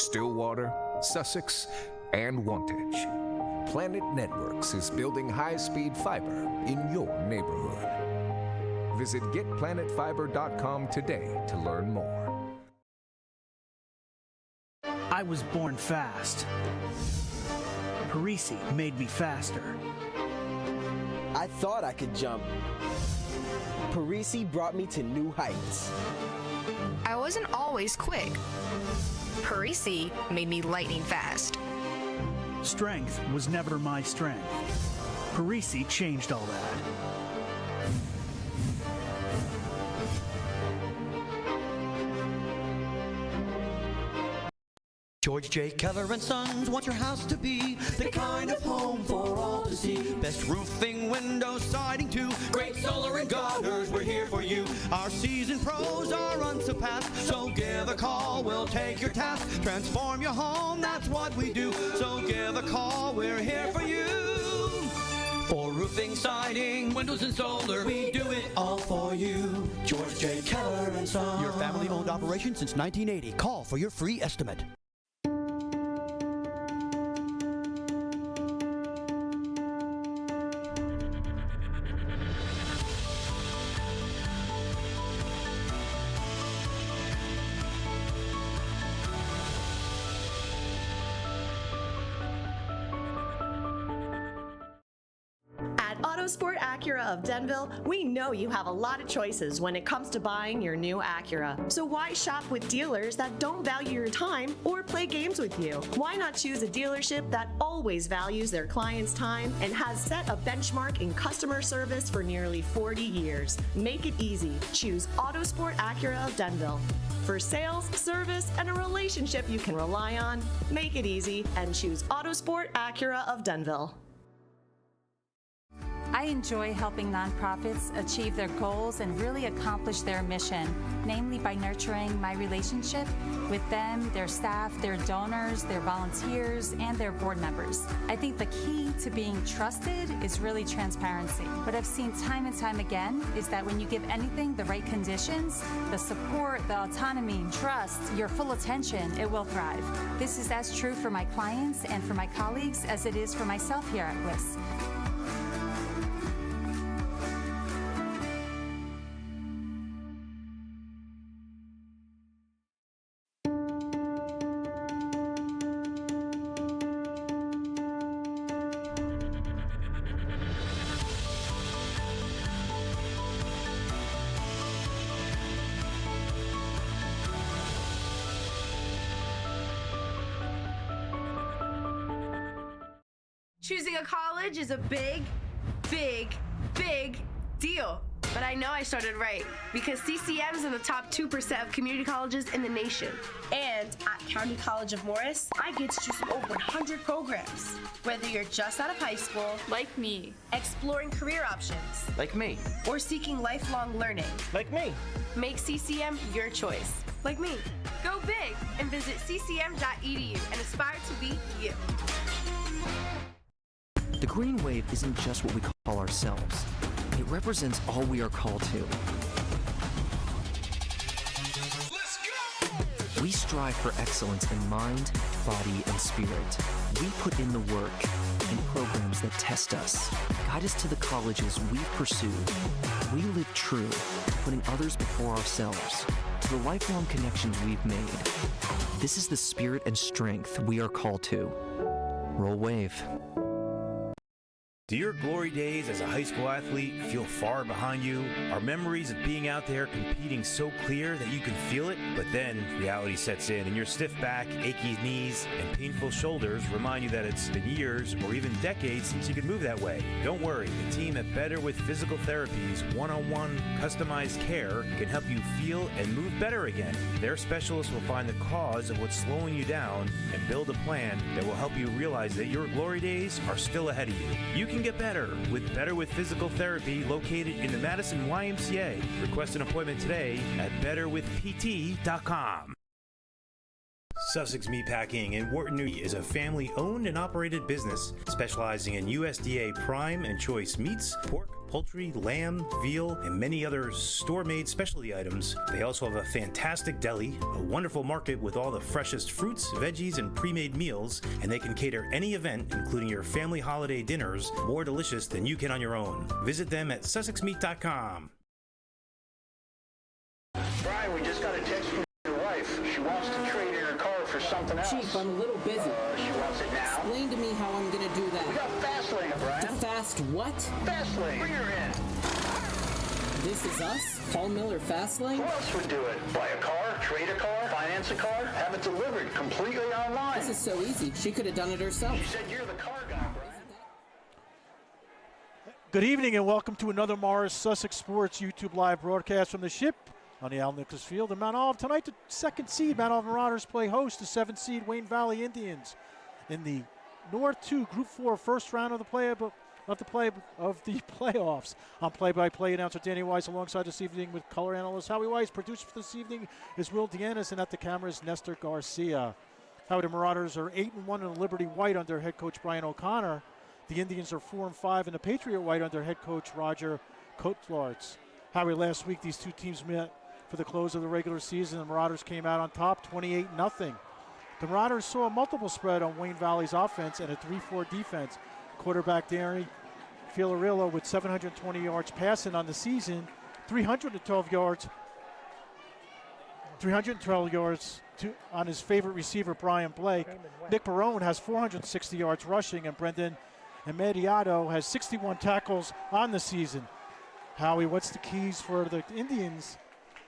Stillwater, Sussex, and Wantage. Planet Networks is building high-speed fiber in your neighborhood. Visit getplanetfiber.com today to learn more. I was born fast. Parisi made me faster. I thought I could jump. Parisi brought me to new heights. I wasn't always quick. Parisi made me lightning fast. Strength was never my strength. Parisi changed all that. George J. Keller and Sons want your house to be the kind of home for all to see. Best roofing, windows, siding too. Great solar and gutters, we're here for you. Our seasoned pros are unsurpassed, so give a call, we'll take your task. Transform your home, that's what we do. So give a call, we're here for you. For roofing, siding, windows and solar, we do it all for you. George J. Keller and Sons. Your family-owned operation since 1980. Call for your free estimate. Autosport Acura of Denville, we know you have a lot of choices when it comes to buying your new Acura. So why shop with dealers that don't value your time or play games with you? Why not choose a dealership that always values their clients' time and has set a benchmark in customer service for nearly 40 years? Make it easy. Choose Autosport Acura of Denville. For sales, service, and a relationship you can rely on, make it easy and choose Autosport Acura of Denville. I enjoy helping nonprofits achieve their goals and really accomplish their mission, namely by nurturing my relationship with them, their staff, their donors, their volunteers, and their board members. I think the key to being trusted is really transparency. What I've seen time and time again is that when you give anything the right conditions, the support, the autonomy, trust, your full attention, it will thrive. This is as true for my clients and for my colleagues as it is for myself here at Bliss. Choosing a college is a big deal. But I know I started right because CCM is in the top 2% of community colleges in the nation. And at County College of Morris, I get to choose from over 100 programs. Whether you're just out of high school, Like me. exploring career options, Like me. or seeking lifelong learning, Like me. make CCM your choice. Like me. Go big and visit ccm.edu and aspire to be you. The green wave isn't just what we call ourselves. It represents all we are called to. Let's go! We strive for excellence in mind, body, and spirit. We put in the work in programs that test us, guide us to the colleges we've pursued. We live true, putting others before ourselves, to the lifelong connections we've made. This is the spirit and strength we are called to. Roll wave. Do your glory days as a high school athlete feel far behind you? Are memories of being out there competing so clear that you can feel it? But then reality sets in and your stiff back, achy knees, and painful shoulders remind you that it's been years or even decades since you could move that way. Don't worry, the team at Better with Physical Therapy's one-on-one customized care can help you feel and move better again. Their specialists will find the cause of what's slowing you down and build a plan that will help you realize that your glory days are still ahead of you. You can get better with Physical Therapy located in the Madison YMCA. Request an appointment today at betterwithpt.com. Sussex Meatpacking in Wharton, New York is a family-owned and operated business specializing in USDA prime and choice meats, pork, poultry, lamb, veal, and many other store-made specialty items. They also have a fantastic deli, a wonderful market with all the freshest fruits, veggies, and pre-made meals, and they can cater any event, including your family holiday dinners, more delicious than you can on your own. Visit them at SussexMeat.com. Brian, we just got a text from your wife. She wants to trade in her car for something else. Chief, I'm a little busy. She wants it now. Explain to me how I'm going to do that. We got fast lane, Brian. Fast what? Fast lane. Bring her in. This is us? Paul Miller Fast Lane? Who else would do it? Buy a car, trade a car, finance a car, have it delivered completely online. This is so easy. She could have done it herself. You said you're the car guy, Brian. Good evening and welcome to another Morris Sussex Sports YouTube live broadcast from the ship on the Al Nicholas Field in Mount Olive. Tonight, the second seed Mount Olive Marauders play host to 7th seed Wayne Valley Indians in the North 2 Group 4 first round of the playoffs. I'm play-by-play announcer Danny Weiss alongside this evening with color analyst Howie Weiss. Producer for this evening is Will Deannis, and at the camera is Nestor Garcia. Howie, the Marauders are 8-1 in the Liberty White under head coach Brian O'Connor. The Indians are 4-5 in the Patriot White under head coach Roger Kotlarts. Howie, last week these two teams met for the close of the regular season. The Marauders came out on top 28-0. The Marauders saw a multiple spread on Wayne Valley's offense and a 3-4 defense. Quarterback Danny Filarillo with 720 yards passing on the season, 312 yards on his favorite receiver, Brian Blake. Nick Barone has 460 yards rushing, and Brendan Immediato has 61 tackles on the season. Howie, what's the keys for the Indians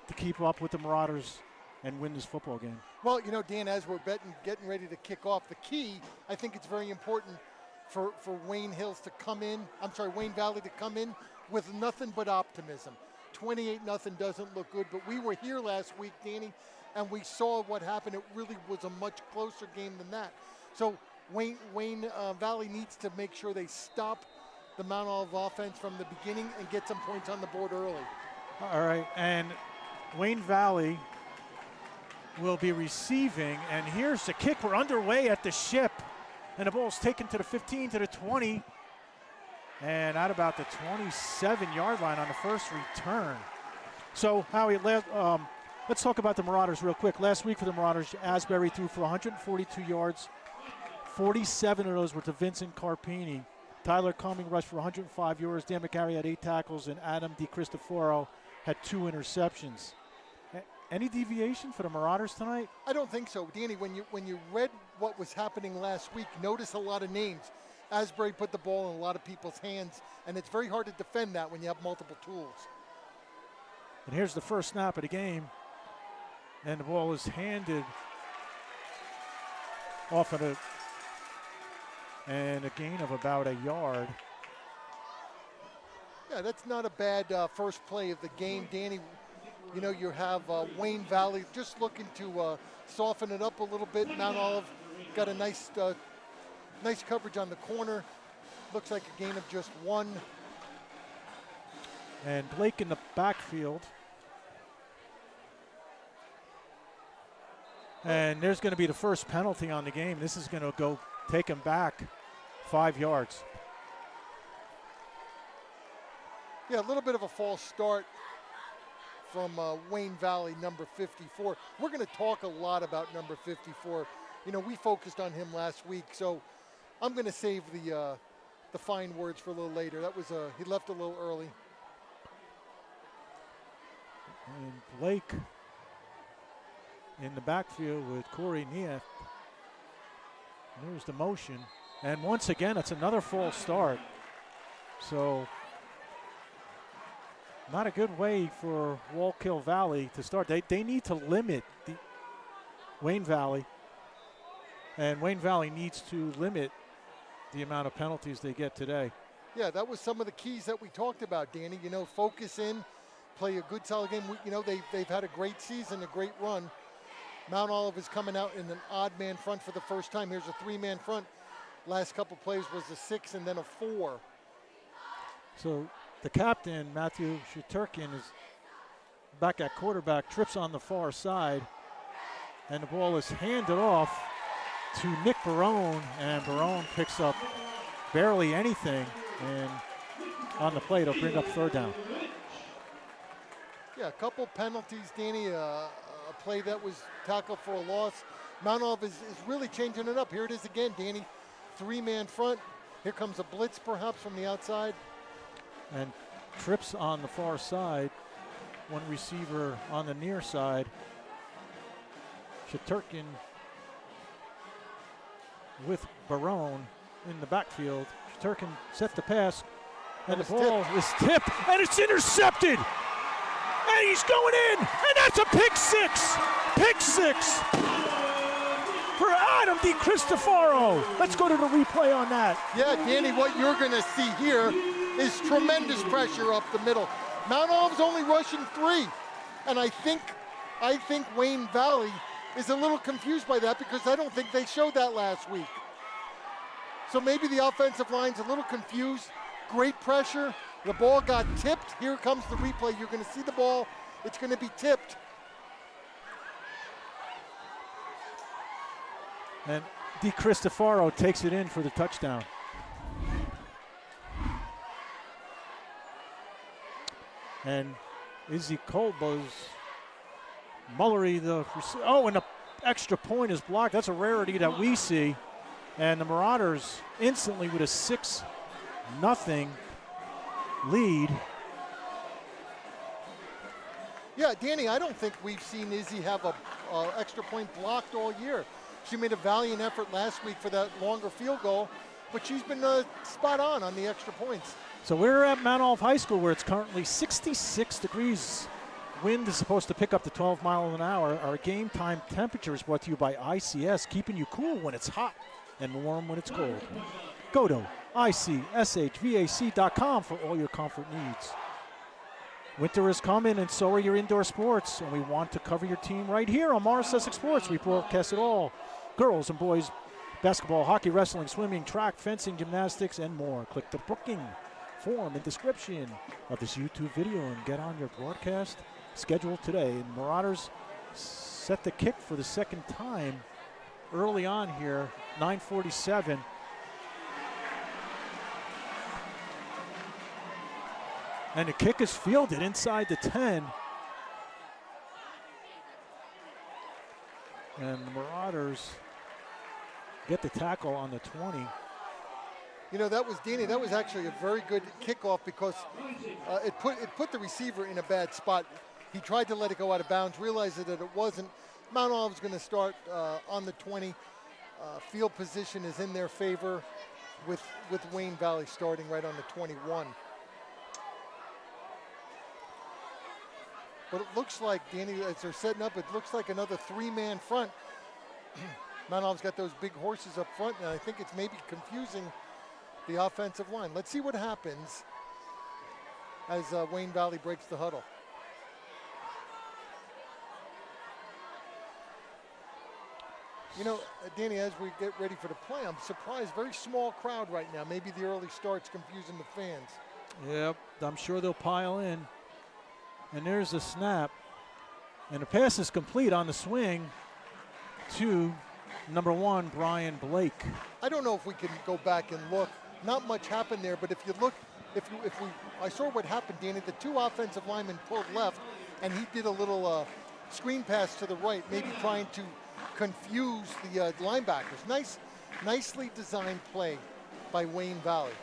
to keep up with the Marauders and win this football game? Well, you know, Dan, as we're getting ready to kick off, the key, I think it's very important for Wayne Valley to come in with nothing but optimism. 28-0 doesn't look good, but we were here last week, Danny, and we saw what happened. It really was a much closer game than that. So Wayne Valley needs to make sure they stop the Mount Olive offense from the beginning and get some points on the board early. All right, and Wayne Valley will be receiving, and here's the kick. We're underway at the ship, and the ball's taken to the 15, to the 20, and at about the 27-yard line on the first return. So, Howie, let's talk about the Marauders real quick. Last week for the Marauders, Asbury threw for 142 yards. 47 of those were to Vincent Carpini. Tyler Cumming rushed for 105 yards. Dan McGarry had 8 tackles, and Adam DiCristoforo had 2 interceptions. Any deviation for the Marauders tonight? I don't think so. Danny, when you read what was happening last week, notice a lot of names. Asbury put the ball in a lot of people's hands, and it's very hard to defend that when you have multiple tools. And here's the first snap of the game, and the ball is handed off at and a gain of about a yard. Yeah, that's not a bad first play of the game, Danny. You know, you have Wayne Valley just looking to soften it up a little bit. Mount Olive got a nice coverage on the corner. Looks like a gain of just 1. And Blake in the backfield. And there's going to be the first penalty on the game. This is going to go take him back 5 yards. Yeah, a little bit of a false start from Wayne Valley, number 54. We're going to talk a lot about number 54. You know, we focused on him last week, so I'm going to save the fine words for a little later. That was he left a little early. And Blake in the backfield with Corey Neath. There's the motion. And once again, it's another false start. So not a good way for Wallkill Valley to start. They need to limit the Wayne Valley. And Wayne Valley needs to limit the amount of penalties they get today. Yeah, that was some of the keys that we talked about, Danny. You know, focus in, play a good solid game. You know, they've had a great season, a great run. Mount Olive is coming out in an odd man front for the first time. Here's a 3-man front. Last couple plays was a 6 and then a 4. So the captain, Matthew Shuturkin, is back at quarterback, trips on the far side, and the ball is handed off to Nick Barone, and Barone picks up barely anything, and on the play. It'll bring up third down. Yeah, a couple penalties, Danny. A play that was tackled for a loss. Mount Olive is really changing it up. Here it is again, Danny. 3-man front. Here comes a blitz perhaps from the outside. And trips on the far side. One receiver on the near side. Shaturkin with Barone in the backfield. Shaturkin set the pass, and the ball is tipped, and it's intercepted. And he's going in, and that's a pick six. Pick six for Adam DiCristofaro. Let's go to the replay on that. Yeah, Danny, what you're going to see here is tremendous pressure up the middle. Mount Olive's only rushing 3, and I think Wayne Valley is a little confused by that because I don't think they showed that last week. So maybe the offensive line's a little confused. Great pressure. The ball got tipped. Here comes the replay. You're going to see the ball. It's going to be tipped. And DiCristofaro takes it in for the touchdown. And Izzy Colbo's Mullery, and the extra point is blocked. That's a rarity that we see. And the Marauders instantly with a 6-0 lead. Yeah, Danny, I don't think we've seen Izzy have a extra point blocked all year. She made a valiant effort last week for that longer field goal, but she's been spot on the extra points. So we're at Mount Olive High School where it's currently 66 degrees. Wind is supposed to pick up to 12 miles an hour. Our game time temperature is brought to you by ICS, keeping you cool when it's hot and warm when it's cold. Go to ICSHVAC.com for all your comfort needs. Winter is coming, and so are your indoor sports, and we want to cover your team right here on Morris Sussex Sports. We broadcast it all. Girls and boys basketball, hockey, wrestling, swimming, track, fencing, gymnastics, and more. Click the booking form in description of this YouTube video and get on your broadcast schedule today. And Marauders set the kick for the second time early on here, 9:47. And the kick is fielded inside the 10. And the Marauders get the tackle on the 20. You know, that was actually a very good kickoff because it put the receiver in a bad spot. He tried to let it go out of bounds, realized that it wasn't. Mount Olive's going to start on the 20. Field position is in their favor with Wayne Valley starting right on the 21. But it looks like, Danny, as they're setting up, it looks like another 3-man front. Mount Olive's got those big horses up front, and I think it's maybe confusing the offensive line. Let's see what happens as Wayne Valley breaks the huddle. You know, Danny, as we get ready for the play, I'm surprised. Very small crowd right now. Maybe the early start's confusing the fans. Yep, I'm sure they'll pile in. And there's the snap. And the pass is complete on the swing to number 1, Brian Blake. I don't know if we can go back and look. Not much happened there, but if you look, I saw what happened, Danny. The 2 offensive linemen pulled left, and he did a little screen pass to the right, maybe trying to confuse the linebackers. Nicely designed play by Wayne Valley.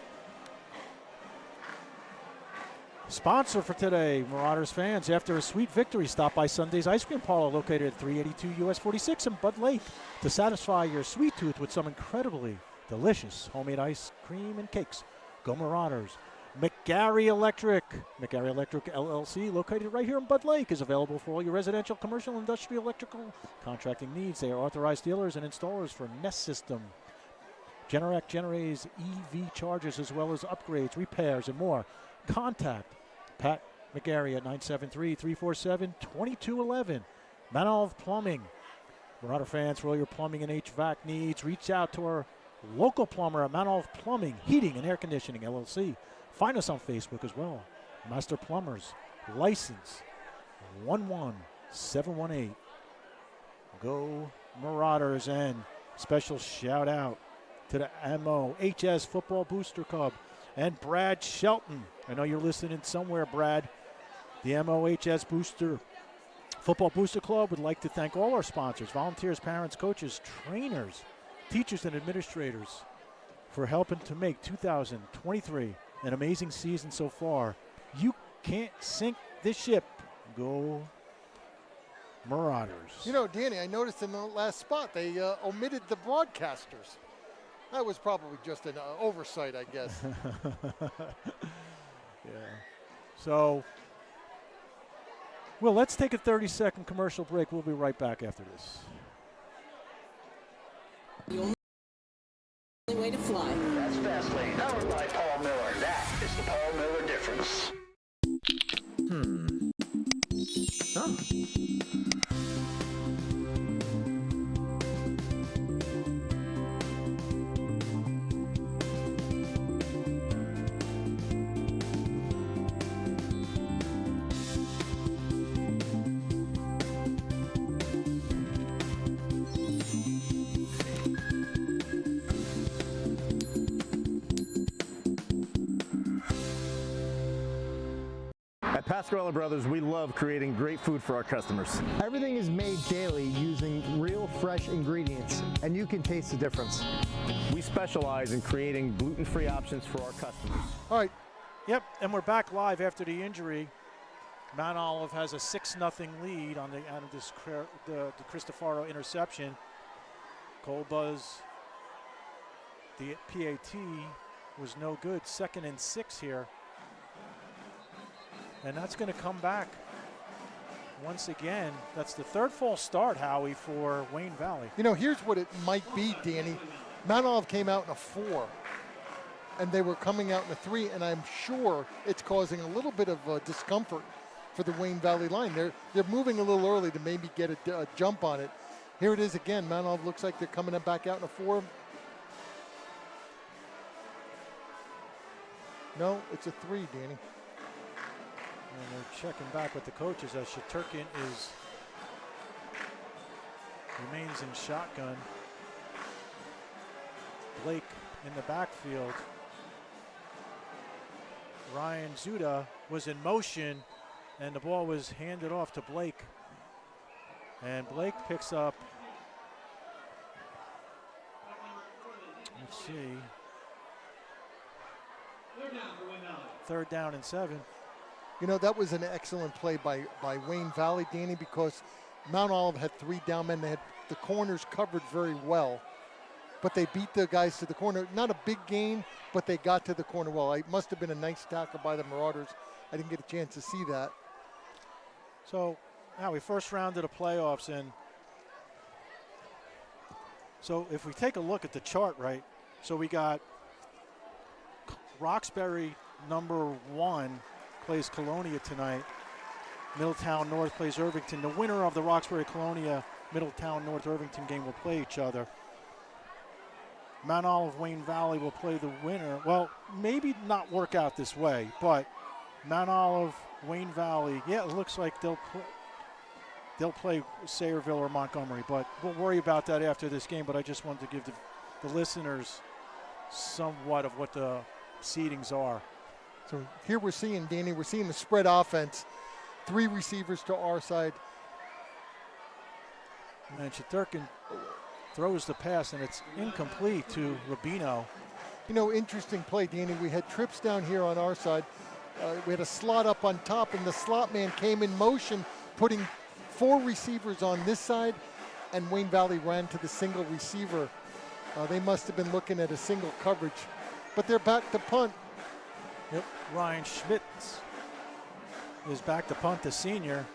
Sponsor for today, Marauders fans. After a sweet victory, stop by Sunday's Ice Cream Parlor located at 382 US 46 in Bud Lake to satisfy your sweet tooth with some incredibly delicious homemade ice cream and cakes. Go Marauders. McGarry Electric LLC, located right here in Bud Lake, is available for all your residential, commercial, industrial, electrical contracting needs. They are authorized dealers and installers for Nest System, Generac, Generays, EV chargers, as well as upgrades, repairs, and more. Contact Pat McGarry at 973-347-2211. Mount Olive Plumbing. Marauder fans, for all your plumbing and HVAC needs, reach out to our local plumber at Mount Olive Plumbing, Heating and Air Conditioning, LLC. Find us on Facebook as well. Master Plumbers, license 11718. Go Marauders, and special shout out to the MOHS Football Booster Club and Brad Shelton. I know you're listening somewhere, Brad. The MOHS Football Booster Club would like to thank all our sponsors, volunteers, parents, coaches, trainers, teachers, and administrators for helping to make 2023 an amazing season so far. You can't sink this ship. Go Marauders. You know, Danny, I noticed in the last spot they omitted the broadcasters. That was probably just an oversight, I guess. Yeah. So, well, let's take a 30-second commercial break. We'll be right back after this. The only way to fly. That's Fastlane, powered by Paul Miller. That is the Paul Miller difference. At Pascarella Brothers, we love creating great food for our customers. Everything is made daily using real fresh ingredients, and you can taste the difference. We specialize in creating gluten-free options for our customers. All right. Yep, and we're back live after the injury. Mount Olive has a 6-0 lead on the Cristofaro interception. Colbuzz, the PAT was no good. 2nd and 6 here. And that's going to come back once again. That's the 3rd false start, Howie, for Wayne Valley. You know, here's what it might be, Danny. Mount Olive came out in a 4, and they were coming out in a 3, and I'm sure it's causing a little bit of discomfort for the Wayne Valley line. They're moving a little early to maybe get a jump on it. Here it is again. Mount Olive looks like they're coming back out in a 4. No, it's a 3, Danny. And they're checking back with the coaches as Shaturkin remains in shotgun. Blake in the backfield. Ryan Zuda was in motion, and the ball was handed off to Blake. And Blake picks up, let's see, 3rd down and 7. You know, that was an excellent play by Wayne Valley, Danny, because Mount Olive had 3 down men. They had the corners covered very well, but they beat the guys to the corner. Not a big gain, but they got to the corner well. It must have been a nice tackle by the Marauders. I didn't get a chance to see that. So now we first round of the playoffs, and so if we take a look at the chart, right, so we got Roxbury number 1 plays Colonia tonight. Middletown North plays Irvington. The winner of the Roxbury-Colonia Middletown North Irvington game will play each other. Mount Olive Wayne Valley will play the winner. Well, maybe not work out this way, but Mount Olive Wayne Valley, yeah, it looks like they'll play Sayreville or Montgomery, but we'll worry about that after this game. But I just wanted to give the listeners somewhat of what the seedings are. So here we're seeing, Danny, we're seeing the spread offense. 3 receivers to our side. And Shaturkin throws the pass, and it's incomplete to Rubino. You know, interesting play, Danny. We had trips down here on our side. We had a slot up on top, and the slot man came in motion, putting 4 receivers on this side, and Wayne Valley ran to the single receiver. They must have been looking at a single coverage, but they're back to punt. Yep, Ryan Schmitz is back to punt, the senior.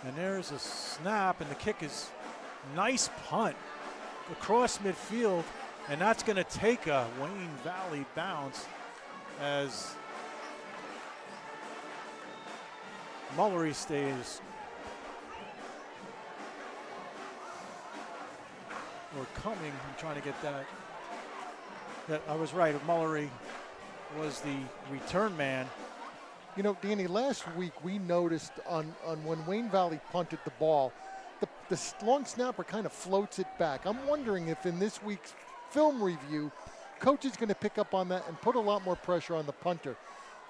And there's a snap, and the kick is nice punt across midfield, and that's going to take a Wayne Valley bounce as Mullery stays. Or coming, I'm trying to get that. I was right, Mullery was the return man. You know, Danny, last week we noticed on when Wayne Valley punted the ball, the long snapper kind of floats it back. I'm wondering if in this week's film review, coach is going to pick up on that and put a lot more pressure on the punter.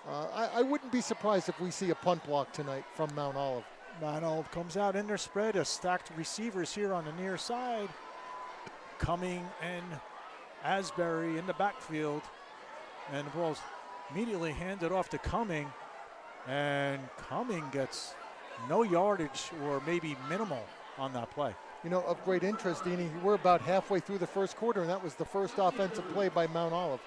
I wouldn't be surprised if we see a punt block tonight from Mount Olive. Mount Olive comes out in their spread, a stacked receivers here on the near side. Cumming and Asbury in the backfield. And the ball's immediately handed off to Cumming. And Cumming gets no yardage or maybe minimal on that play. You know, of great interest, Deanie, we're about halfway through the first quarter, and that was the first offensive play by Mount Olive.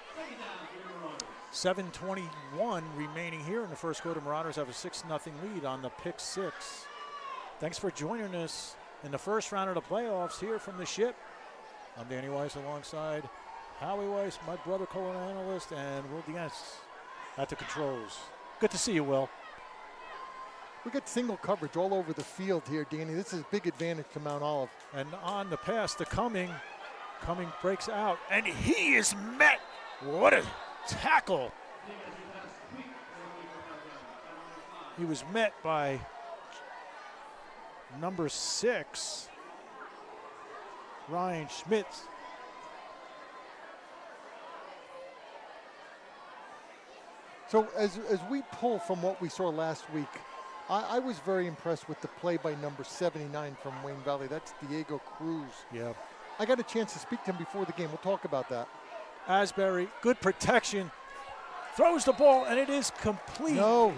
7:21 remaining here in the first quarter. Marauders have a 6-0 lead on the pick six. Thanks for joining us in the first round of the playoffs here from the ship. I'm Danny Weiss alongside Howie Weiss, my brother, color analyst, and Will Diaz at the controls. Good to see you, Will. We got single coverage all over the field here, Danny. This is a big advantage to Mount Olive. And on the pass to Cumming. Cumming breaks out, and he is met. What a tackle. He was met by number 6, Ryan Schmitz. So as we pull from what we saw last week, I was very impressed with the play by number 79 from Wayne Valley. That's Diego Cruz. Yeah. I got a chance to speak to him before the game. We'll talk about that. Asbury, good protection. Throws the ball, and it is complete. No.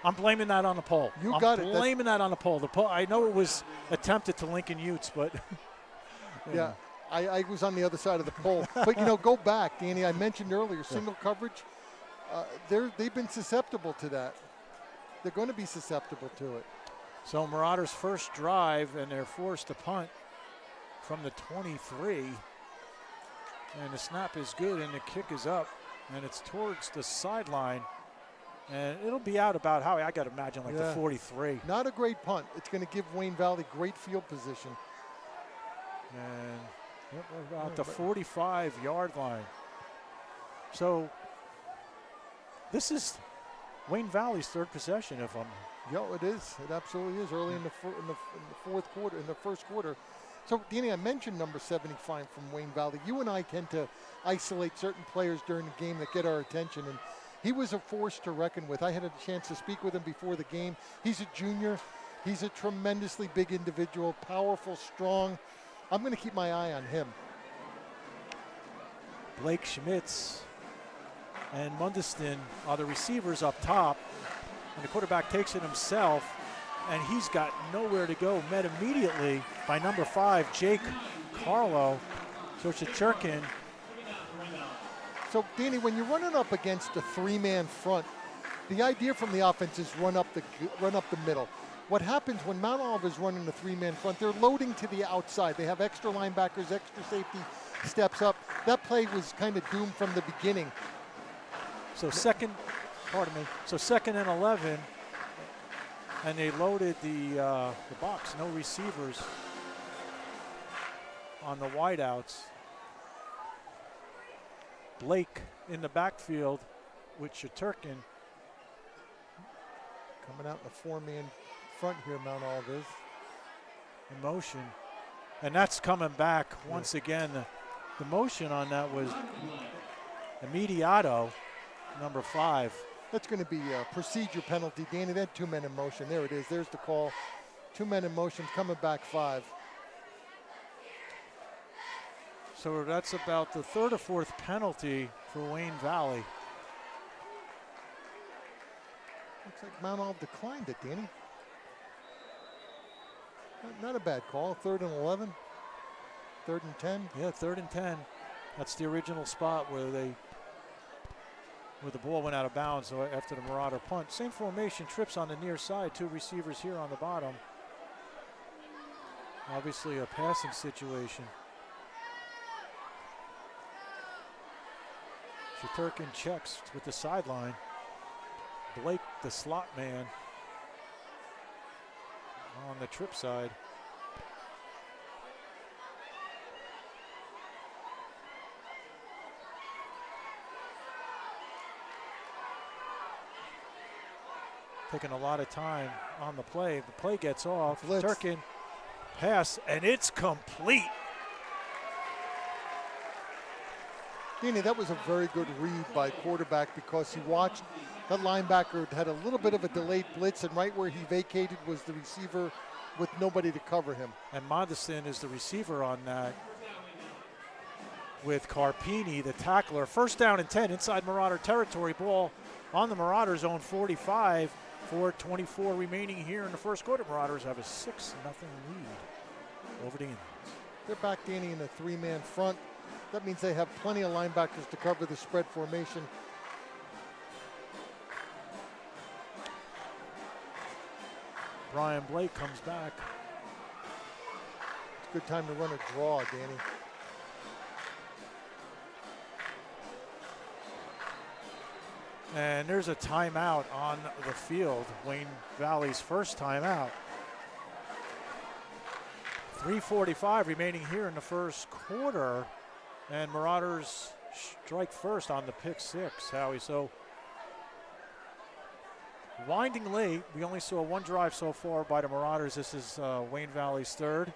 I'm blaming that on the pole. You got it. I'm blaming that on the pole. The pole. I know it was attempted to Lincoln Utes, but yeah, I was on the other side of the pole. But, you know, go back, Danny. I mentioned earlier, single coverage. They've been susceptible to that. They're going to be susceptible to it. So Marauders' first drive, and they're forced to punt from the 23. And the snap is good, and the kick is up, and it's towards the sideline. And it'll be out about, Howie, I got to imagine, like the 43. Not a great punt. It's going to give Wayne Valley great field position. And about the 45-yard line. So this is Wayne Valley's third possession, if I'm... Yeah, it is. It absolutely is. Early in the fourth quarter, in the first quarter. So, Danny, I mentioned number 75 from Wayne Valley. You and I tend to isolate certain players during the game that get our attention, and he was a force to reckon with. I had a chance to speak with him before the game. He's a junior. He's a tremendously big individual, powerful, strong. I'm going to keep my eye on him. Blake Schmitz and Mundeston are the receivers up top, and the quarterback takes it himself, and he's got nowhere to go. Met immediately by number 5, Jake Carlo. So Shaturkin. So, Danny, when you're running up against a 3-man front, the idea from the offense is run up the middle. What happens when Mount Olive is running the 3-man front, they're loading to the outside. They have extra linebackers, extra safety steps up. That play was kind of doomed from the beginning. So second and 11, and they loaded the box. No receivers on the wideouts. Blake in the backfield with Shaturkin. Coming out in a 4-man front here, Mount Olive is. In motion. And that's coming back once again. The motion on that was Immediato, number 5. That's going to be a procedure penalty, Danny. They had 2 men in motion. There it is. There's the call. 2 men in motion, coming back 5. So that's about the 3rd or 4th penalty for Wayne Valley. Looks like Mount Olive declined it, Danny. Not a bad call. 3rd and 11. 3rd and 10. Yeah, 3rd and 10. That's the original spot where the ball went out of bounds after the Marauder punt. Same formation, trips on the near side. 2 receivers here on the bottom. Obviously a passing situation. Shaturkin checks with the sideline. Blake, the slot man, on the trip side. taking a lot of time on the play. The play gets off. Blitz. Turkin pass, and it's complete. Danny, that was a very good read by quarterback because he watched that linebacker had a little bit of a delayed blitz, and right where he vacated was the receiver with nobody to cover him. And Modison is the receiver on that with Carpini, the tackler. First down and 10 inside Marauder territory. Ball on the Marauders' own 45. 4:24 remaining here in the first quarter. Marauders have a 6-0 lead over the Indians. They're back, Danny, in a three-man front. That means they have plenty of linebackers to cover the spread formation. Brian Blake comes back. It's a good time to run a draw, Danny. And there's a timeout on the field. Wayne Valley's first timeout. 3:45 remaining here in the first quarter. And Marauders strike first on the pick six, Howie. So winding late. We only saw one drive so far by the Marauders. This is Wayne Valley's third.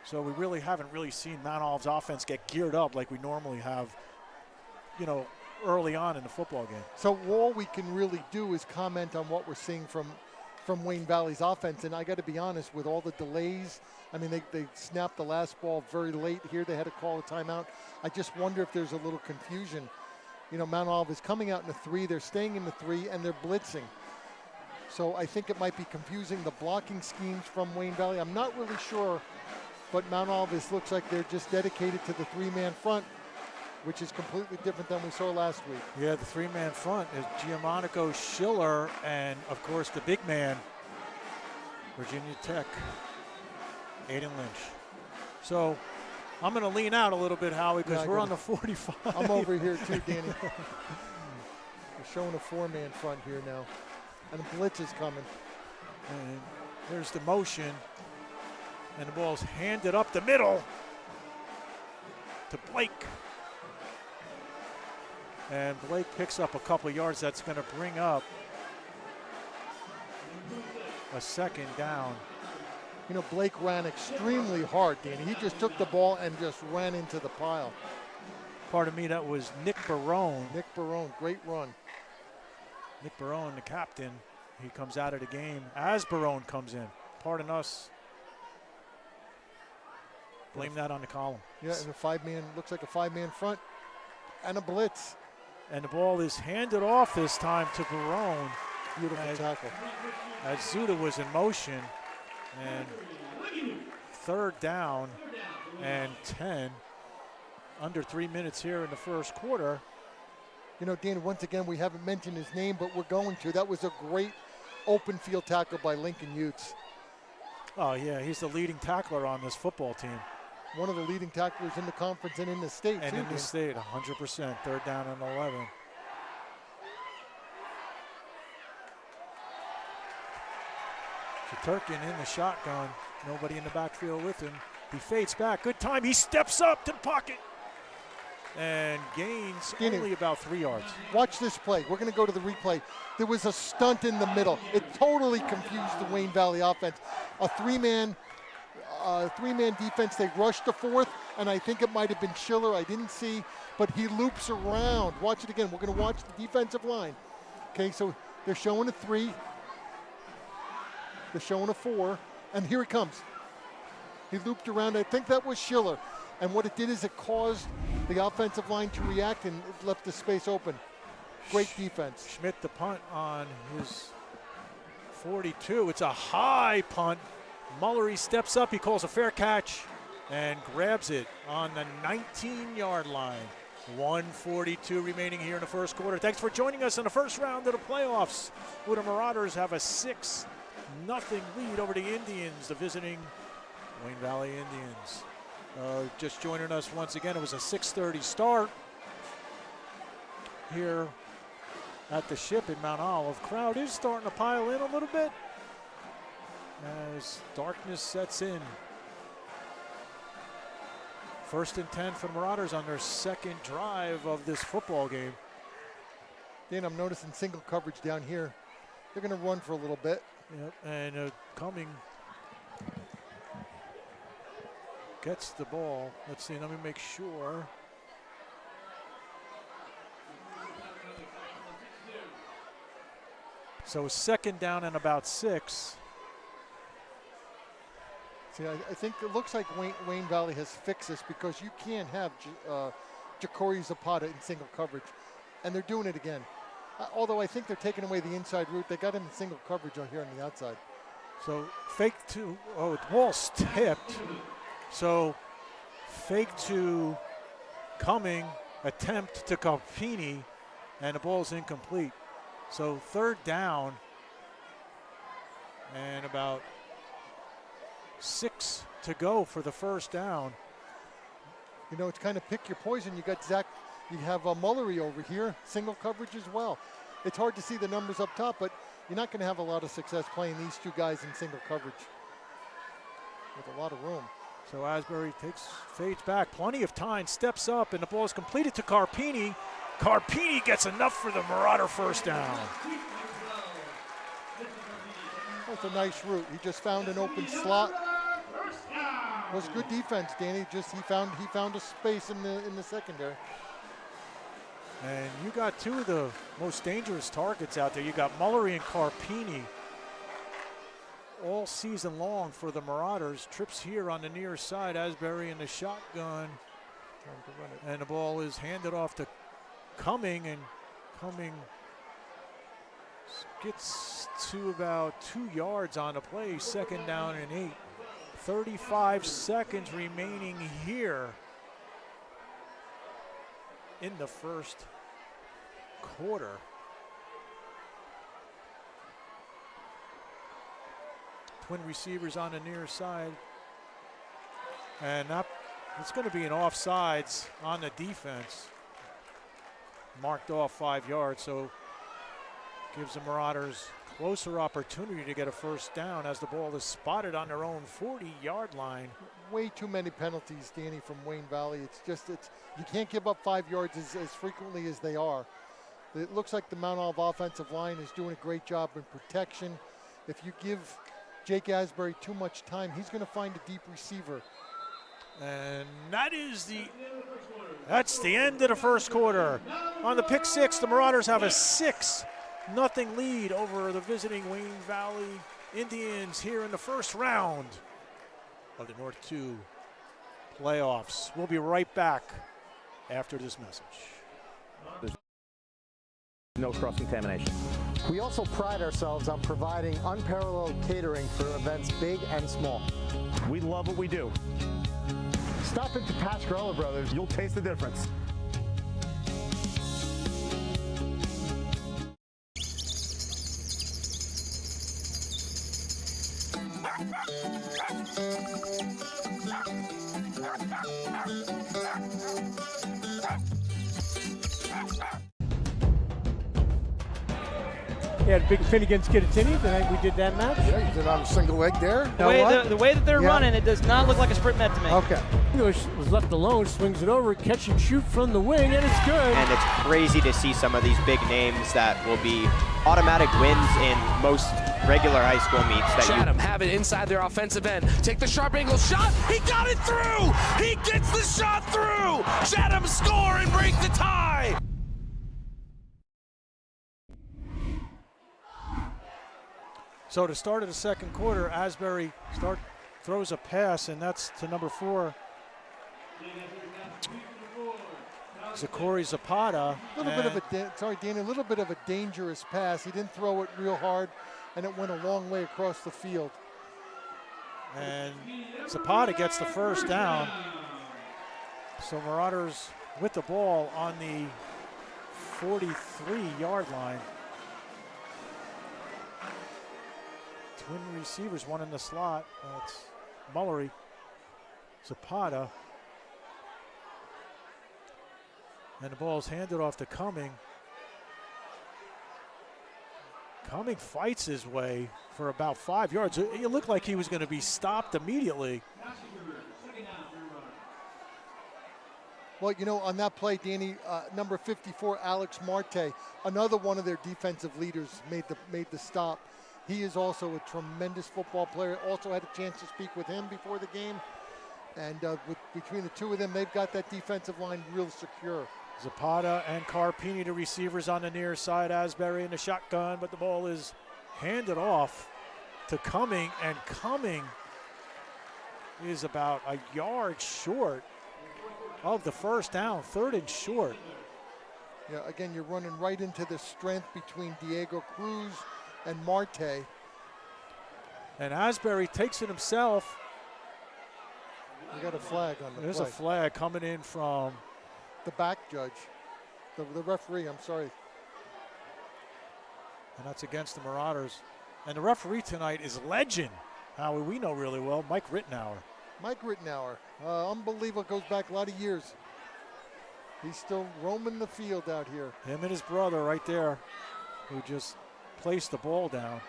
So we really haven't seen Mount Olive's offense get geared up like we normally have, early on in the football game. So all we can really do is comment on what we're seeing from Wayne Valley's offense. And I got to be honest, with all the delays, I mean, they snapped the last ball very late here. They had to call a timeout. I just wonder if there's a little confusion. Mount Olive is coming out in the 3. They're staying in the 3, and they're blitzing. So I think it might be confusing the blocking schemes from Wayne Valley. I'm not really sure, but Mount Olive looks like they're just dedicated to the three-man front, which is completely different than we saw last week. Yeah, the three-man front is Gianmonaco, Schiller, and, of course, the big man, Virginia Tech, Aiden Lynch. So I'm going to lean out a little bit, Howie, because we're on the 45. I'm over here too, Danny. We're showing a four-man front here now. And the blitz is coming. And there's the motion. And the ball's handed up the middle to Blake. And Blake picks up a couple yards. That's going to bring up a second down. Blake ran extremely hard, Danny. He just took the ball and just ran into the pile. Pardon me, that was Nick Barone. Nick Barone, great run. Nick Barone, the captain, he comes out of the game as Barone comes in. Pardon us. Blame that on the column. Yeah, and a five-man, looks like a five-man front and a blitz. And the ball is handed off this time to Barone. Beautiful tackle. As Zuda was in motion. And third down and 10. Under 3 minutes here in the first quarter. Dan, once again, we haven't mentioned his name, but we're going to. That was a great open field tackle by Lincoln Utes. Oh, yeah, he's the leading tackler on this football team. One of the leading tacklers in the conference and in the state, and in the state, 100%. Third down and 11. Turkin in the shotgun. Nobody in the backfield with him. He fades back. Good time. He steps up to the pocket. And gains only about 3 yards. Watch this play. We're going to go to the replay. There was a stunt in the middle. It totally confused the Wayne Valley offense. A three-man defense. They rushed the fourth, and I think it might have been Schiller. I didn't see, but he loops around. Watch it again. We're going to watch the defensive line. Okay, so they're showing a 3. They're showing a 4, and here he comes. He looped around. I think that was Schiller. And what it did is it caused the offensive line to react and it left the space open. Great defense. Schmidt the punt on his 42. It's a high punt. Mullery steps up. He calls a fair catch and grabs it on the 19-yard line. 1:42 remaining here in the first quarter. Thanks for joining us in the first round of the playoffs, where the Marauders have a 6-0 lead over the Indians, the visiting Wayne Valley Indians. Just joining us once again, it was a 6:30 start here at the Ship in Mount Olive. Crowd is starting to pile in a little bit as darkness sets in. First and 10 for the Marauders on their second drive of this football game. Dan, I'm noticing single coverage down here. They're going to run for a little bit. Yep, and Cumming gets the ball. Let's see, let me make sure. So 2nd down and about 6. See, I think it looks like Wayne Valley has fixed this because you can't have Ja'Cory Zapata in single coverage, and they're doing it again. Although I think they're taking away the inside route. They got him in single coverage out here on the outside. So fake to, the ball's tipped. So fake to Cumming, attempt to Carpini, and the ball's incomplete. So 3rd down and about 6 to go for the 1st down. You know, it's kind of pick your poison. You got Zach, you have Mullery over here, single coverage as well. It's hard to see the numbers up top, but you're not going to have a lot of success playing these two guys in single coverage with a lot of room. So Asbury fades back, plenty of time, steps up, and the ball is completed to Carpini. Carpini gets enough for the Marauder 1st down. That's a nice route. He just found an open slot. It was good defense, Danny. He found a space in the secondary. And you got 2 of the most dangerous targets out there. You got Mullery and Carpini all season long for the Marauders. Trips here on the near side. Asbury in the shotgun. And the ball is handed off to Cumming, and Cumming gets to about 2 yards on the play. 2nd down and 8. 35 seconds remaining here in the 1st quarter. Twin receivers on the near side. And it's going to be an offsides on the defense. Marked off 5 yards, so gives the Marauders closer opportunity to get a 1st down as the ball is spotted on their own 40-yard line. Way too many penalties, Danny, from Wayne Valley. You can't give up 5 yards as frequently as they are. It looks like the Mount Olive offensive line is doing a great job in protection. If you give Jake Asbury too much time, he's going to find a deep receiver. And that's the end of the 1st quarter. On the pick 6, the Marauders have a 6-0 lead over the visiting Wayne Valley Indians here in the 1st round of the North 2 playoffs. We'll be right back after this message. No cross-contamination. We also pride ourselves on providing unparalleled catering for events big and small. We love what we do. Stop into Pascarella Brothers. You'll taste the difference. He had Big Finnegan's Kittatinny the night we did that match. Yeah, you did on a single leg there. The way that they're running, it does not look like a sprint met to me. Okay. English was left alone, swings it over, catch and shoot from the wing, and it's good. And it's crazy to see some of these big names that will be automatic wins in most regular high school meets. Chatham have it inside their offensive end. Take the sharp angle shot. He got it through. He gets the shot through. Chatham score and break the tie. So to start of the 2nd quarter, Asbury throws a pass, and that's to number 4, Ja'Cory Zapata. A little bit of a dangerous pass. He didn't throw it real hard, and it went a long way across the field. And Zapata gets the 1st down. So Marauders with the ball on the 43-yard line. Twin receivers, one in the slot. That's Mullery, Zapata. And the ball's handed off to Cumming. Cumming fights his way for about 5 yards. It looked like he was going to be stopped immediately. Well, on that play, Danny, number 54, Alex Marte, another one of their defensive leaders, made the stop. He is also a tremendous football player. Also had a chance to speak with him before the game. And between the two of them, they've got that defensive line real secure. Zapata and Carpini, the receivers on the near side. Asbury in the shotgun, but the ball is handed off to Cumming, and Cumming is about a yard short of the first down, 3rd and short. Yeah, again, you're running right into the strength between Diego Cruz and Marte. And Asbury takes it himself. You got a flag on the There's play. A flag coming in from the back judge, the referee, I'm sorry. And that's against the Marauders. And the referee tonight is legend, Howie, we know really well, Mike Rittenauer. Mike Rittenauer, unbelievable, goes back a lot of years. He's still roaming the field out here. Him and his brother right there, who just placed the ball down.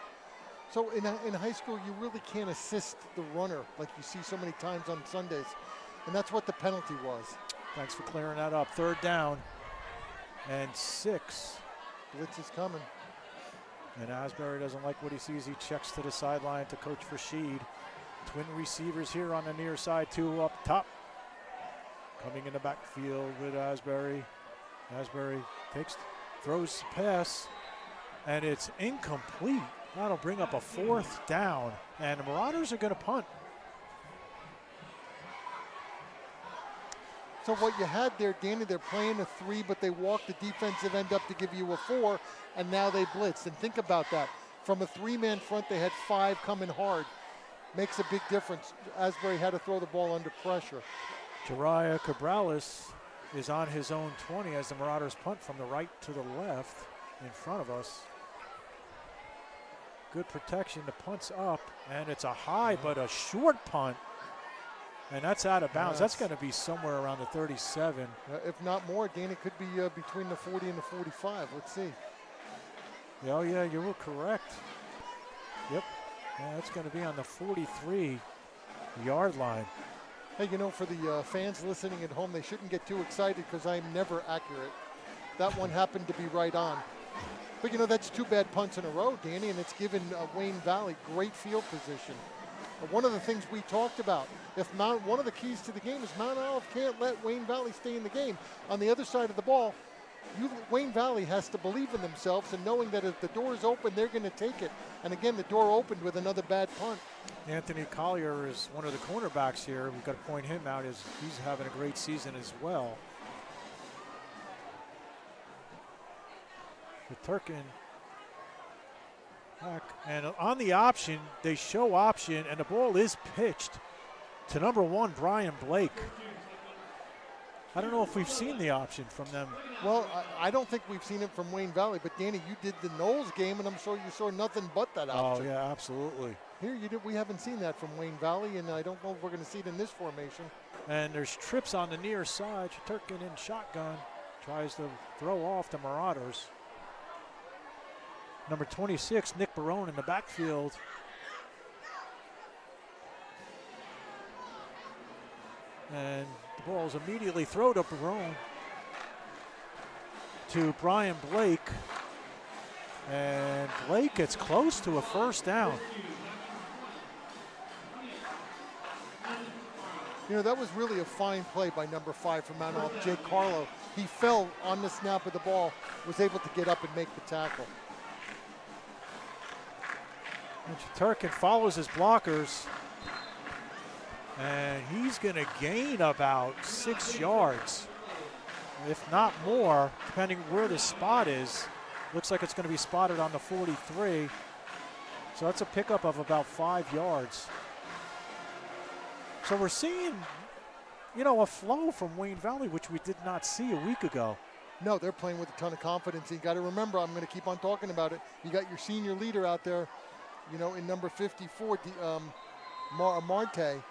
So in high school, you really can't assist the runner like you see so many times on Sundays. And that's what the penalty was. Thanks for clearing that up. 3rd down and 6. Blitz is coming. And Asbury doesn't like what he sees. He checks to the sideline to Coach Rashid. Twin receivers here on the near side, 2 up top. Coming in the backfield with Asbury. Asbury throws the pass, and it's incomplete. That'll bring up a 4th down, and the Marauders are going to punt. So what you had there, Danny, they're playing a 3, but they walked the defensive end up to give you a 4, and now they blitzed. And think about that. From a 3-man front, they had 5 coming hard. Makes a big difference. Asbury had to throw the ball under pressure. Jariah Cabrales is on his own 20 as the Marauders punt from the right to the left in front of us. Good protection. The punt's up, and it's a high but a short punt. And that's out of bounds. That's going to be somewhere around the 37. If not more, Danny, could be between the 40 and the 45. Let's see. Oh, yeah, you were correct. Yep. Yeah, it's going to be on the 43-yard line. Hey, for the fans listening at home, they shouldn't get too excited because I'm never accurate. That one happened to be right on. But, that's 2 bad punts in a row, Danny, and it's given Wayne Valley great field position. One of the things we talked about, one of the keys to the game is Mount Olive can't let Wayne Valley stay in the game. On the other side of the ball, Wayne Valley has to believe in themselves and knowing that if the door is open, they're going to take it. And again, the door opened with another bad punt. Anthony Collier is one of the cornerbacks here. We've got to point him out as he's having a great season as well. The Turkin back. And on the option, they show option, and the ball is pitched to number 1, Brian Blake. I don't know if we've seen the option from them. Well, I don't think we've seen it from Wayne Valley, but Danny, you did the Knowles game, and I'm sure you saw nothing but that option. Oh, yeah, absolutely. Here, we haven't seen that from Wayne Valley, and I don't know if we're going to see it in this formation. And there's trips on the near side. Turkin in shotgun tries to throw off the Marauders. Number 26, Nick Barone in the backfield. And the ball is immediately thrown to Barone to Brian Blake. And Blake gets close to a 1st down. That was really a fine play by number 5 from Mount Olive, Jake Carlo. He fell on the snap of the ball, was able to get up and make the tackle. And Turkin follows his blockers. And he's going to gain about 6 yards, if not more, depending where the spot is. Looks like it's going to be spotted on the 43. So that's a pickup of about 5 yards. So we're seeing, a flow from Wayne Valley, which we did not see a week ago. No, they're playing with a ton of confidence. You got to remember, I'm going to keep on talking about it. You got your senior leader out there, in number 54, Marte.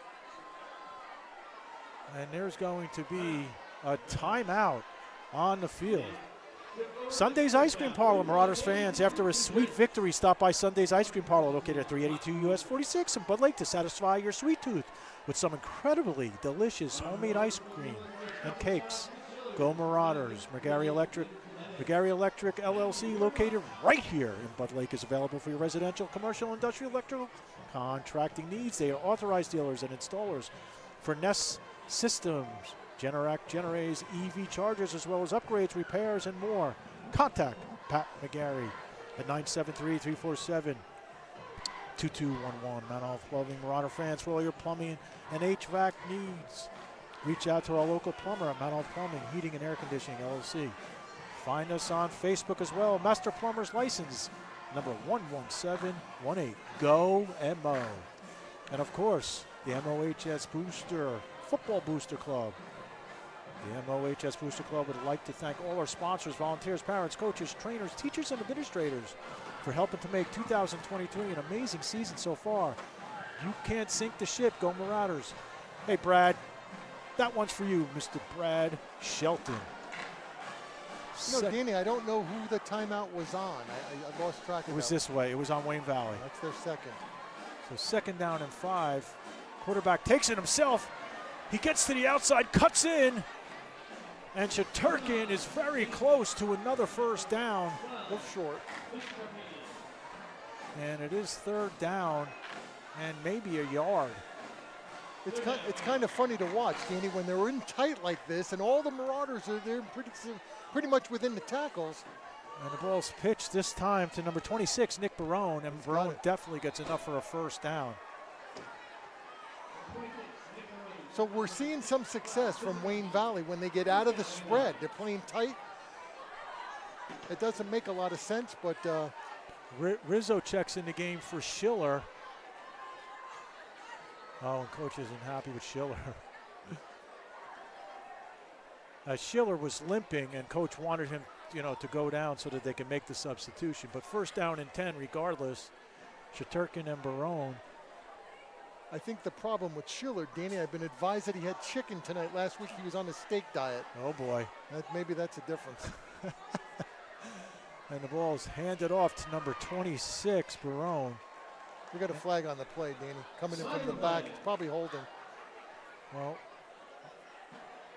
And there's going to be a timeout on the field. Sunday's Ice Cream Parlor, Marauders fans, after a sweet victory, stop by Sunday's Ice Cream Parlor located at 382 US 46 in Bud Lake to satisfy your sweet tooth with some incredibly delicious homemade ice cream and cakes. Go Marauders. McGarry Electric LLC, located right here in Bud Lake, is available for your residential, commercial, industrial, electrical contracting needs. They are authorized dealers and installers for Nest Systems, Generac, Generays, EV chargers, as well as upgrades, repairs, and more. Contact Pat McGarry at 973-347-2211. Mount Olive Plumbing. Marauder fans, for all your plumbing and HVAC needs, reach out to our local plumber at Mount Olive Plumbing, Heating and Air Conditioning LLC. Find us on Facebook as well. Master Plumbers License, number 11718. Go MO. And of course, the MOHS Booster, Football Booster Club. The MOHS Booster Club would like to thank all our sponsors, volunteers, parents, coaches, trainers, teachers, and administrators for helping to make 2023 an amazing season so far. You can't sink the ship. Go Marauders. Hey, Brad, that one's for you, Mr. Brad Shelton. Danny, I don't know who the timeout was on. I lost track of it. It was this way. It was on Wayne Valley. That's their second. So 2nd down and 5. Quarterback takes it himself. He gets to the outside, cuts in, and Shaturkin is very close to another first down. A little short. And it is 3rd down and maybe a yard. It's kind of funny to watch, Danny, when they're in tight like this, and all the Marauders are there pretty much within the tackles. And the ball's pitched this time to number 26, Nick Barone, and Barone definitely gets enough for a first down. So we're seeing some success from Wayne Valley when they get out of the spread. They're playing tight. It doesn't make a lot of sense, but Rizzo checks in the game for Schiller. Oh, and coach isn't happy with Schiller. Schiller was limping, and coach wanted him, to go down so that they can make the substitution. But 1st down and 10, regardless. Shaturkin and Barone. I think the problem with Schiller, Danny, I've been advised that he had chicken tonight. Last week he was on a steak diet. Oh boy. Maybe that's a difference. And the ball is handed off to number 26, Barone. We got a flag on the play, Danny. Coming in from the back, it's probably holding. Well,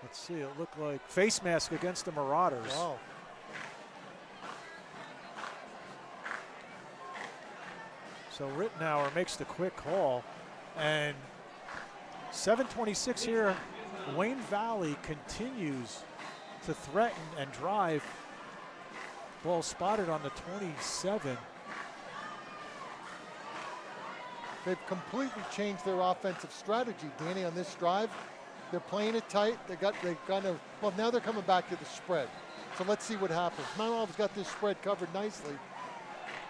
let's see, it looked like face mask against the Marauders. Wow. So Rittenauer makes the quick call, and 7:26 here. Wayne Valley continues to threaten and drive. Ball spotted on the 27. They've completely changed their offensive strategy, Danny, on this drive. They're playing it tight. Now they're coming back to the spread. So let's see what happens. Mount Olive's got this spread covered nicely.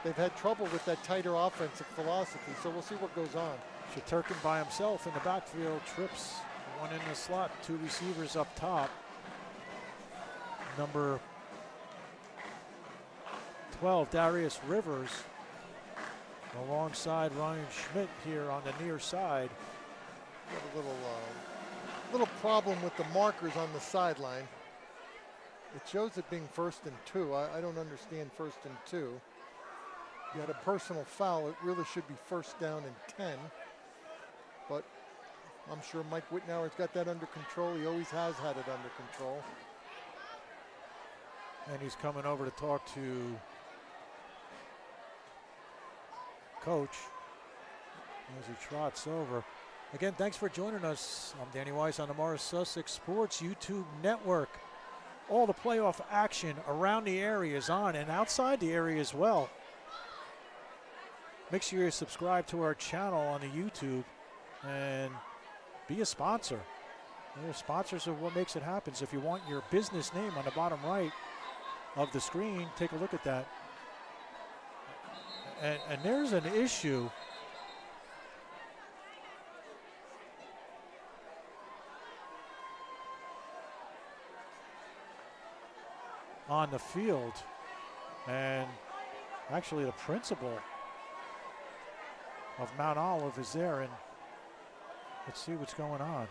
They've had trouble with that tighter offensive philosophy, so we'll see what goes on. Shaturkin by himself in the backfield, trips one in the slot, 2 receivers up top. Number 12, Darius Rivers, alongside Ryan Schmidt here on the near side. Got a little problem with the markers on the sideline. It shows it being 1st and 2. I don't understand 1st and 2. You had a personal foul. It really should be 1st down and 10. But I'm sure Mike Whitnauer's got that under control. He always has had it under control. And he's coming over to talk to coach as he trots over. Again, thanks for joining us. I'm Danny Weiss on the Morris Sussex Sports YouTube Network. All the playoff action around the area is on, and outside the area as well. Make sure you subscribe to our channel on the YouTube and be a sponsor. Sponsors are what makes it happen. So if you want your business name on the bottom right of the screen, take a look at that. And there's an issue on the field, and actually the principal of Mount Olive is there, and let's see what's going on.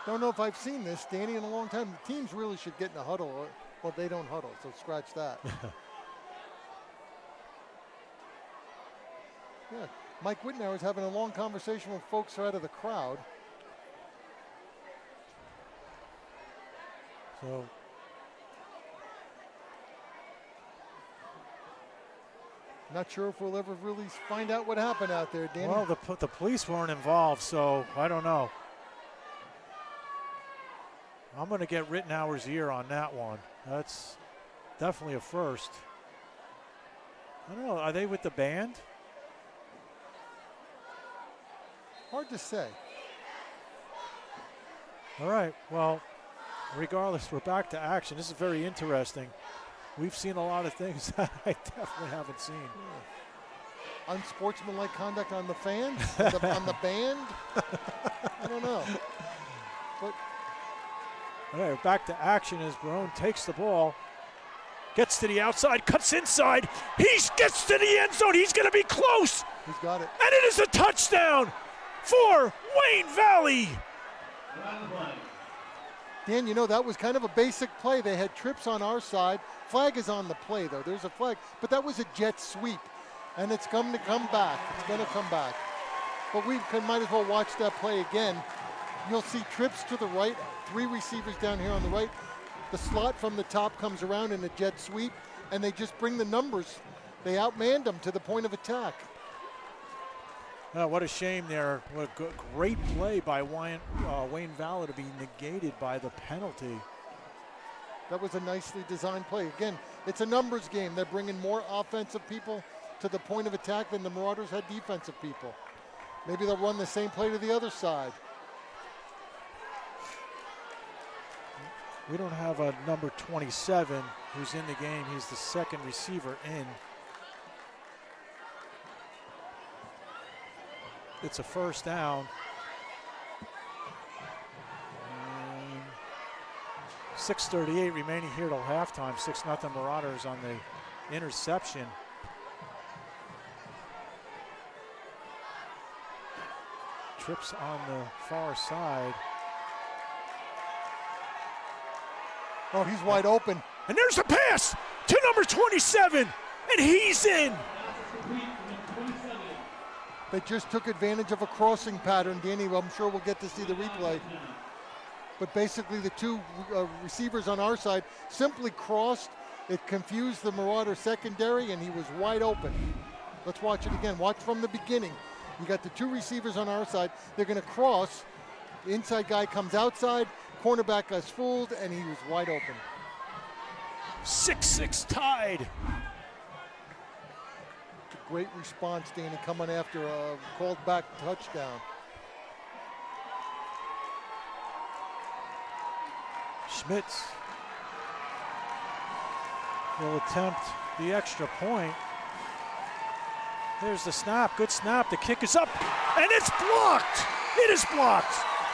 Don't know if I've seen this, Danny, in a long time. The teams really should get in a huddle. Well, they don't huddle, so scratch that. Yeah, Mike Wittenauer is having a long conversation with folks out of the crowd. So not sure if we'll ever really find out what happened out there, Danny. Well, the police weren't involved, so I don't know. I'm going to get Rittenauer's ear on that one. That's definitely a first. I don't know. Are they with the band? Hard to say. All right. Well, regardless, we're back to action. This is very interesting. We've seen a lot of things that I definitely haven't seen. Yeah. Unsportsmanlike conduct on the fans, on the band. I don't know. But all right, back to action as Barone takes the ball, gets to the outside, cuts inside. He gets to the end zone. He's going to be close. He's got it. And it is a touchdown for Wayne Valley. Dan, you know, that was kind of a basic play. They had trips on our side. Flag is on the play, though. There's a flag. But that was a jet sweep, and it's going to come back. It's going to come back. But we might as well watch that play again. You'll see trips to the right, 3 receivers down here on the right. The slot from the top comes around in a jet sweep, and they just bring the numbers. They outmanned them to the point of attack. Oh, what a shame there. What a great play by Wayne Valley to be negated by the penalty. That was a nicely designed play. Again, it's a numbers game. They're bringing more offensive people to the point of attack than the Marauders had defensive people. Maybe they'll run the same play to the other side. We don't have a number 27 who's in the game. He's the second receiver in. It's a first down. 6:38 remaining here till halftime. 6-0 Marauders on the interception. Trips on the far side. Oh, he's wide open. And there's a pass to number 27, and he's in. They just took advantage of a crossing pattern, Danny. I'm sure we'll get to see the replay. But basically the 2 receivers on our side simply crossed. It confused the Marauder secondary, and he was wide open. Let's watch it again. Watch from the beginning. You got the 2 receivers on our side. They're going to cross. The inside guy comes outside. Cornerback got fooled, and he was wide open. 6-6 tied. Great response, Danny, coming after a called back touchdown. Schmitz will attempt the extra point. There's the snap, good snap, the kick is up, and it's blocked! It is blocked!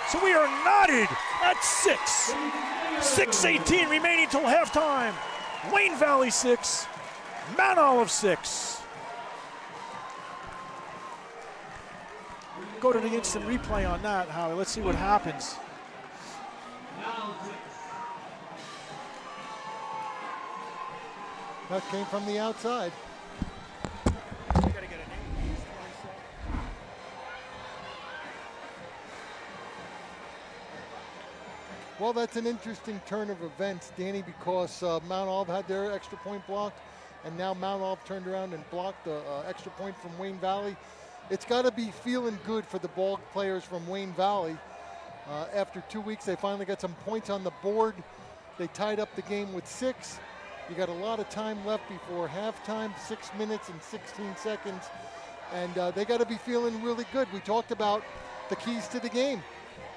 So we are knotted at 6. 6:18 remaining till halftime. Wayne Valley 6, Mount Olive 6. Go to the instant replay on that, Howie. Let's see what happens. That came from the outside. Well, that's an interesting turn of events, Danny, because Mount Olive had their extra point blocked, and now Mount Olive turned around and blocked the extra point from Wayne Valley. It's got to be feeling good for the ball players from Wayne Valley. After 2 weeks, they finally got some points on the board. They tied up the game with 6. You got a lot of time left before halftime, 6 minutes and 16 seconds. And they got to be feeling really good. We talked about the keys to the game.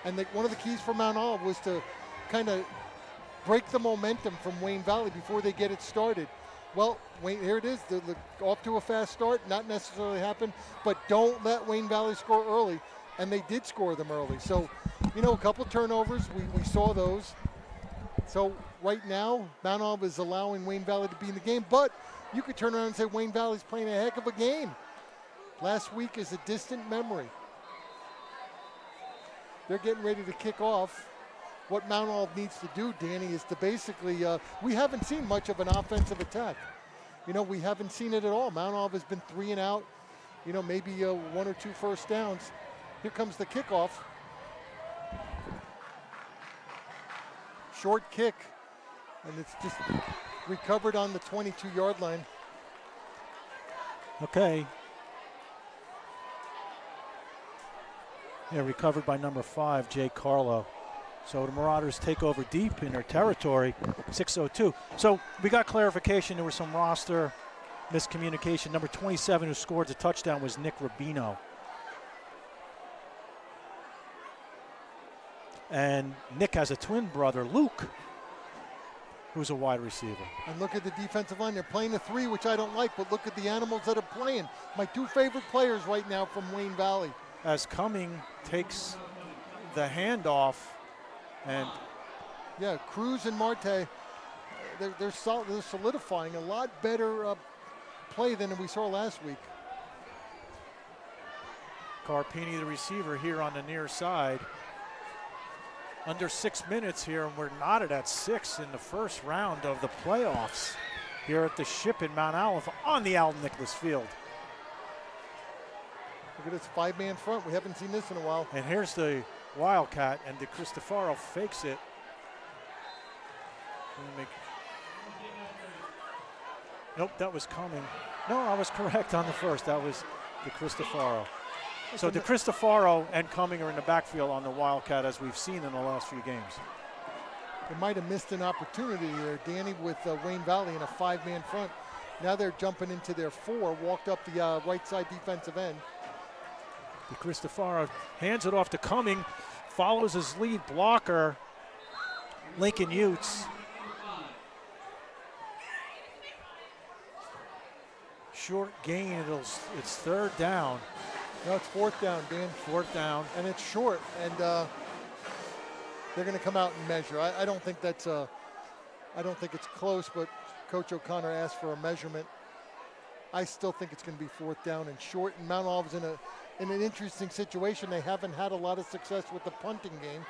And one of the keys for Mount Olive was to kind of break the momentum from Wayne Valley before they get it started. Well, here it is. They're off to a fast start. Not necessarily happened, but don't let Wayne Valley score early. And they did score them early. So, you know, a couple turnovers. We saw those. So right now, Mount Olive is allowing Wayne Valley to be in the game. But you could turn around and say Wayne Valley's playing a heck of a game. Last week is a distant memory. They're getting ready to kick off. What Mount Olive needs to do, Danny, is to basically, we haven't seen much of an offensive attack. You know, we haven't seen it at all. Mount Olive has been 3 and out. maybe 1 or 2 first downs. Here comes the kickoff. Short kick, and it's just recovered on the 22-yard line. Okay. Yeah, recovered by number 5, Jay Carlo. So the Marauders take over deep in their territory, 6:02. So we got clarification. There was some roster miscommunication. Number 27 who scored the touchdown was Nick Rubino. And Nick has a twin brother, Luke, who's a wide receiver. And look at the defensive line. They're playing a 3, which I don't like, but look at the animals that are playing. My 2 favorite players right now from Wayne Valley. As Cumming takes the handoff, and yeah, Cruz and Marte, they're solidifying a lot better play than we saw last week. Carpini, the receiver, here on the near side. Under 6 minutes here, and we're knotted at 6 in the first round of the playoffs here at the Ship in Mount Olive on the Alden Nicholas Field. Look at this 5-man front. We haven't seen this in a while. And here's the Wildcat, and De Cristofaro fakes it. Nope, that was Cumming. No, I was correct on the first. That was De Cristofaro. So De Cristofaro and Cumming are in the backfield on the Wildcat, as we've seen in the last few games. They might have missed an opportunity there, Danny, with Wayne Valley in a 5-man front. Now they're jumping into their 4, walked up the right side defensive end. De Cristofaro hands it off to Cumming, follows his lead blocker, Lincoln Utes. Short gain, it's 3rd down. No, it's 4th down, Dan. 4th down. And it's short, and they're going to come out and measure. I don't think that's I don't think it's close, but Coach O'Connor asked for a measurement. I still think it's going to be 4th down and short, and Mount Olive's in an interesting situation. They haven't had a lot of success with the punting game.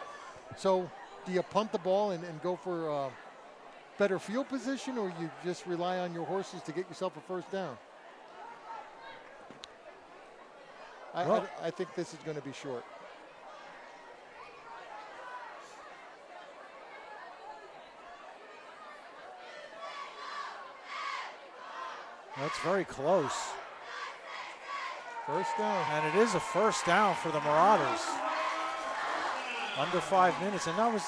So do you punt the ball and go for better field position, or you just rely on your horses to get yourself a first down? I think this is going to be short. That's very close. First down. And it is a first down for the Marauders. Under 5 minutes, and that was,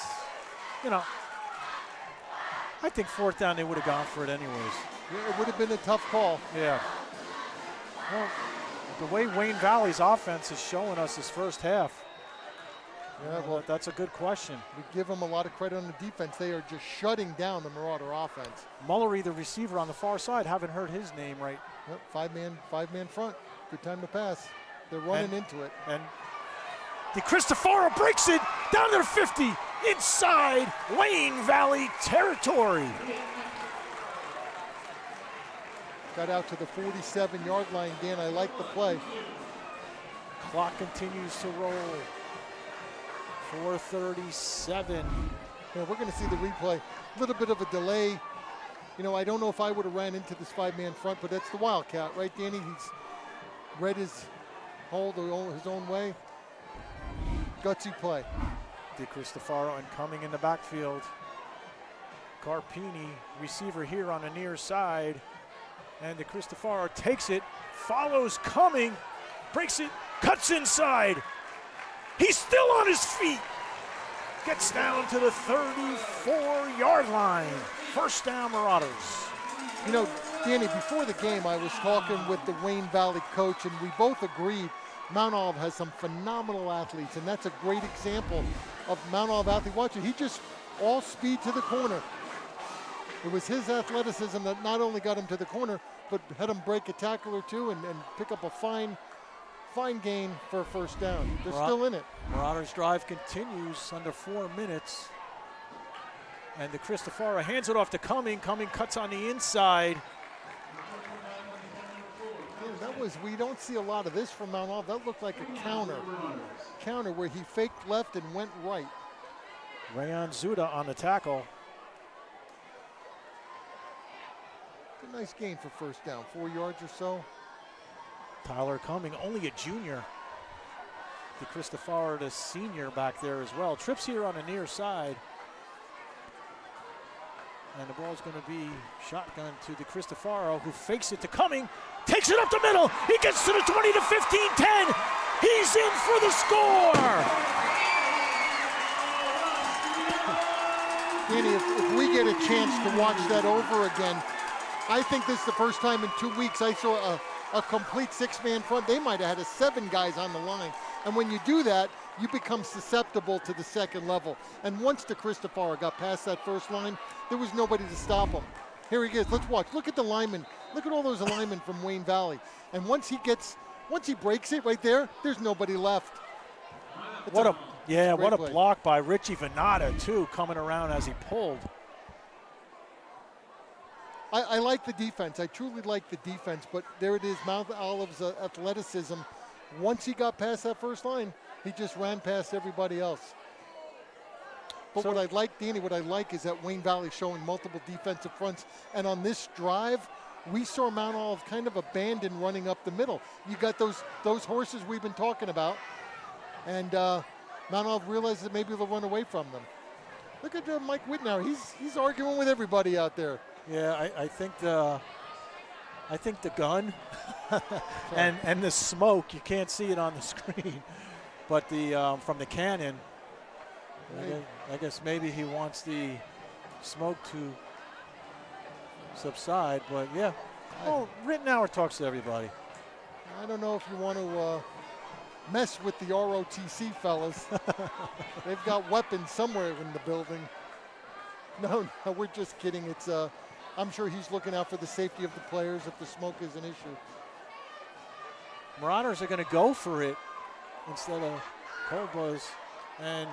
I think 4th down they would have gone for it anyways. Yeah, it would have been a tough call. Yeah. Well, the way Wayne Valley's offense is showing us this first half. Yeah, well, that's a good question. We give them a lot of credit on the defense. They are just shutting down the Marauder offense. Mullery, the receiver on the far side, haven't heard his name right. Yep, 5-man front. Good time to pass. They're running into it. And De Cristofaro breaks it down their 50 inside Wayne Valley territory. Got out to the 47-yard line, Dan. I like the play. Clock continues to roll. 4:37. Yeah, we're going to see the replay. A little bit of a delay. I don't know if I would have ran into this 5-man front, but that's the Wildcat, right, Danny? He's read his hold his own way. Gutsy play. De Cristofaro and Cumming in the backfield. Carpini, receiver here on the near side. And De Cristofaro takes it, follows Cumming, breaks it, cuts inside. He's still on his feet. Gets down to the 34-yard line. First down, Marauders. Danny, before the game, I was talking with the Wayne Valley coach, and we both agreed Mount Olive has some phenomenal athletes, and that's a great example of Mount Olive athlete. Watch it, he just all speed to the corner. It was his athleticism that not only got him to the corner, but had him break a tackle or two and pick up a fine gain for a first down. They're still in it. Marauders drive continues under 4 minutes. And De Cristofaro hands it off to Cumming. Cumming cuts on the inside. Yeah, we don't see a lot of this from Mount Olive. That looked like a counter where he faked left and went right. Rayon Zuda on the tackle. A nice gain for first down, 4 yards or so. Tyler Cumming, only a junior. De Cristofaro, the senior, back there as well. Trips here on the near side. And the ball's going to be shotgun to De Cristofaro, who fakes it to Cumming, takes it up the middle. He gets to the 20 to 15, 10. He's in for the score. Danny, if we get a chance to watch that over again, I think this is the first time in 2 weeks I saw a complete six-man front. They might have had 7 guys on the line. And when you do that, you become susceptible to the second level. And once De Cristofaro got past that first line, there was nobody to stop him. Here he is. Let's watch. Look at the linemen. Look at all those linemen from Wayne Valley. And once he breaks it right there, there's nobody left. What a play. block by Richie Venata, too, coming around as he pulled. I like the defense. I truly like the defense. But there it is, Mount Olive's athleticism. Once he got past that first line, he just ran past everybody else. But what I like, Danny, is that Wayne Valley showing multiple defensive fronts. And on this drive, we saw Mount Olive kind of abandon running up the middle. You got those horses we've been talking about. And Mount Olive realized that maybe they'll run away from them. Look at Mike Whitnauer. He's arguing with everybody out there. Yeah, I think the gun and the smoke, you can't see it on the screen, but the from the cannon, I guess maybe he wants the smoke to subside, but yeah. Oh, Rittenauer talks to everybody. I don't know if you want to mess with the ROTC fellas. They've got weapons somewhere in the building. No, we're just kidding. It's I'm sure he's looking out for the safety of the players if the smoke is an issue. Marauders are going to go for it instead of Cobras. And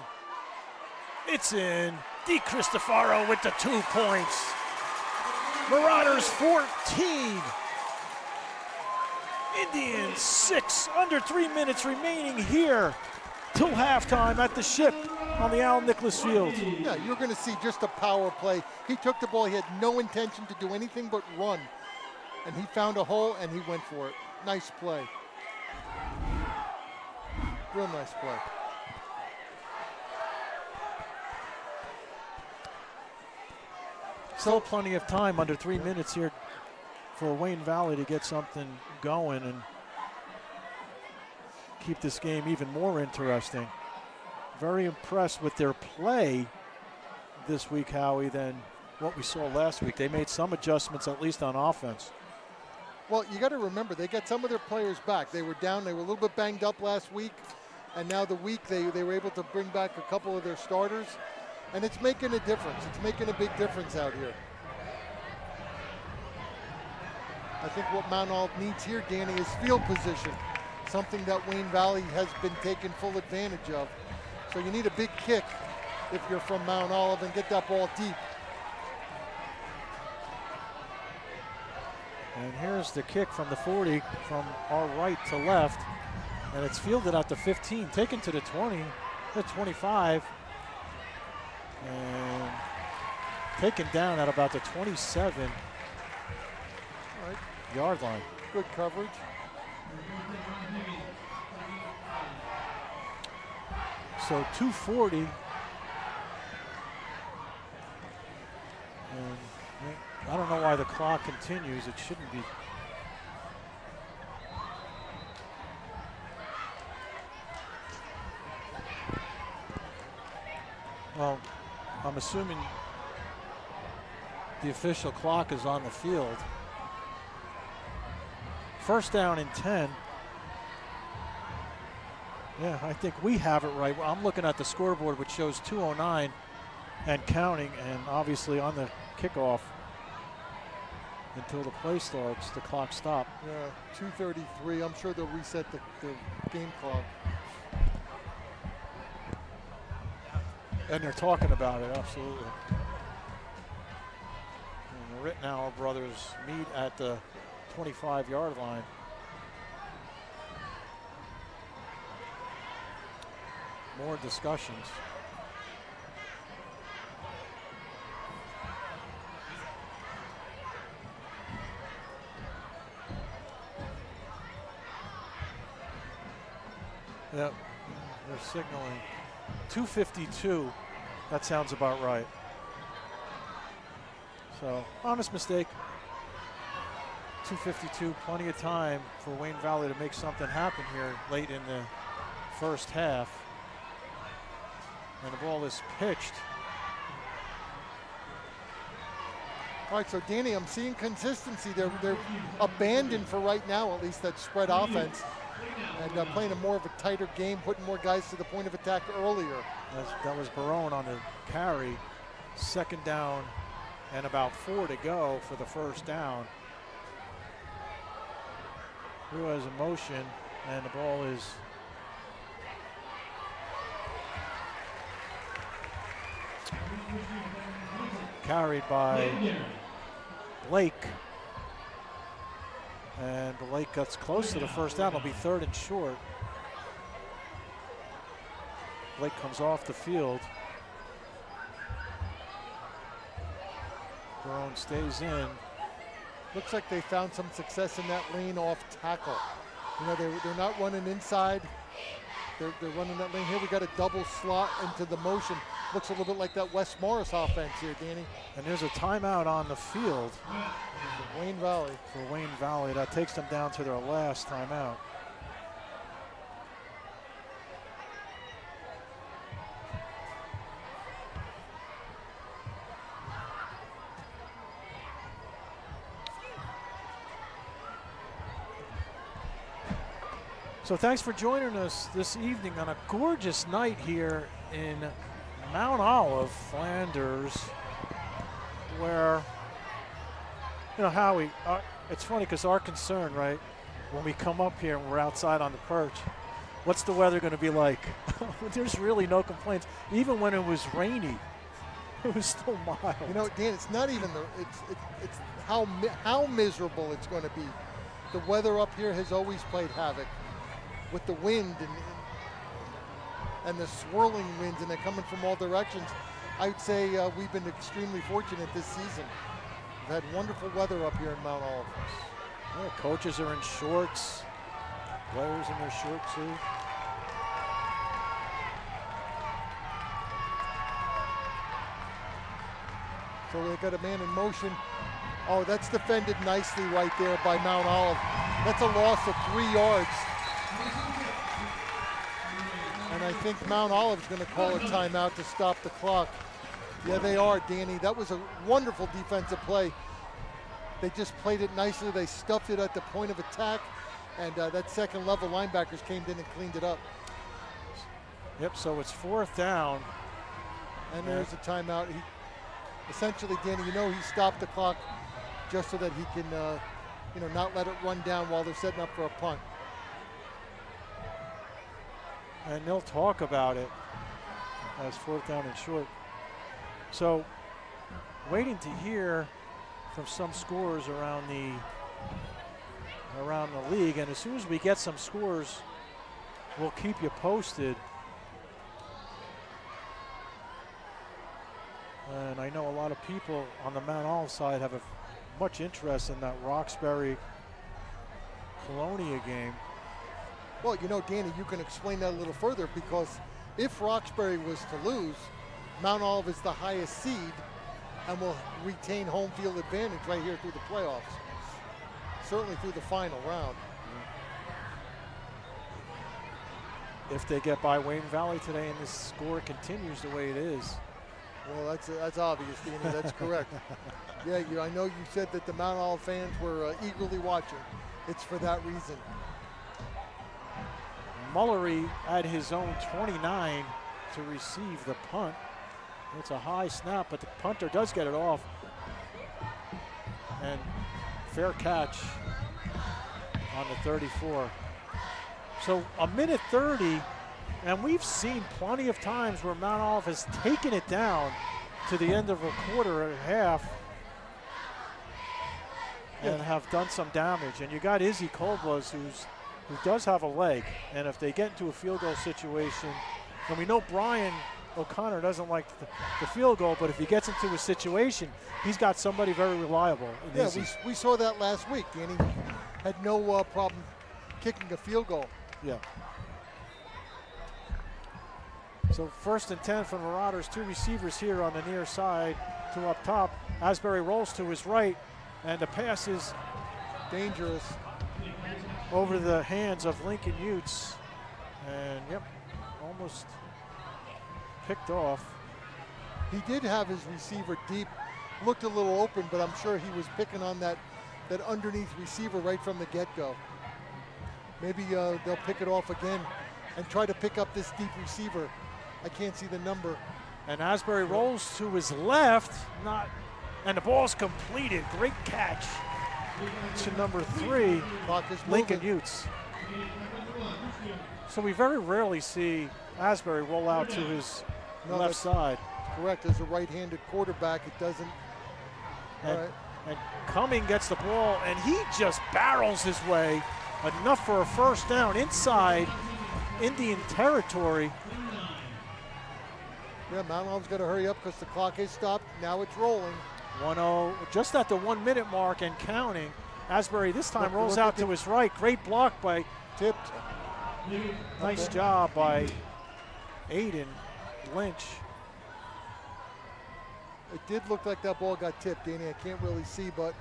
it's in. De Cristofaro with the 2 points. Marauders 14. Indians 6. Under 3 minutes remaining here till halftime at the Ship on the Al Nicholas Field. Yeah, you're going to see just a power play. He took the ball. He had no intention to do anything but run. And he found a hole, and he went for it. Nice play. Real nice play. Still plenty of time, under 3 minutes here for Wayne Valley to get something going and keep this game even more interesting. Very impressed with their play this week, Howie, than what we saw last week. They made some adjustments, at least on offense. Well, you got to remember, they got some of their players back. They were down. They were a little bit banged up last week. And now the week they were able to bring back a couple of their starters. And it's making a difference. It's making a big difference out here. I think what Mount Olive needs here, Danny, is field position. Something that Wayne Valley has been taking full advantage of. So you need a big kick if you're from Mount Olive and get that ball deep. And here's the kick from the 40 from our right to left. And it's fielded out to 15, taken to the 20, the 25. And taken down at about the 27 yard line. Good coverage. So 240. And I don't know why the clock continues. It shouldn't be. Well, I'm assuming the official clock is on the field. First down and 10. Yeah, I think we have it right. I'm looking at the scoreboard, which shows 2:09 and counting, and obviously on the kickoff until the play starts, the clock stopped. Yeah, 2:33. I'm sure they'll reset the game clock. And they're talking about it, absolutely. And the Rittenauer brothers meet at the 25-yard line. More discussions. Yep, they're signaling 2:52. That sounds about right. So, honest mistake. 2:52, plenty of time for Wayne Valley to make something happen here late in the first half. And the ball is pitched. All right, so Danny, I'm seeing consistency. They're abandoned for right now, at least that spread offense. And playing a more of a tighter game, putting more guys to the point of attack earlier. That was Barone on the carry. Second down and about 4 to go for the first down. Who has a motion, and the ball is carried by Blake. And Blake gets close to the first down. It'll be 3rd and short. Blake comes off the field. Barone stays in. Looks like they found some success in that lane off tackle. You know, they're not running inside. They're running that lane here. We got a double slot into the motion. Looks a little bit like that West Morris offense here, Danny. And there's a timeout on the field. For Wayne Valley. For Wayne Valley. That takes them down to their last timeout. So thanks for joining us this evening on a gorgeous night here in Mount Olive, Flanders, where, you know, Howie, it's funny because our concern, right, when we come up here and we're outside on the perch, what's the weather going to be like? There's really no complaints. Even when it was rainy, it was still mild. You know, Dan, it's not even it's how miserable it's going to be. The weather up here has always played havoc with the wind and the swirling winds, and they're coming from all directions. I'd say we've been extremely fortunate this season. We've had wonderful weather up here in Mount Olive. Yeah, coaches are in shorts, players in their shorts too. So they got a man in motion. Oh, that's defended nicely right there by Mount Olive. That's a loss of 3 yards. And I think Mount Olive's going to call a timeout to stop the clock. Yeah, they are, Danny. That was a wonderful defensive play. They just played it nicely. They stuffed it at the point of attack, and that second level linebackers came in and cleaned it up. Yep, so it's 4th down. And there's a timeout. Essentially, Danny, you know he stopped the clock just so that he can, not let it run down while they're setting up for a punt. And they'll talk about it as 4th down and short. So waiting to hear from some scores around the league, and as soon as we get some scores, we'll keep you posted. And I know a lot of people on the Mount Olive side have much interest in that Roxbury-Colonia game. Well, you know, Danny, you can explain that a little further, because if Roxbury was to lose, Mount Olive is the highest seed and will retain home field advantage right here through the playoffs. Certainly through the final round. If they get by Wayne Valley today and this score continues the way it is. Well, that's obvious, Danny. That's correct. Yeah, I know you said that the Mount Olive fans were eagerly watching. It's for that reason. Mullery at his own 29 to receive the punt. It's a high snap, but the punter does get it off. And fair catch on the 34. So a minute 30, and we've seen plenty of times where Mount Olive has taken it down to the end of a quarter or a half and have done some damage. And you got Izzy Coldblows, who does have a leg, and if they get into a field goal situation, and we know Brian O'Connor doesn't like the field goal, but if he gets into a situation, he's got somebody very reliable. Yeah, we saw that last week, Danny. Had no problem kicking a field goal. Yeah. So 1st and 10 for the Marauders. 2 receivers here on the near side, 2 up top. Asbury rolls to his right, and the pass is dangerous over the hands of Lincoln Utes. And yep, almost picked off. He did have his receiver deep, looked a little open, but I'm sure he was picking on that underneath receiver right from the get-go. Maybe they'll pick it off again and try to pick up this deep receiver. I can't see the number. And Asbury rolls to his left, and the ball's completed. Great catch to number 3, Lincoln Utes. So we very rarely see Asbury roll out to his left side. Correct. As a right-handed quarterback, it doesn't. And Cumming gets the ball, and he just barrels his way. Enough for a first down inside Indian territory. Yeah, Mount Olive's got to hurry up because the clock is stopped. Now it's rolling. 1-0, just at the 1 minute mark and counting. Asbury this time rolls out to his right. Great block by Tipped. Nice job by Aiden Lynch. It did look like that ball got tipped, Danny. I can't really see, but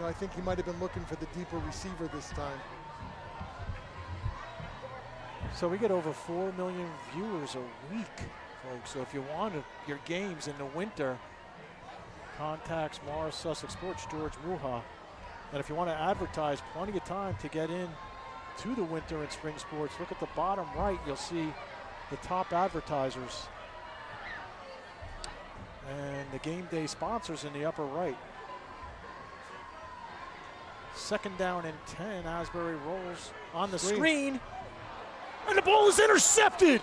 I think he might have been looking for the deeper receiver this time. So we get over 4 million viewers a week, folks. So if you want your games in the winter, contacts Morris Sussex Sports, George Muha. And if you want to advertise, plenty of time to get in to the winter and spring sports. Look at the bottom right, you'll see the top advertisers and the game day sponsors in the upper right. 2nd down and 10. Asbury rolls on the screen, and the ball is intercepted.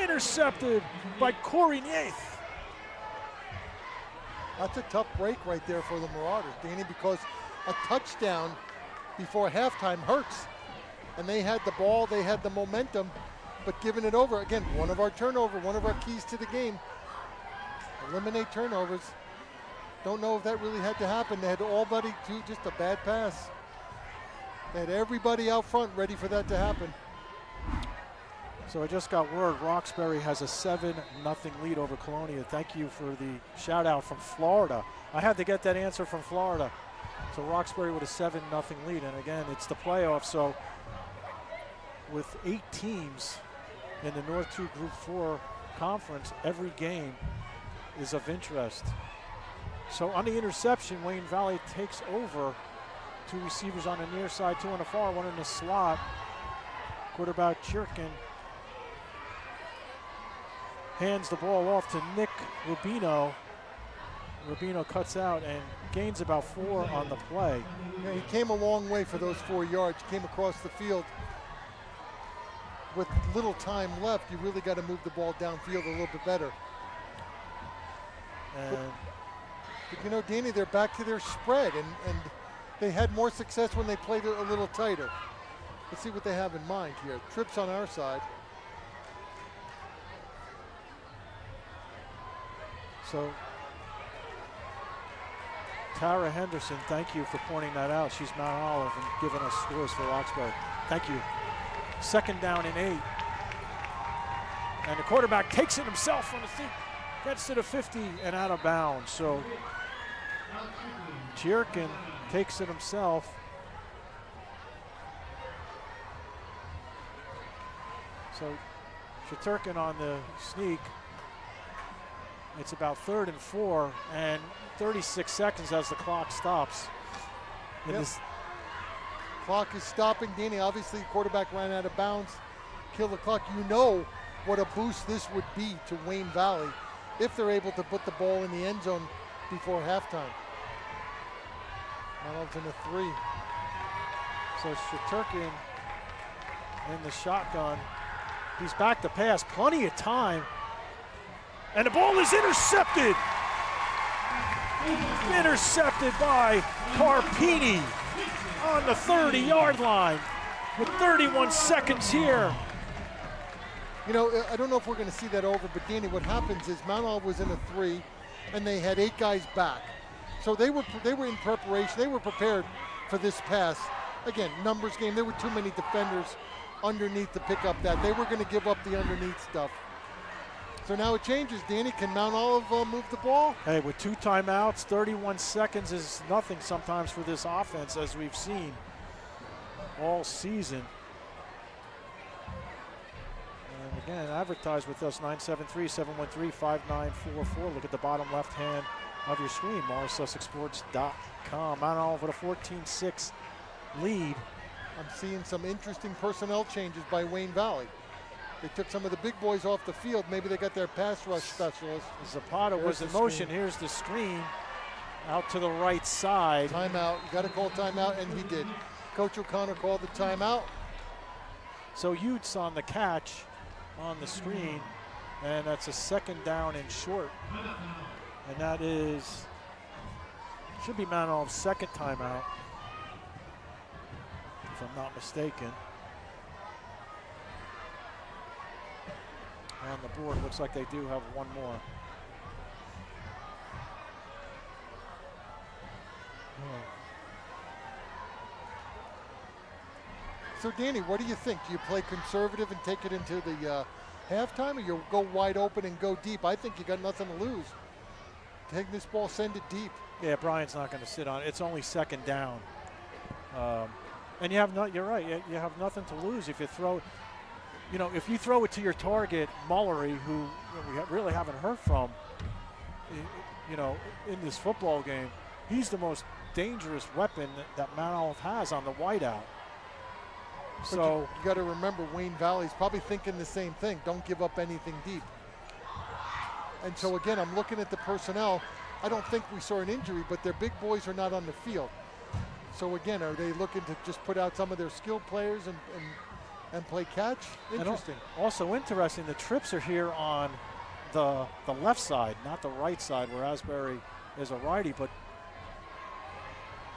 Intercepted by Corey Nath. That's a tough break right there for the Marauders, Danny, because a touchdown before halftime hurts. And they had the ball, they had the momentum, but giving it over, again, one of our keys to the game. Eliminate turnovers. Don't know if that really had to happen. They had Albany do just a bad pass. They had everybody out front ready for that to happen. So I just got word Roxbury has a 7-0 lead over Colonia. Thank you for the shout out from Florida. I had to get that answer from Florida. So Roxbury with a 7-0 lead. And again, it's the playoffs. So with 8 teams in the North 2 Group 4 conference, every game is of interest. So on the interception, Wayne Valley takes over. 2 receivers on the near side, 2 on the far, 1 in the slot. Quarterback Chirkin hands the ball off to Nick Rubino. Rubino cuts out and gains about 4 on the play. Yeah, he came a long way for those 4 yards. Came across the field. With little time left, you really got to move the ball downfield a little bit better. But Danny, they're back to their spread, and they had more success when they played it a little tighter. Let's see what they have in mind here. Trips on our side. So Tara Henderson, thank you for pointing that out. She's Mount Olive and giving us scores for Roxbury. Thank you. 2nd down and 8. And the quarterback takes it himself on the feet, gets to the 50 and out of bounds. So Chirkin takes it himself. So Shaturkin on the sneak. It's about 3rd and 4 and 36 seconds as the clock stops. This clock is stopping, Danny. Obviously, the quarterback ran out of bounds, kill the clock. You know what a boost this would be to Wayne Valley if they're able to put the ball in the end zone before halftime. Reynolds in a 3. So Shaturkin in the shotgun. He's back to pass, plenty of time. And the ball is intercepted. Intercepted by Carpini on the 30-yard line with 31 seconds here. I don't know if we're going to see that over, but Danny, what happens is Mount Olive was in a 3, and they had 8 guys back. So they were in preparation. They were prepared for this pass. Again, numbers game. There were too many defenders underneath to pick up that. They were going to give up the underneath stuff. So now it changes. Danny, can Mount Olive move the ball? Hey, with 2 timeouts, 31 seconds is nothing sometimes for this offense, as we've seen all season. And again, advertise with us, 973-713-5944. Look at the bottom left hand of your screen, MorrisSussexSports.com. Mount Olive with a 14-6 lead. I'm seeing some interesting personnel changes by Wayne Valley. They took some of the big boys off the field. Maybe they got their pass rush specialist. Zapata was in motion. Here's the screen out to the right side. Timeout. You got to call timeout, and he did. Coach O'Connor called the timeout. So Utes on the catch on the screen, and that's a 2nd down and short. And that should be Mount Olive's 2nd timeout, if I'm not mistaken. On the board, looks like they do have one more. So Danny, what do you think? Do you play conservative and take it into the halftime, or you go wide open and go deep? I think you got nothing to lose. Take this ball, send it deep. Yeah, Brian's not going to sit on it. It's only 2nd down. And you have you're right, you have nothing to lose if you throw. You know, if you throw it to your target, Mullery, who we really haven't heard from, you know, in this football game, he's the most dangerous weapon that Mount Olive has on the wideout. So you got to remember, Wayne Valley's probably thinking the same thing. Don't give up anything deep. And so again, I'm looking at the personnel. I don't think we saw an injury, but their big boys are not on the field. So again, are they looking to just put out some of their skilled players and play catch? Interesting. And also interesting, the trips are here on the left side, not the right side, where Asbury is a righty, but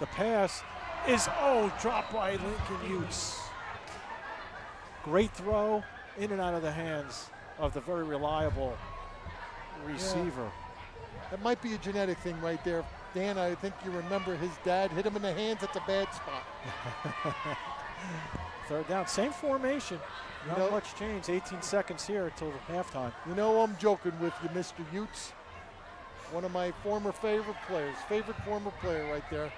the pass is, dropped by Lincoln Utes. Great throw, in and out of the hands of the very reliable receiver. Yeah. That might be a genetic thing right there. Dan, I think you remember his dad hit him in the hands at the bad spot. 3rd down, same formation. Not much change, 18 seconds here until halftime. You know I'm joking with you, Mr. Utes. One of my former favorite former player right there.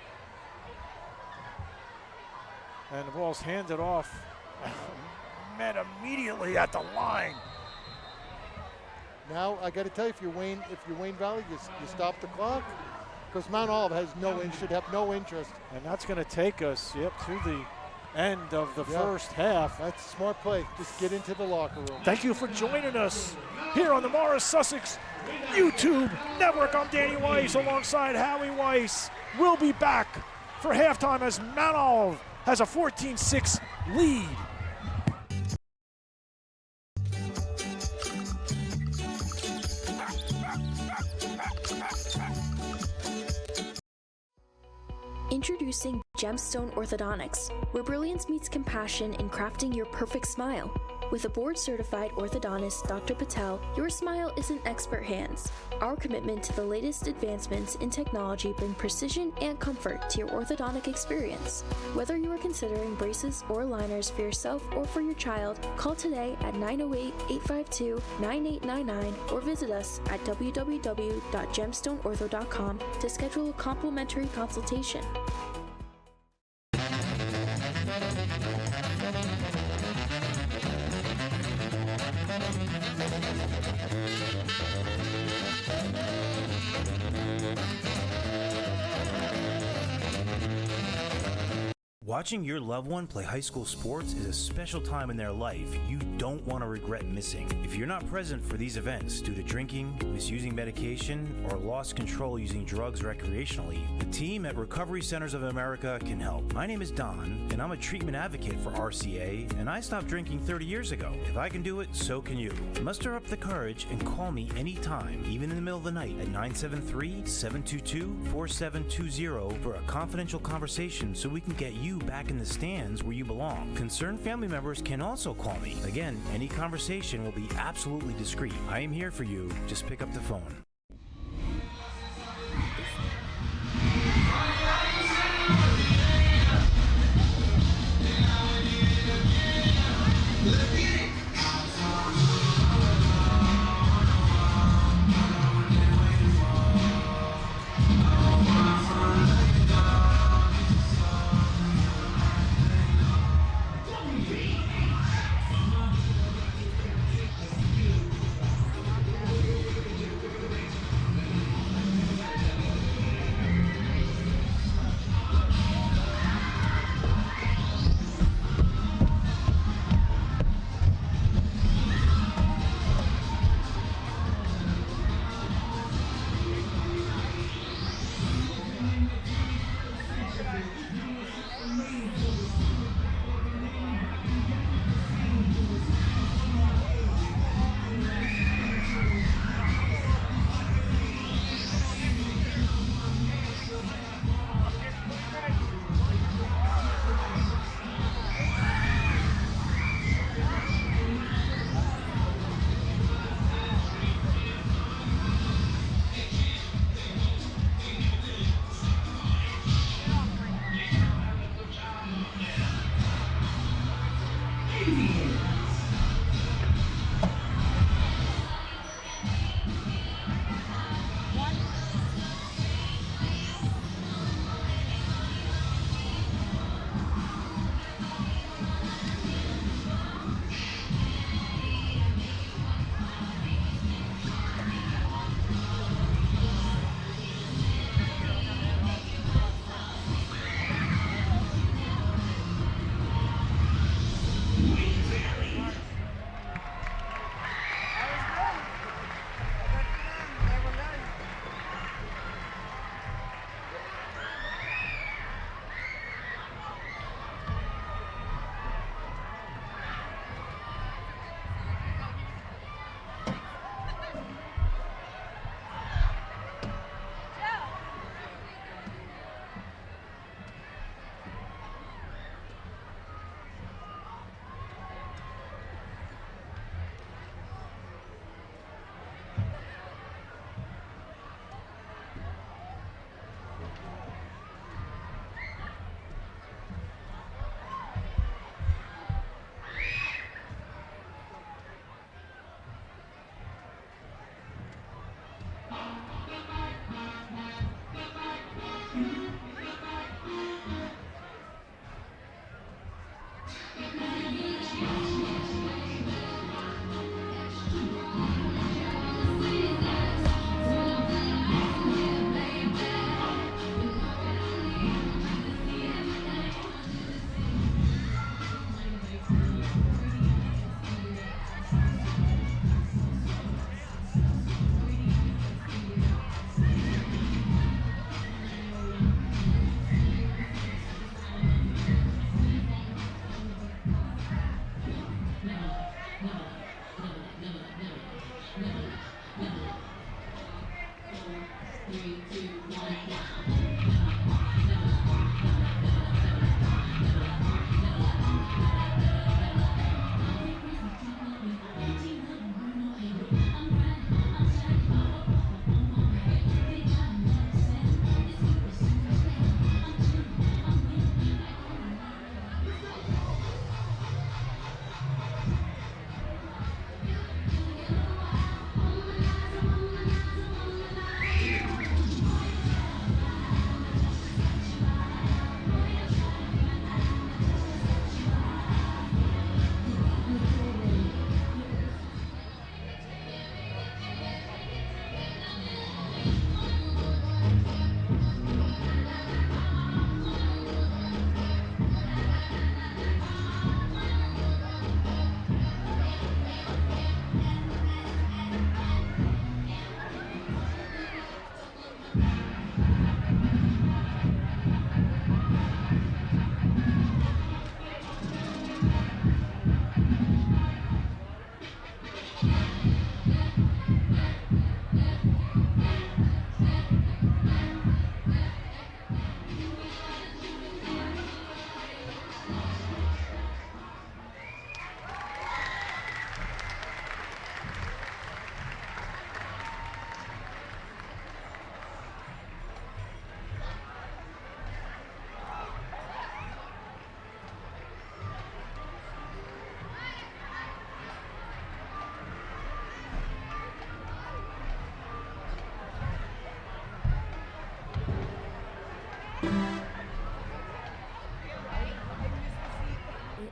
And the ball's handed off. Met immediately at the line. Now I got to tell you, if you're Wayne Valley, you stop the clock, because Mount Olive has should have no interest. And that's going to take us, to the end of the first half. That's a smart play. Just get into the locker room. Thank you for joining us here on the Morris Sussex YouTube Network. I'm Danny Weiss alongside Howie Weiss. We'll be back for halftime as Mount Olive has a 14-6 lead. Introducing Gemstone Orthodontics, where brilliance meets compassion in crafting your perfect smile. With a board-certified orthodontist, Dr. Patel, your smile is in expert hands. Our commitment to the latest advancements in technology bring precision and comfort to your orthodontic experience. Whether you are considering braces or aligners for yourself or for your child, call today at 908-852-9899 or visit us at www.gemstoneortho.com to schedule a complimentary consultation. Watching your loved one play high school sports is a special time in their life you don't want to regret missing. If you're not present for these events due to drinking, misusing medication, or lost control using drugs recreationally, the team at Recovery Centers of America can help. My name is Don, and I'm a treatment advocate for RCA, and I stopped drinking 30 years ago. If I can do it, so can you. Muster up the courage and call me anytime, even in the middle of the night, at 973-722-4720 for a confidential conversation so we can get you back in the stands where you belong. Concerned family members can also call me. Again, any conversation will be absolutely discreet. I am here for you. Just pick up the phone.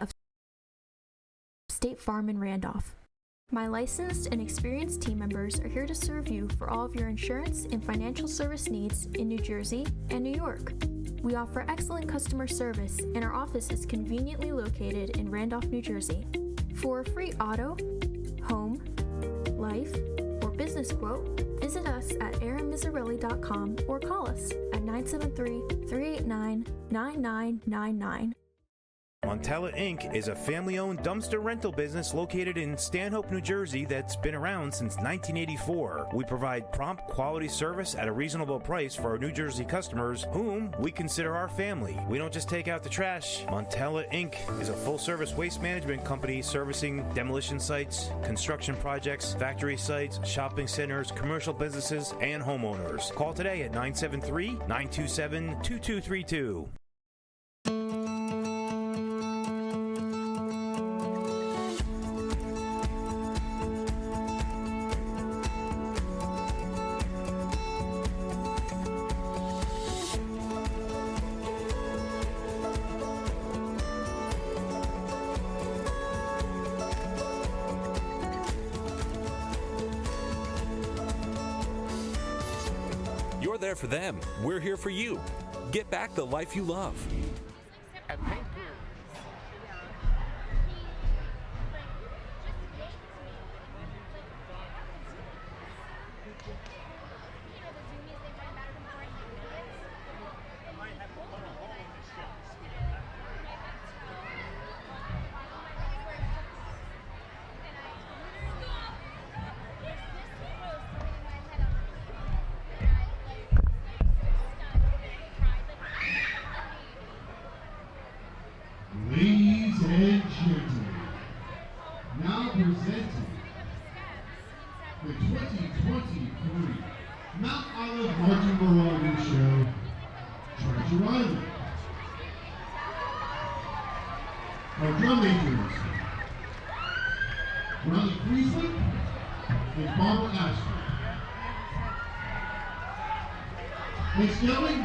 Of State Farm in Randolph. My licensed and experienced team members are here to serve you for all of your insurance and financial service needs in New Jersey and New York. We offer excellent customer service, and our office is conveniently located in Randolph, New Jersey. For a free auto, home, life, or business quote, visit us at aaronmizzarelli.com or call us at 973-389-9999. Montella Inc. is a family-owned dumpster rental business located in Stanhope, New Jersey that's been around since 1984. We provide prompt quality service at a reasonable price for our New Jersey customers, whom we consider our family. We don't just take out the trash. Montella Inc. is a full-service waste management company servicing demolition sites, construction projects, factory sites, shopping centers, commercial businesses, and homeowners. Call today at 973-927-2232. You're there for them. We're here for you. Get back the life you love. Ladies and gentlemen, now presenting the 2023 Mount Olive Marching Variety Show, Treasure Island. Our drum majors, Ronnie Priestley and Barbara Ashton. Ladies and gentlemen,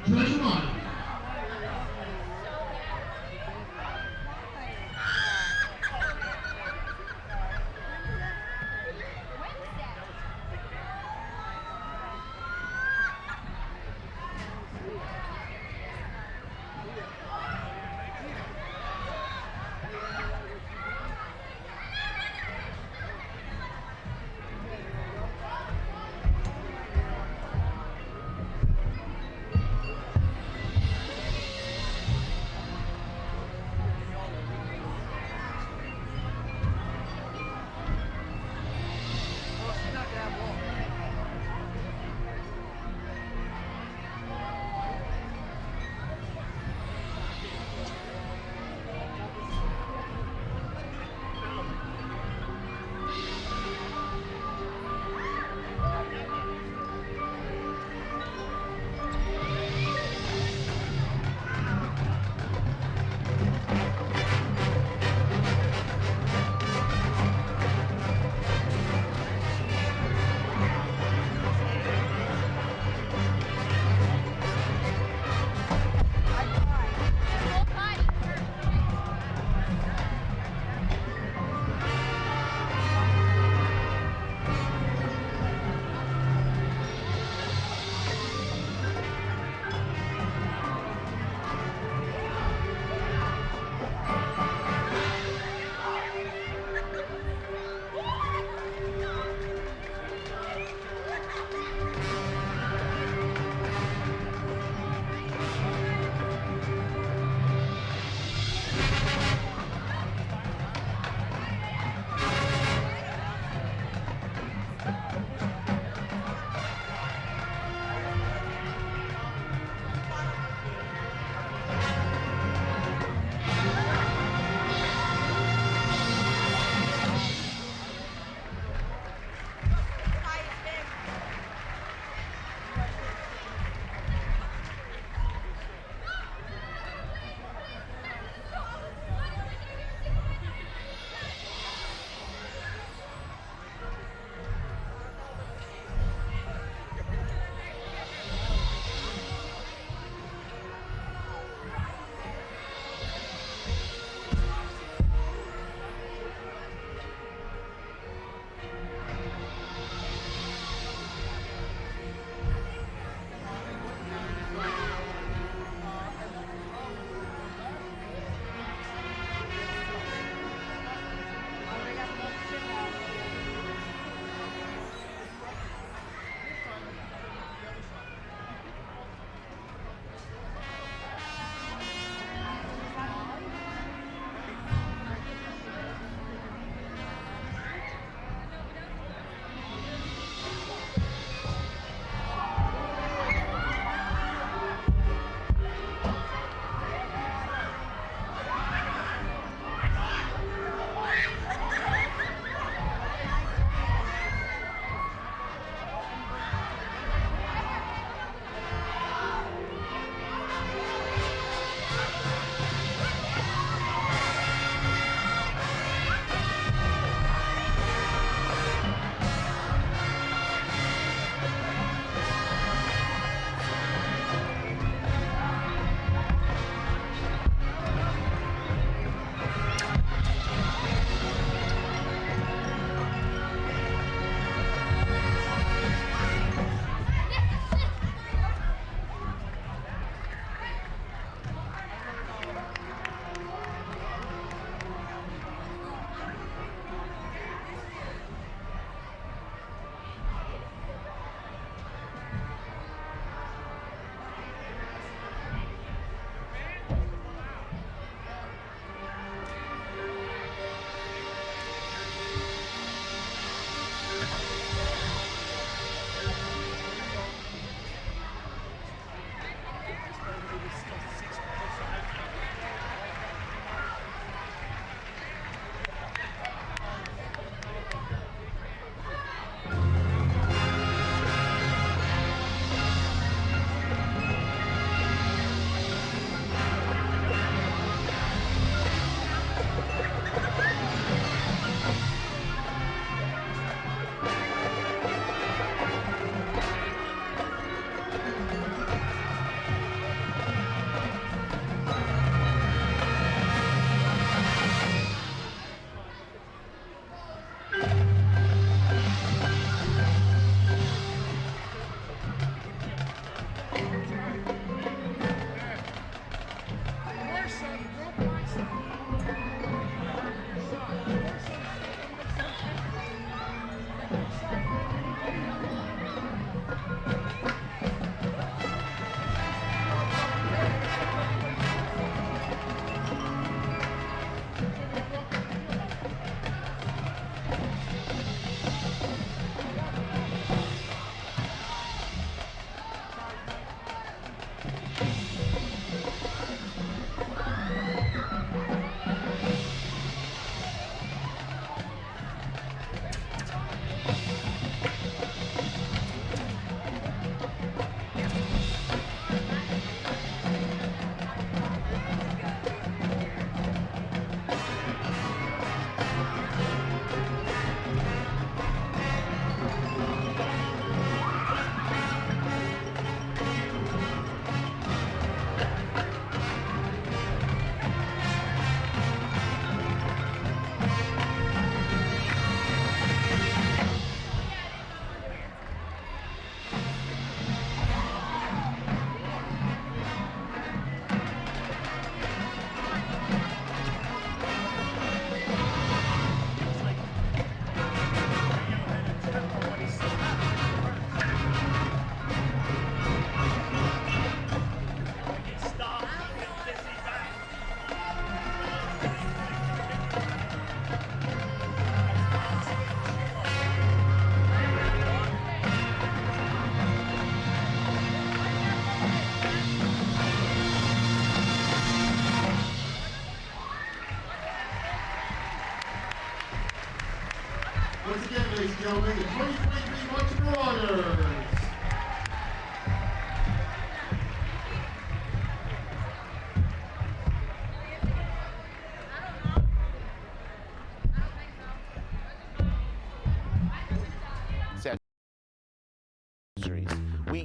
Treasure Island.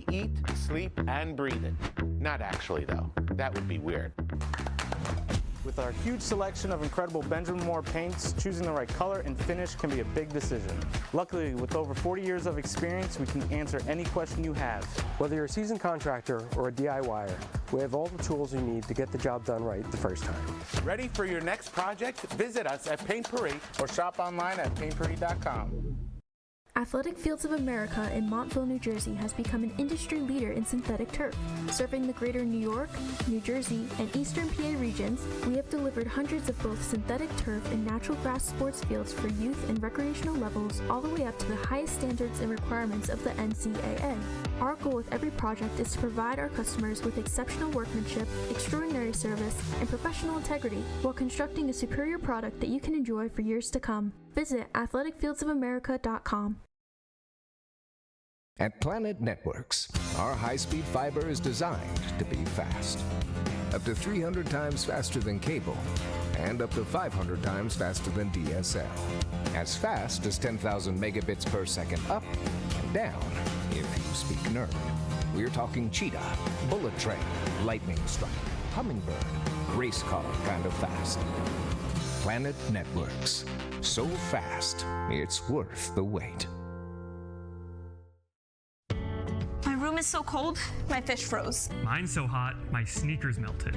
We eat, sleep, and breathe it. Not actually, though. That would be weird. With our huge selection of incredible Benjamin Moore paints, choosing the right color and finish can be a big decision. Luckily, with over 40 years of experience, we can answer any question you have. Whether you're a seasoned contractor or a DIYer, we have all the tools you need to get the job done right the first time. Ready for your next project? Visit us at Paint Parade or shop online at paintparade.com. Athletic Fields of America in Montville, New Jersey has become an industry leader in synthetic turf. Serving the greater New York, New Jersey, and Eastern PA regions, we have delivered hundreds of both synthetic turf and natural grass sports fields for youth and recreational levels all the way up to the highest standards and requirements of the NCAA. Our goal with every project is to provide our customers with exceptional workmanship, extraordinary service, and professional integrity while constructing a superior product that you can enjoy for years to come. Visit athleticfieldsofamerica.com. At Planet Networks, our high-speed fiber is designed to be fast. Up to 300 times faster than cable, and up to 500 times faster than DSL. As fast as 10,000 megabits per second up and down, if you speak nerd. We're talking cheetah, bullet train, lightning strike, hummingbird, race car kind of fast. Planet Networks. So fast, it's worth the wait. My room is so cold, my fish froze. Mine's so hot, my sneakers melted.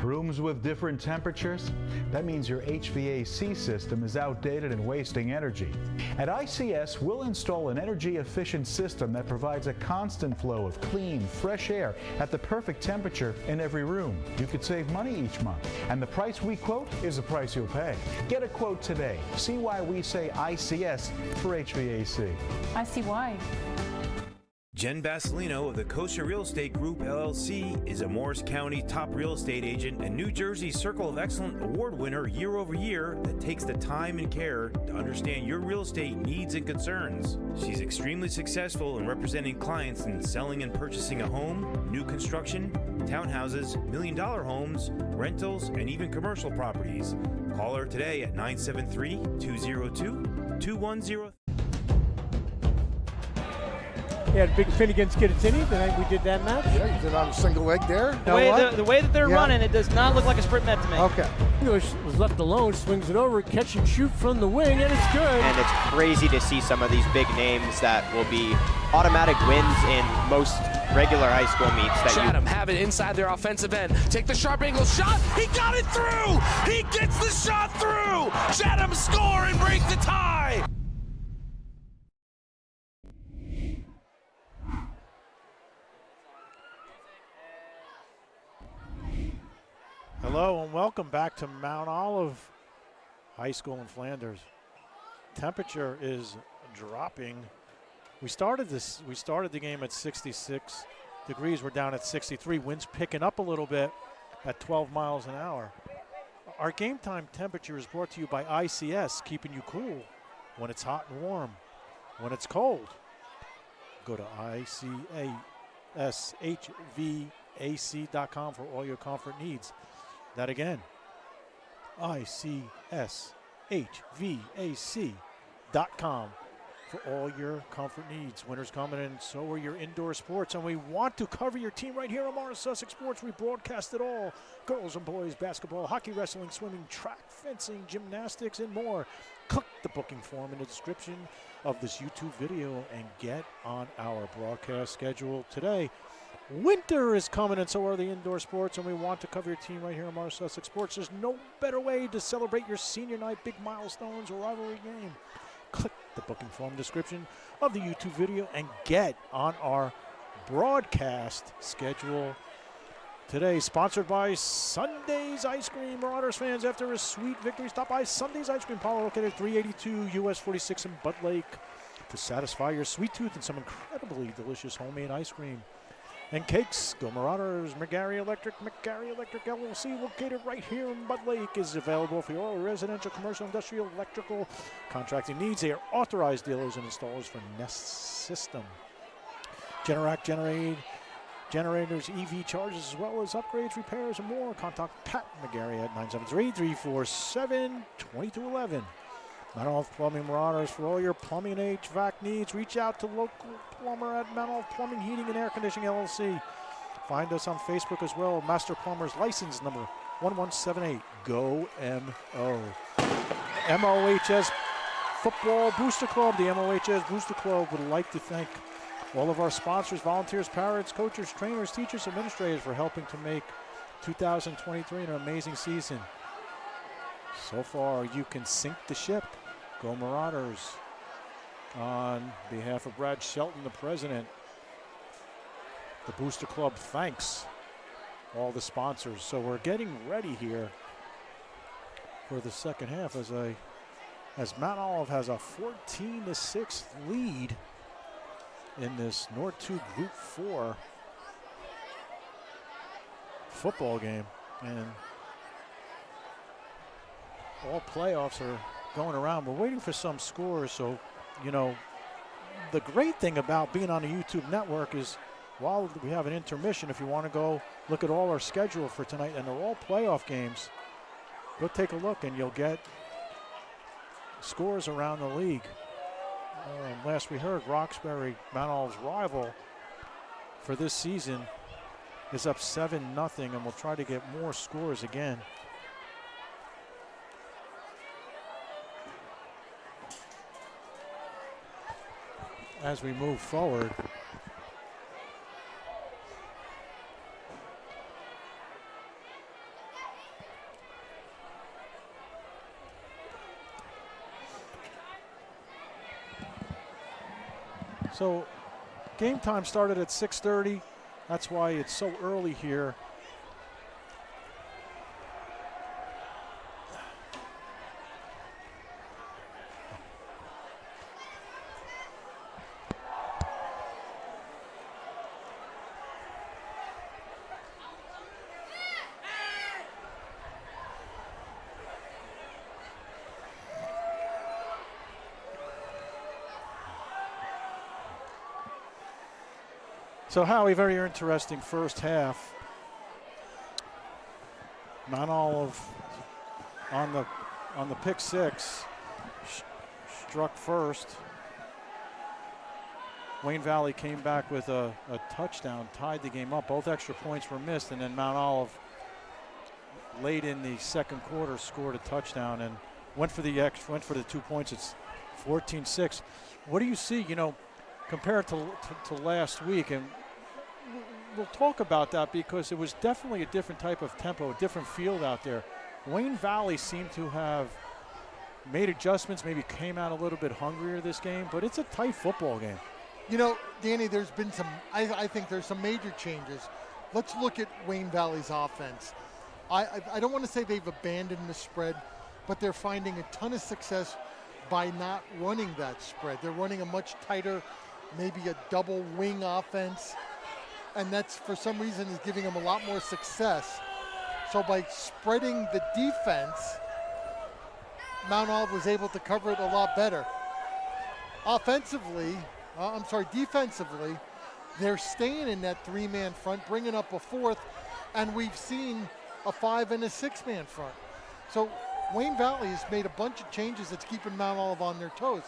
Rooms with different temperatures? That means your HVAC system is outdated and wasting energy. At ICS, we'll install an energy-efficient system that provides a constant flow of clean, fresh air at the perfect temperature in every room. You could save money each month, and the price we quote is the price you'll pay. Get a quote today. See why we say ICS for HVAC. I see why. Jen Basilino of the Kosher Real Estate Group, LLC, is a Morris County top real estate agent and New Jersey's Circle of Excellence Award winner year over year that takes the time and care to understand your real estate needs and concerns. She's extremely successful in representing clients in selling and purchasing a home, new construction, townhouses, million-dollar homes, rentals, and even commercial properties. Call her today at 973-202-2103. He had Big Finnegan's Kittatinny the night we did that match. Yeah, you did on a single leg there. The way that they're running, it does not look like a sprint met to me. Okay. English was left alone, swings it over, catch and shoot from the wing, and it's good. And it's crazy to see some of these big names that will be automatic wins in most regular high school meets. Chatham have it inside their offensive end. Take the sharp angle shot. He got it through. He gets the shot through. Chatham score and break the tie. Hello and welcome back to Mount Olive High School in Flanders. Temperature is dropping. We started the game at 66 degrees. We're down at 63. Winds picking up a little bit at 12 miles an hour. Our game time temperature is brought to you by ICS, keeping you cool when it's hot and warm. When it's cold, go to ICSHVAC.com for all your comfort needs. That again, ICSHVAC.com for all your comfort needs. Winter's coming and so are your indoor sports, and we want to cover your team right here on Morris Sussex Sports. We broadcast it all. Girls and boys basketball, hockey, wrestling, swimming, track, fencing, gymnastics, and more. Click the booking form in the description of this YouTube video and get on our broadcast schedule today. Winter is coming, and so are the indoor sports, and we want to cover your team right here on Morris Sussex Sports. There's no better way to celebrate your senior night, big milestones, or rivalry game. Click the booking form description of the YouTube video and get on our broadcast schedule today. Sponsored by Sunday's Ice Cream. Marauders fans, after a sweet victory, stop by Sunday's Ice Cream Parlor located at 382 US 46 in Bud Lake to satisfy your sweet tooth and some incredibly delicious homemade ice cream and cakes. Go Marauders. McGarry Electric LLC, located right here in Bud Lake, is available for your residential, commercial, industrial, electrical contracting needs. They are authorized dealers and installers for Nest System. Generac generators, EV charges, as well as upgrades, repairs, and more. Contact Pat McGarry at 973-347-2211. Mount Olive Plumbing Marauders, for all your plumbing and HVAC needs, reach out to local plumber at Mount Olive Plumbing, Heating, and Air Conditioning LLC. Find us on Facebook as well. Master Plumbers license number 1178. Go MO. MOHS Football Booster Club. The MOHS Booster Club would like to thank all of our sponsors, volunteers, parents, coaches, trainers, teachers, administrators for helping to make 2023 an amazing season. So far, you can sink the ship. Go Marauders. On behalf of Brad Shelton, the president, the Booster Club thanks all the sponsors. So we're getting ready here for the second half as Mount Olive has a 14-6 lead in this North 2 Group 4 football game. And all playoffs are going around. We're waiting for some scores. So, you know, the great thing about being on the YouTube network is while we have an intermission, if you want to go look at all our schedule for tonight, and they're all playoff games, go take a look and you'll get scores around the league. Last we heard, Roxbury, Mount Olive's rival for this season, is up 7-0, and we'll try to get more scores again. As we move forward. So game time started at 6:30. That's why it's so early here. So Howie, very interesting first half. Mount Olive on the pick six, struck first. Wayne Valley came back with a touchdown, tied the game up. Both extra points were missed, and then Mount Olive late in the second quarter scored a touchdown and went for the 2 points. It's 14-6. What do you see, you know, compared to last week? And we'll talk about that because it was definitely a different type of tempo, a different field out there. Wayne Valley seemed to have made adjustments, maybe came out a little bit hungrier this game, but it's a tight football game. You know, Danny, there's been I think there's some major changes. Let's look at Wayne Valley's offense. I don't want to say they've abandoned the spread, but they're finding a ton of success by not running that spread. They're running a much tighter, maybe a double wing offense, and that's for some reason is giving them a lot more success. So by spreading the defense, Mount Olive was able to cover it a lot better. Defensively, they're staying in that three-man front, bringing up a fourth, and we've seen a 5- and a 6-man front. So Wayne Valley has made a bunch of changes that's keeping Mount Olive on their toes.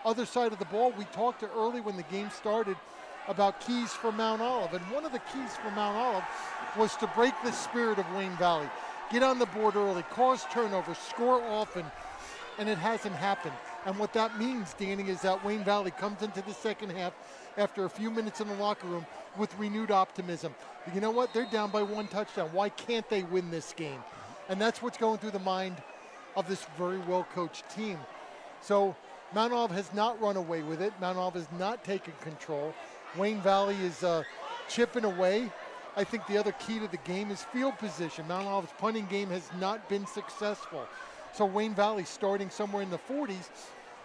Other side of the ball, we talked early when the game started about keys for Mount Olive, and one of the keys for Mount Olive was to break the spirit of Wayne Valley. Get on the board early, cause turnovers, score often, and it hasn't happened. And what that means, Danny, is that Wayne Valley comes into the second half after a few minutes in the locker room with renewed optimism. You know what? They're down by 1 touchdown. Why can't they win this game? And that's what's going through the mind of this very well-coached team. So Mount Olive has not run away with it. Mount Olive has not taken control. Wayne Valley is chipping away. I think the other key to the game is field position. Mount Olive's punting game has not been successful. So Wayne Valley starting somewhere in the 40s,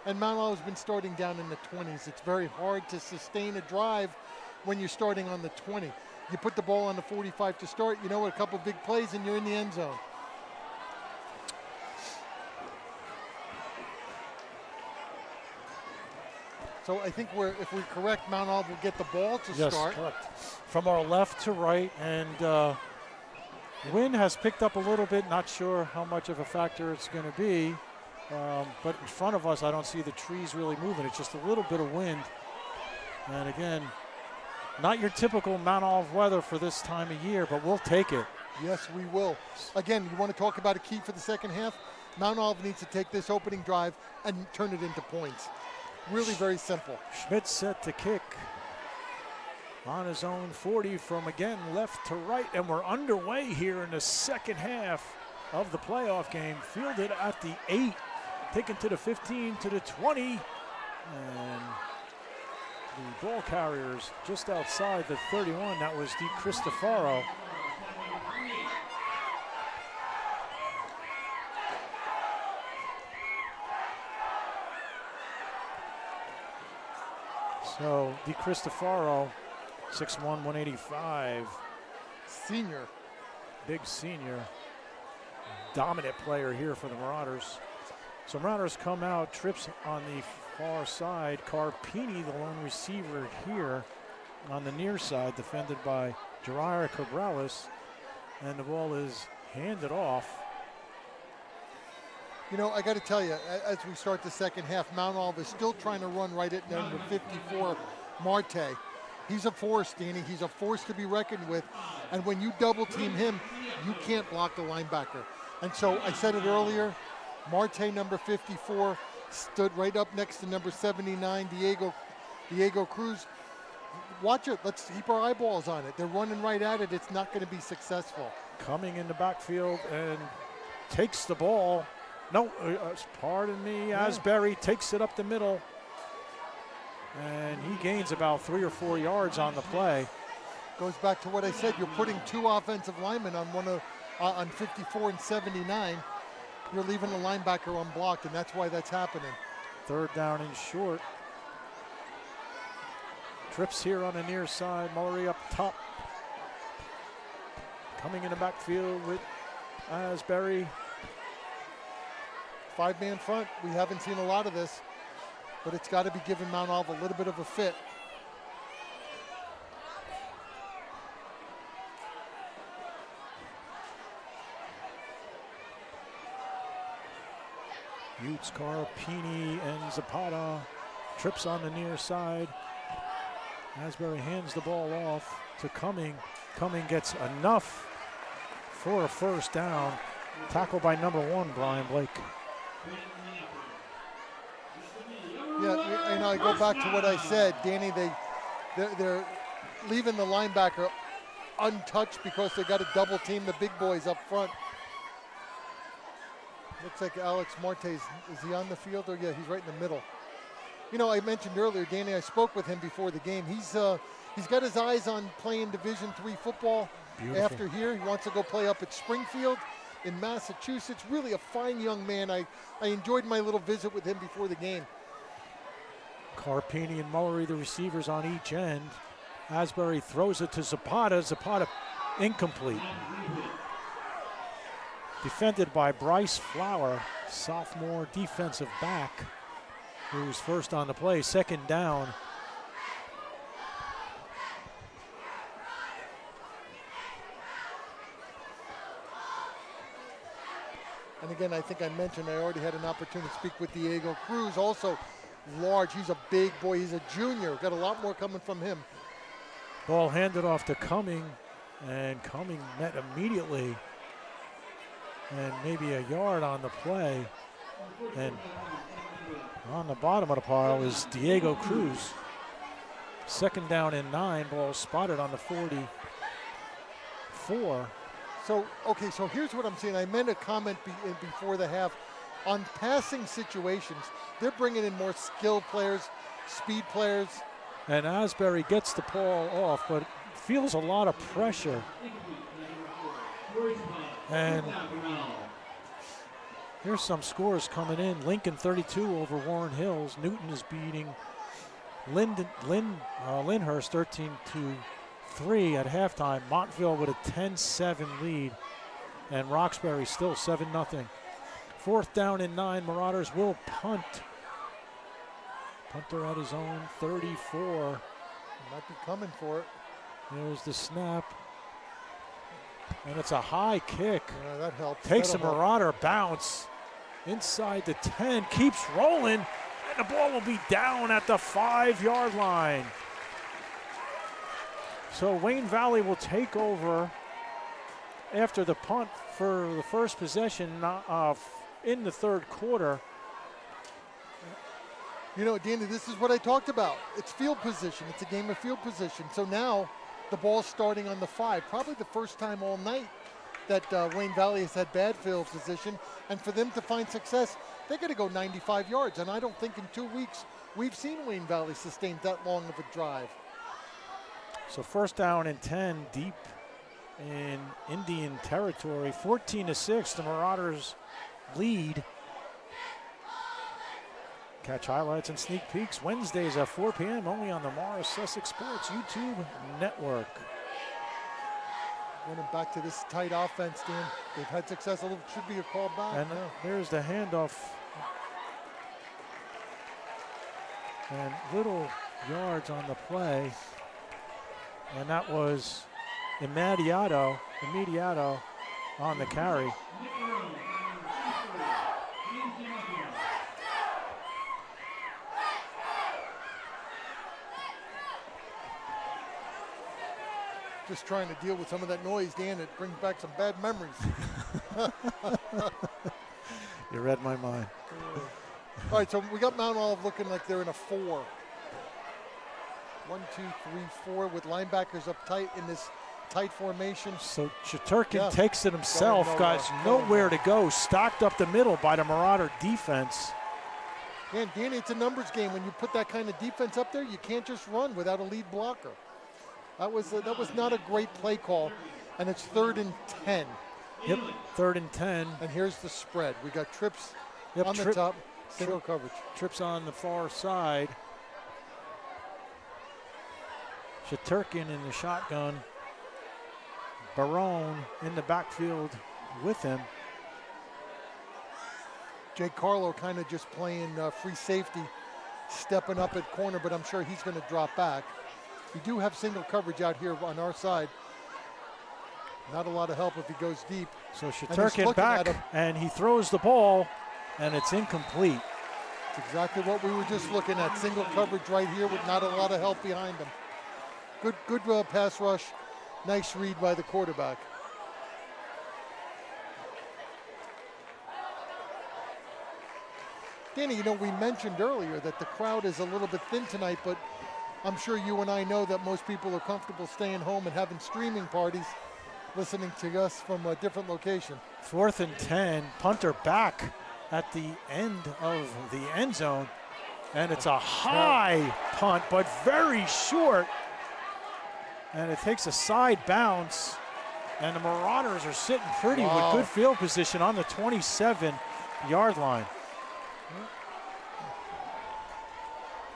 and Mount Olive's been starting down in the 20s. It's very hard to sustain a drive when you're starting on the 20. You put the ball on the 45 to start, you know what, a couple big plays and you're in the end zone. So I think if we're correct, Mount Olive will get the ball to start. Yes, correct. From our left to right, and wind has picked up a little bit. Not sure how much of a factor it's going to be. But in front of us, I don't see the trees really moving. It's just a little bit of wind. And again, not your typical Mount Olive weather for this time of year, but we'll take it. Yes, we will. Again, you want to talk about a key for the second half? Mount Olive needs to take this opening drive and turn it into points. Really very simple. Schmidt set to kick on his own 40 from, again, left to right. And we're underway here in the second half of the playoff game. Fielded at the 8, taken to the 15, to the 20. And the ball carriers just outside the 31. That was Di Cristofaro. So Di Cristofaro, 6'1", 185. Senior. Big senior. Dominant player here for the Marauders. So Marauders come out, trips on the far side. Carpini, the lone receiver here on the near side, defended by Jair Cabrales. And the ball is handed off. You know, I got to tell you, as we start the second half, Mount Olive is still trying to run right at number 54, Marte. He's a force, Danny. He's a force to be reckoned with. And when you double team him, you can't block the linebacker. And so I said it earlier, Marte, number 54, stood right up next to number 79, Diego Cruz. Watch it. Let's keep our eyeballs on it. They're running right at it. It's not going to be successful. Coming in the backfield and takes the ball. No, pardon me, Asbury takes it up the middle. And he gains about 3 or 4 yards on the play. Goes back to what I said. You're putting 2 offensive linemen on 54 and 79. You're leaving the linebacker unblocked, and that's why that's happening. 3rd down and short. Trips here on the near side. Mullery up top. Coming in the backfield with Asbury. 5-man front. We haven't seen a lot of this, but it's got to be giving Mount Olive a little bit of a fit. Utes, Carpini, and Zapata. Trips on the near side. Asbury hands the ball off to Cumming. Cumming gets enough for a 1st down. Tackled by number 1, Brian Blake. Yeah, you know, I go back to what I said, Danny. They're leaving the linebacker untouched because they got to double team the big boys up front. Looks like Alex Marte, is he on the field? Or yeah, he's right in the middle. You know, I mentioned earlier, Danny, I spoke with him before the game. He's got his eyes on playing Division III football. Beautiful. After here. He wants to go play up at Springfield in Massachusetts. Really a fine young man. I enjoyed my little visit with him before the game. Carpini and Mullery, the receivers on each end. Asbury throws it to Zapata. Zapata incomplete. Defended by Bryce Flower, sophomore defensive back, who's first on the play. 2nd down. And again, I think I mentioned I already had an opportunity to speak with Diego Cruz, also large. He's a big boy. He's a junior. Got a lot more coming from him. Ball handed off to Cumming, and Cumming met immediately. And maybe a yard on the play. And on the bottom of the pile is Diego Cruz. 2nd down and 9. Ball spotted on the 44. So here's what I'm saying. I meant a comment before the half. On passing situations, they're bringing in more skilled players, speed players. And Asbury gets the ball off, but feels a lot of pressure. And here's some scores coming in. Lincoln 32 over Warren Hills. Newton is beating Lyndhurst 13-3 at halftime. Montville with a 10-7 lead. And Roxbury still 7-0. 4th down and 9. Marauders will punt. Punter at his own 34. Might be coming for it. There's the snap. And it's a high kick. Yeah, that helps. Takes a Marauder bounce. inside the 10, keeps rolling, and the ball will be down at the 5-yard line. So Wayne Valley will take over after the punt for the first possession in the third quarter. You know, Danny, this is what I talked about. It's field position. It's a game of field position. So now the ball's starting on the 5. Probably the first time all night that Wayne Valley has had bad field position. And for them to find success, they're going to go 95 yards. And I don't think in 2 weeks we've seen Wayne Valley sustain that long of a drive. So first down and 10 deep in Indian territory. 14-6, the Marauders lead. Catch highlights and sneak peeks Wednesdays at 4 p.m. only on the Morris Sussex Sports YouTube network. Running back to this tight offense, Dan. They've had success. It should be a call back. And there's the handoff. And little yards on the play. And that was Immediato on the carry. Just trying to deal with some of that noise, Dan. It brings back some bad memories. You read my mind. All right, so we got Mount Olive looking like they're in a 4. 1, 2, 3, 4 with linebackers up tight in this tight formation. So Shaturkin takes it himself, nowhere to go, stocked up the middle by the Marauder defense. And Danny, it's a numbers game. When you put that kind of defense up there, you can't just run without a lead blocker. That was not a great play call, and it's 3rd and 10. Yep, 3rd and 10. And here's the spread. We got trips on the top, single coverage. Trips on the far side. Shaturkin in the shotgun. Barone in the backfield with him. Jake Carlo kind of just playing free safety, stepping up at corner, but I'm sure he's going to drop back. We do have single coverage out here on our side. Not a lot of help if he goes deep. So Shaturkin back, and he throws the ball, and it's incomplete. It's exactly what we were just looking at. Single coverage right here with not a lot of help behind him. Good pass rush. Nice read by the quarterback. Danny, you know, we mentioned earlier that the crowd is a little bit thin tonight, but I'm sure you and I know that most people are comfortable staying home and having streaming parties, listening to us from a different location. 4th and 10, punter back at the end of the end zone, and it's a high punt, but very short, and it takes a side bounce, and the Marauders are sitting pretty with good field position on the 27-yard line.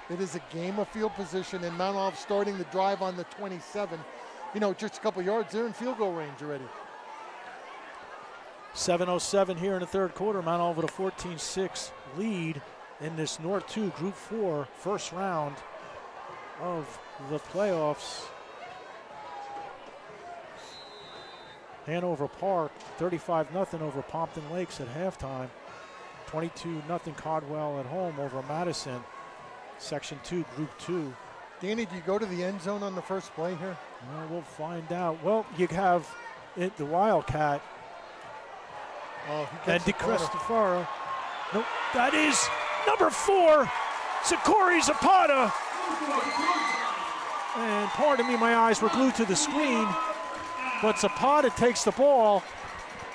It is a game of field position, and Mount Olive starting the drive on the 27. You know, just a couple yards, they're in field goal range already. 7:07 here in the third quarter. Mount Olive with a 14-6 lead in this North 2 Group 4 first round of the playoffs. Hanover Park, 35-0 over Pompton Lakes at halftime. 22-0 Caldwell at home over Madison. Section 2, Group 2. Danny, do you go to the end zone on the first play here? Well, we'll find out. Well, you have the Wildcat. And DeCristofaro. Nope, that is number 4, Sakori Zapata. And pardon me, my eyes were glued to the screen. But Zapata takes the ball,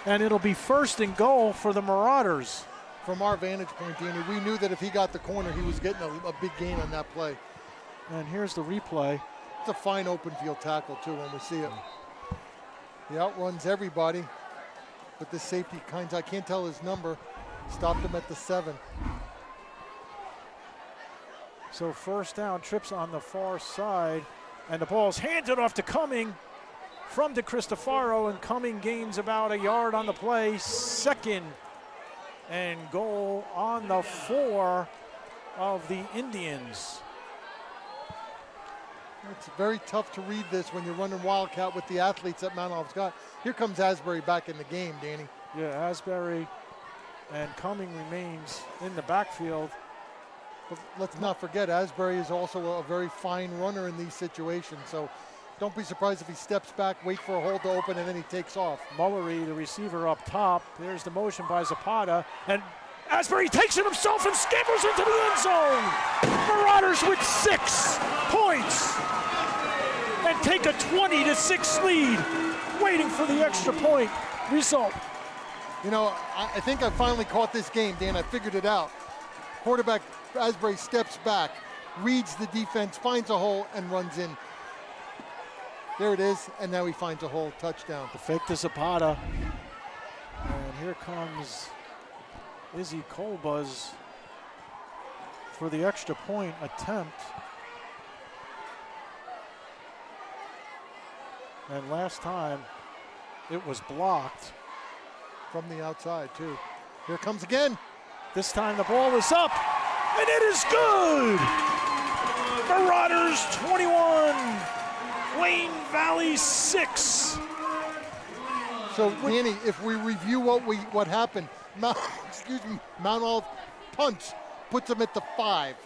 and it'll be 1st and goal for the Marauders. From our vantage point, Danny, we knew that if he got the corner, he was getting a big gain on that play. And here's the replay. It's a fine open field tackle, too, when we see it. He outruns everybody. But the safety, I can't tell his number, stopped him at the 7. So first down, trips on the far side, and the ball's handed off to Cumming from DeCristofaro, and Cumming gains about a yard on the play. 2nd and goal on the 4 of the Indians. It's very tough to read this when you're running Wildcat with the athletes that Mount Olive's got. Here comes Asbury back in the game, Danny. Yeah, Asbury And Cumming remains in the backfield. But let's not forget, Asbury is also a very fine runner in these situations. So don't be surprised if he steps back, wait for a hole to open, and then he takes off. Mullery, the receiver up top. There's the motion by Zapata. And Asbury takes it himself and scampers into the end zone. Marauders with 6 points. And take a 20-6 lead. Waiting for the extra point result. You know, I think I finally caught this game, Dan. I figured it out. Quarterback Asbury steps back, reads the defense, finds a hole, and runs in. There it is, and now he finds a hole, touchdown. The fake to Zapata. And here comes Izzy Colbuz for the extra point attempt. And last time it was blocked. From the outside, too. Here it comes again. This time the ball is up, and it is good! Marauders 21, Wayne Valley 6. So, Danny, if we review what happened, Mount Olive punts, puts them at the 5.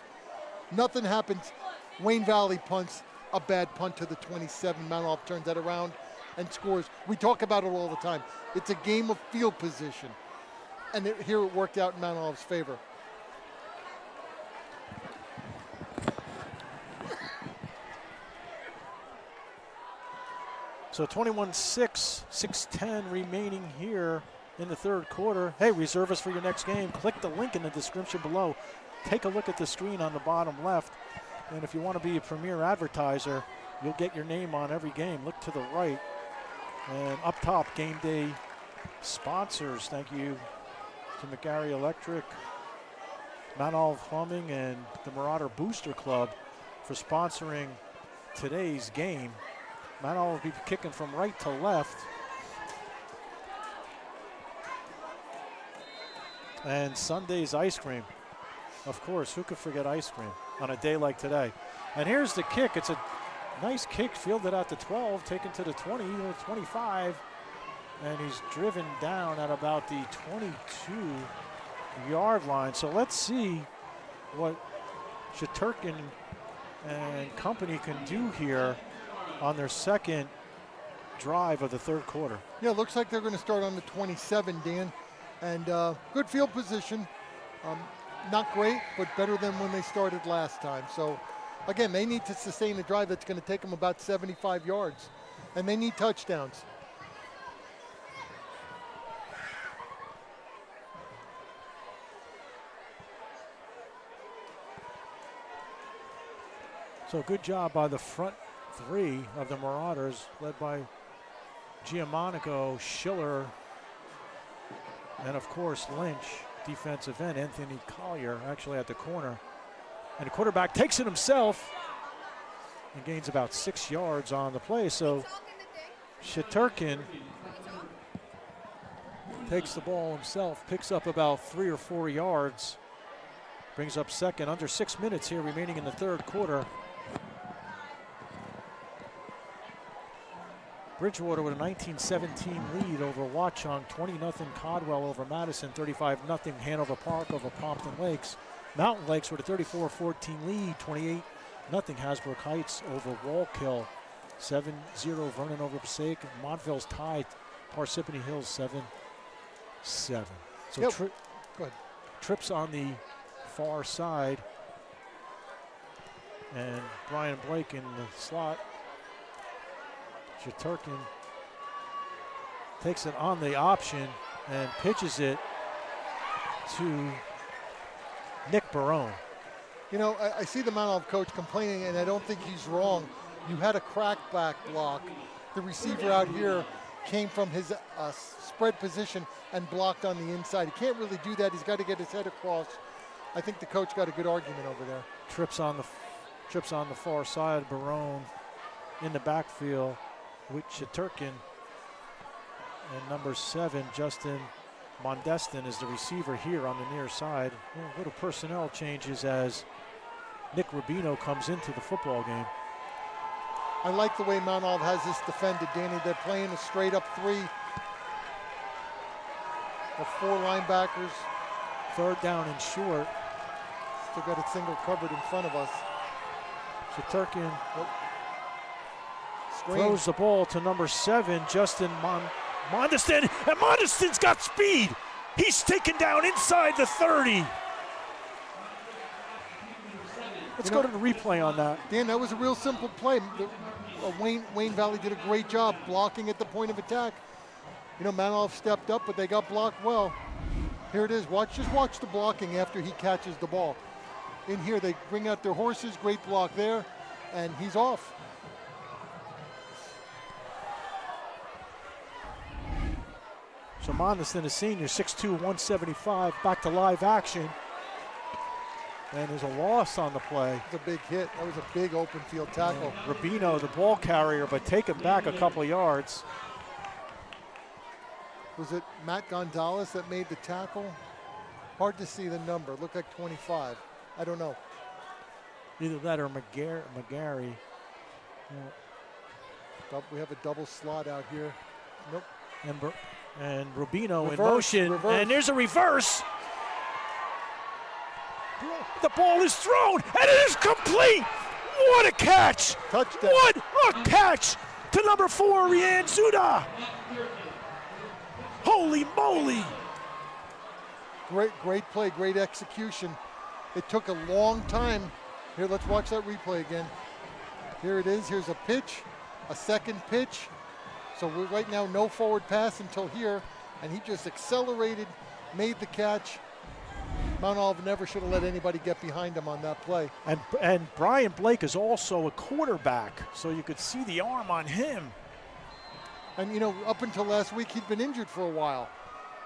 Nothing happens. Wayne Valley punts, a bad punt to the 27. Mount Olive turns that around and scores. We talk about it all the time. It's a game of field position. And here it worked out in Mount Olive's favor. So 21-6, 6:10 remaining here in the third quarter. Hey, reserve us for your next game. Click the link in the description below. Take a look at the screen on the bottom left. And if you want to be a premier advertiser, you'll get your name on every game. Look to the right. And up top, game day sponsors. Thank you to McGarry Electric, Mount Olive Plumbing, and the Marauder Booster Club for sponsoring today's game. Mount Olive will be kicking from right to left. And Sunday's ice cream. Of course, who could forget ice cream on a day like today? And here's the kick. It's a nice kick, fielded out to 12, taken to the 20, 25. And he's driven down at about the 22-yard line. So let's see what Shaturkin and company can do here on their second drive of the third quarter. Yeah, looks like they're going to start on the 27, Dan. And good field position. Not great, but better than when they started last time. So, again, they need to sustain a drive that's going to take them about 75 yards. And they need touchdowns. So good job by the front 3 of the Marauders, led by Giamonico, Schiller, and of course Lynch, defensive end, Anthony Collier, actually at the corner. And the quarterback takes it himself and gains about 6 yards on the play. So Shaturkin takes the ball himself, picks up about 3 or 4 yards, brings up second. Under 6 minutes here remaining in the third quarter. Bridgewater with a 19-17 lead over Watchung, 20-0 Codwell over Madison, 35-0 Hanover Park over Pompton Lakes. Mountain Lakes with a 34-14 lead, 28-0 Hasbrook Heights over Wallkill, 7-0 Vernon over Passaic. Montville's tied Parsippany Hills 7-7. So Go ahead. Trips on the far side, and Brian Blake in the slot. Shaturkin takes it on the option and pitches it to Nick Barone. You know, I see the Mount Olive coach complaining, and I don't think he's wrong. You had a crackback block. The receiver out here came from his spread position and blocked on the inside. He can't really do that. He's got to get his head across. I think the coach got a good argument over there. Trips on the far side. Barone in the backfield with Shaturkin, and number 7, Justin Mondestin, is the receiver here on the near side. Little personnel changes as Nick Rubino comes into the football game. I like the way Mount Olive has this defended, Danny. They're playing a straight up 3. The 4 linebackers. Third down and short. Still got a single covered in front of us. Shaturkian throws the ball to number 7, Justin Mondestin, and Mondestin's got speed. He's taken down inside the 30. Let's go to the replay on that. Dan, that was a real simple play. Wayne Valley did a great job blocking at the point of attack. You know, Manoff stepped up, but they got blocked well. Here it is. Just watch the blocking after he catches the ball. In here, they bring out their horses. Great block there, and he's off. So Mondestin, a senior, 6'2", 175, back to live action. And there's a loss on the play. It's a big hit. That was a big open field tackle. Rubino, the ball carrier, but taken back a couple of yards. Was it Matt Gonzalez that made the tackle? Hard to see the number. Looked like 25. I don't know. Either that or McGarry. We have a double slot out here. Nope. And Rubino in motion. And there's a reverse. The ball is thrown, and it is complete. What a catch. Touchdown. What a catch to number 4, Rian Zuda. Holy moly. Great play, great execution. It took a long time. Here, let's watch that replay again. Here it is. Here's a pitch, a second pitch. So we're right now no forward pass until here, and he just accelerated, made the catch. Mount Olive never should have let anybody get behind him on that play. And Brian Blake is also a quarterback, so you could see the arm on him. And you know, up until last week, he'd been injured for a while.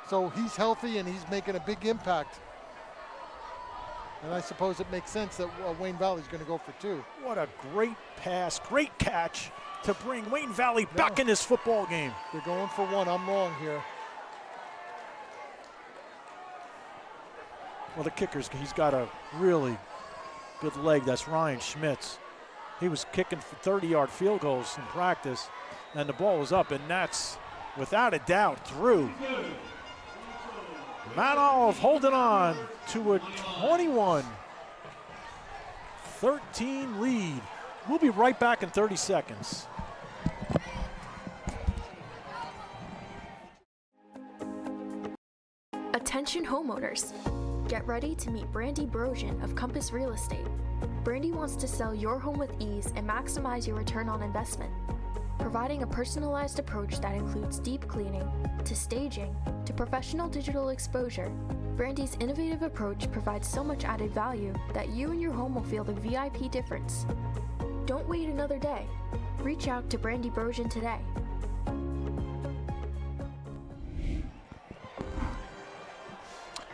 So he's healthy and he's making a big impact. And I suppose it makes sense that Wayne Valley's going to go for 2. What a great pass, great catch to bring Wayne Valley back in this football game. They're going for 1. I'm wrong here. Well, the kicker's, he's got a really good leg. That's Ryan Schmitz. He was kicking for 30-yard field goals in practice, and the ball was up, and that's, without a doubt, through. Mount Olive holding on to a 21-13 lead. We'll be right back in 30 seconds. Attention homeowners. Get ready to meet Brandy Brosian of Compass Real Estate. Brandy wants to sell your home with ease and maximize your return on investment. Providing a personalized approach that includes deep cleaning, to staging, to professional digital exposure, Brandy's innovative approach provides so much added value that you and your home will feel the VIP difference. Don't wait another day. Reach out to Brandy Brosian today.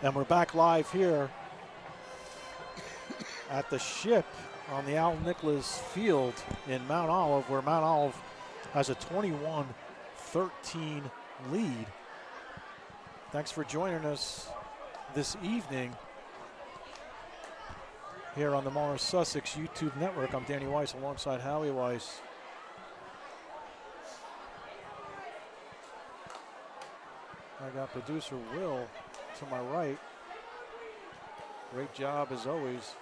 And we're back live here at the Ship on the Al Nicholas Field in Mount Olive, where Mount Olive has a 21-13 lead. Thanks for joining us this evening here on the Mars Sussex YouTube network. I'm Danny Weiss alongside Howie Weiss. I got producer Will to my right. Great job as always.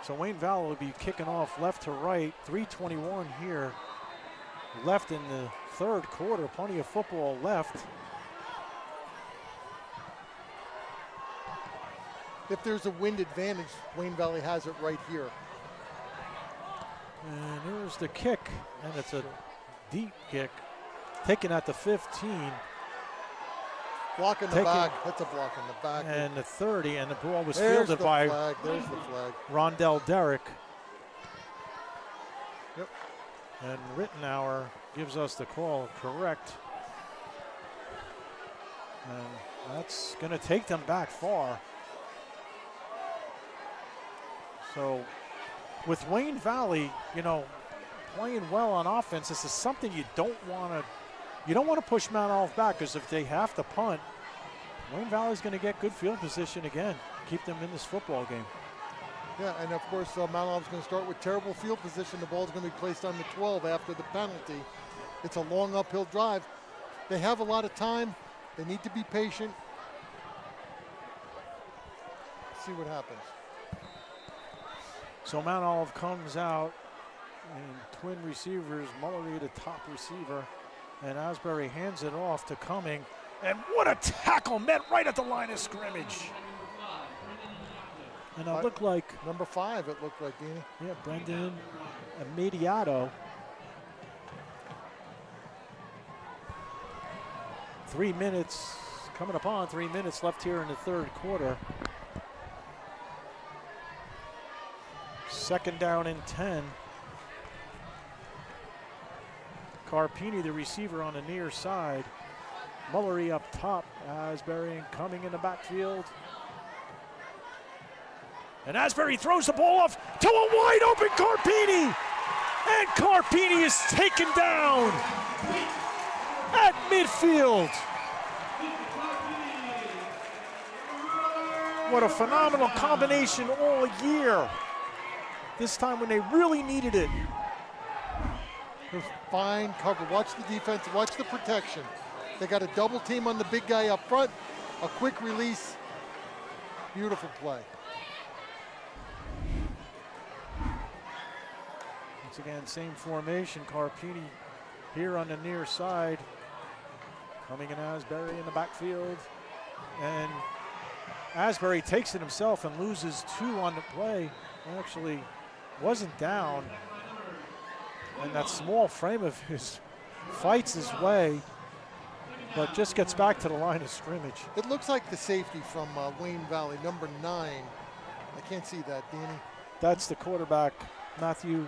So Wayne Valley will be kicking off left to right. 3:21 here left in the third quarter. Plenty of football left. If there's a wind advantage, Wayne Valley has it right here. And here's the kick, and it's a deep kick. Taken at the 15. Block in the back. That's a block in the back. And the 30, and the ball was There's fielded the by flag. There's the flag. Rondell Derrick. Yep. And Rittenauer gives us the call correct. And that's going to take them back far. So with Wayne Valley, you know, playing well on offense, this is something you don't want to push Mount Olive back, because if they have to punt, Wayne Valley's going to get good field position again, keep them in this football game. Yeah, and of course, Mount Olive's going to start with terrible field position. The ball's going to be placed on the 12 after the penalty. It's a long uphill drive. They have a lot of time. They need to be patient. See what happens. So Mount Olive comes out in twin receivers, Mullery the top receiver, and Asbury hands it off to Cumming. And what a tackle, met right at the line of scrimmage. And it looked like number 5, it looked like, Danny. Yeah, Brendan Immediato. 3 minutes, coming upon 3 minutes left here in the third quarter. Second down and 10. Carpini, the receiver, on the near side. Mullery up top. Asbury and Cumming in the backfield. And Asbury throws the ball off to a wide open Carpini. And Carpini is taken down at midfield. What a phenomenal combination all year. This time when they really needed it. Fine cover. Watch the defense. Watch the protection. They got a double team on the big guy up front. A quick release. Beautiful play. Once again, same formation. Carpini here on the near side. Cumming and Asbury in the backfield. And Asbury takes it himself and loses 2 on the play. Actually wasn't down. And that small frame of his fights his way, but just gets back to the line of scrimmage. It looks like the safety from Wayne Valley, number 9. I can't see that, Danny. That's the quarterback, Matthew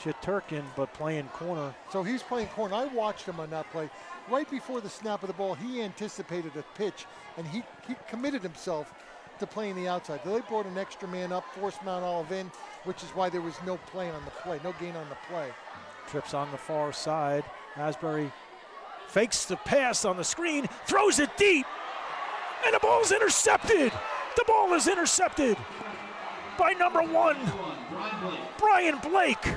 Shiturkin, but playing corner. So he's playing corner. I watched him on that play. Right before the snap of the ball, he anticipated a pitch, and he committed himself to playing the outside. They brought an extra man up, forced Mount Olive in, which is why there was no play on the play, no gain on the play. Trips on the far side. Asbury fakes the pass on the screen, throws it deep, and the ball's intercepted. The ball is intercepted by number 1, Brian Blake.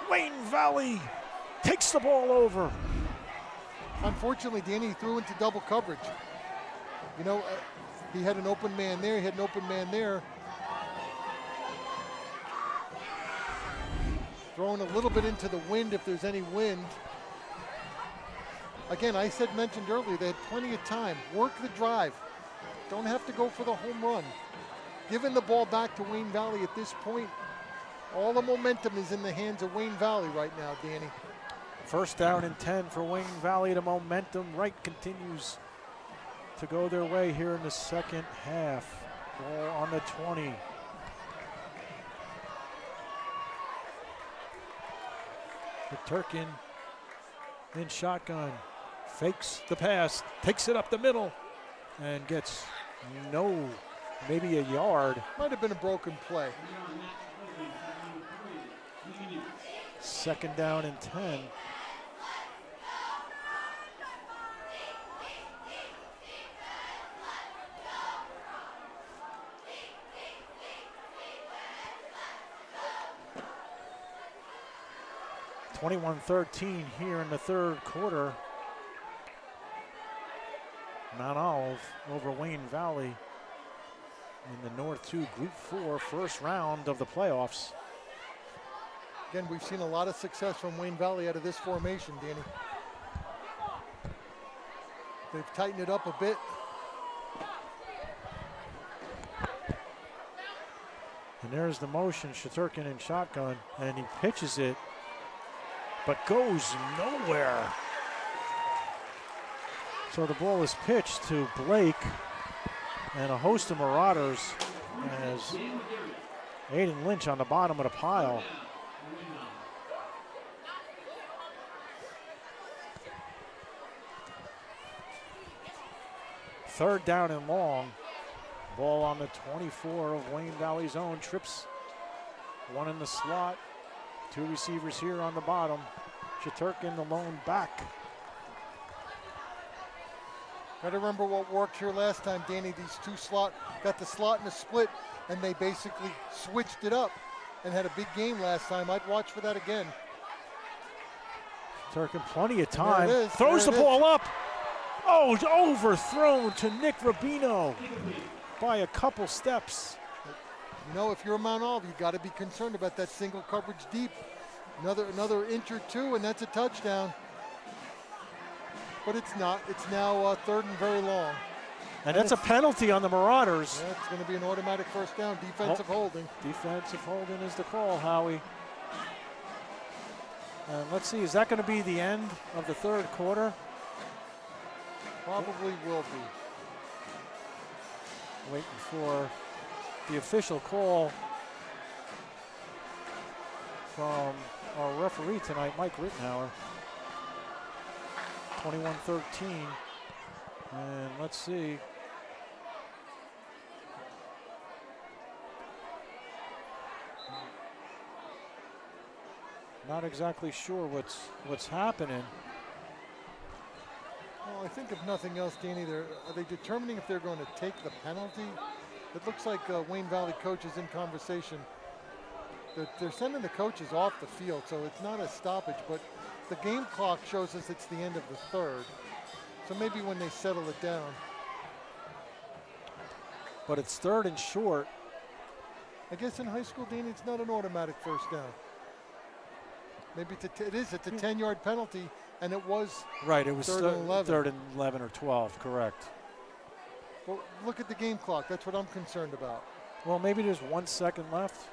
Wayne Valley takes the ball over. Unfortunately, Danny threw into double coverage. You know, he had an open man there, he had an open man there. Throwing a little bit into the wind if there's any wind. Again, I mentioned earlier, they had plenty of time. Work the drive. Don't have to go for the home run. Giving the ball back to Wayne Valley at this point, all the momentum is in the hands of Wayne Valley right now, Danny. First down and 10 for Wayne Valley. The momentum continues to go their way here in the second half. Ball on the 20. Turkin in shotgun, fakes the pass, takes it up the middle, and gets maybe a yard. Might have been a broken play. Second down and 10. (21-13) here in the third quarter. Mount Olive over Wayne Valley in the North 2 Group 4 first round of the playoffs. Again, we've seen a lot of success from Wayne Valley out of this formation, Danny. They've tightened it up a bit. And there's the motion, Shiturkin in shotgun, and he pitches it, but goes nowhere. So the ball is pitched to Blake, and a host of Marauders as Aiden Lynch on the bottom of the pile. Third down and long. Ball on the 24 of Wayne Valley's own. Trips one in the slot. Two receivers here on the bottom. Shiturkin the lone back. Got to remember what worked here last time, Danny. These two got the slot and the split, and they basically switched it up and had a big game last time. I'd watch for that again. Turkin, plenty of time. There it is. Throws the There it ball up. Oh, it's overthrown to Nick Rubino by a couple steps. You know, if you're Mount Olive, you've got to be concerned about that single coverage deep. Another inch or two, and that's a touchdown. But it's not. It's now third and very long. And that's a penalty on the Marauders. Yeah, it's going to be an automatic first down, defensive holding. Defensive holding is the call, Howie. And let's see, is that going to be the end of the third quarter? Probably will be. Waiting for the official call from our referee tonight, Mike Rittenhauer. 21-13. And let's see. Not exactly sure what's happening. Well, I think if nothing else, Danny, are they determining if they're going to take the penalty? It looks like Wayne Valley coaches in conversation. They're sending the coaches off the field, so it's not a stoppage, but the game clock shows us it's the end of the third. So maybe when they settle it down. But it's third and short. I guess in high school, Danny, it's not an automatic first down. Maybe it's a 10-yard penalty, and it was right. It was third and 11 or 12, correct. Well, look at the game clock. That's what I'm concerned about. Well, maybe there's 1 second left.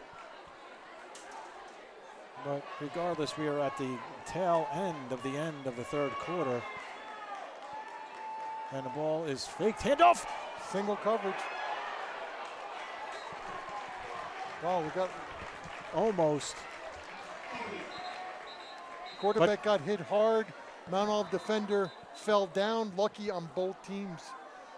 But regardless, we are at the tail end of the third quarter. And the ball is faked. Handoff! Single coverage. Wow, we got almost. Quarterback got hit hard. Mount Olive defender fell down. Lucky on both teams.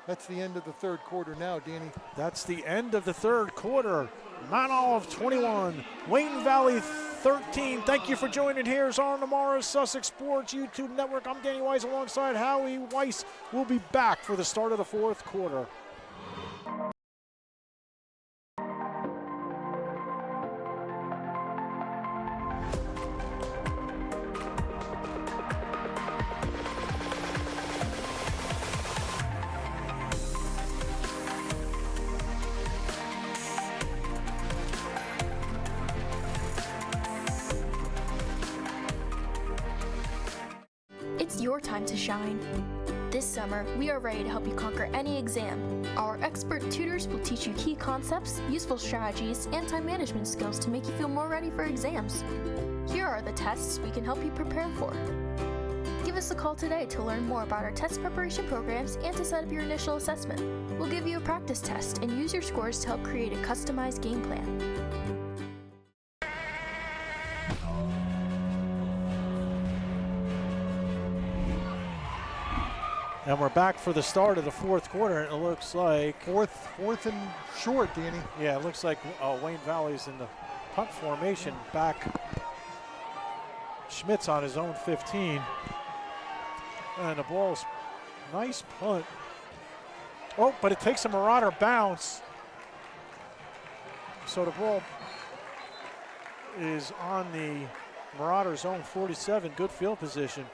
That's the end of the third quarter now, Danny. That's the end of the third quarter. Mount Olive 21, Wayne Valley 13. Thank you for joining here on tomorrow's Sussex Sports YouTube Network. I'm Danny Weiss alongside Howie Weiss. We'll be back for the start of the fourth quarter. It's your time to shine. This summer, we are ready to help you conquer any exam. Our expert tutors will teach you key concepts, useful strategies, and time management skills to make you feel more ready for exams. Here are the tests we can help you prepare for. Give us a call today to learn more about our test preparation programs and to set up your initial assessment. We'll give you a practice test and use your scores to help create a customized game plan. And we're back for the start of the fourth quarter. It looks like fourth and short, Danny. Yeah, it looks like Wayne Valley's in the punt formation. Back Schmitz on his own 15. And the ball's nice punt. Oh, but it takes a Marauder bounce. So the ball is on the Marauders' own 47. Good field position.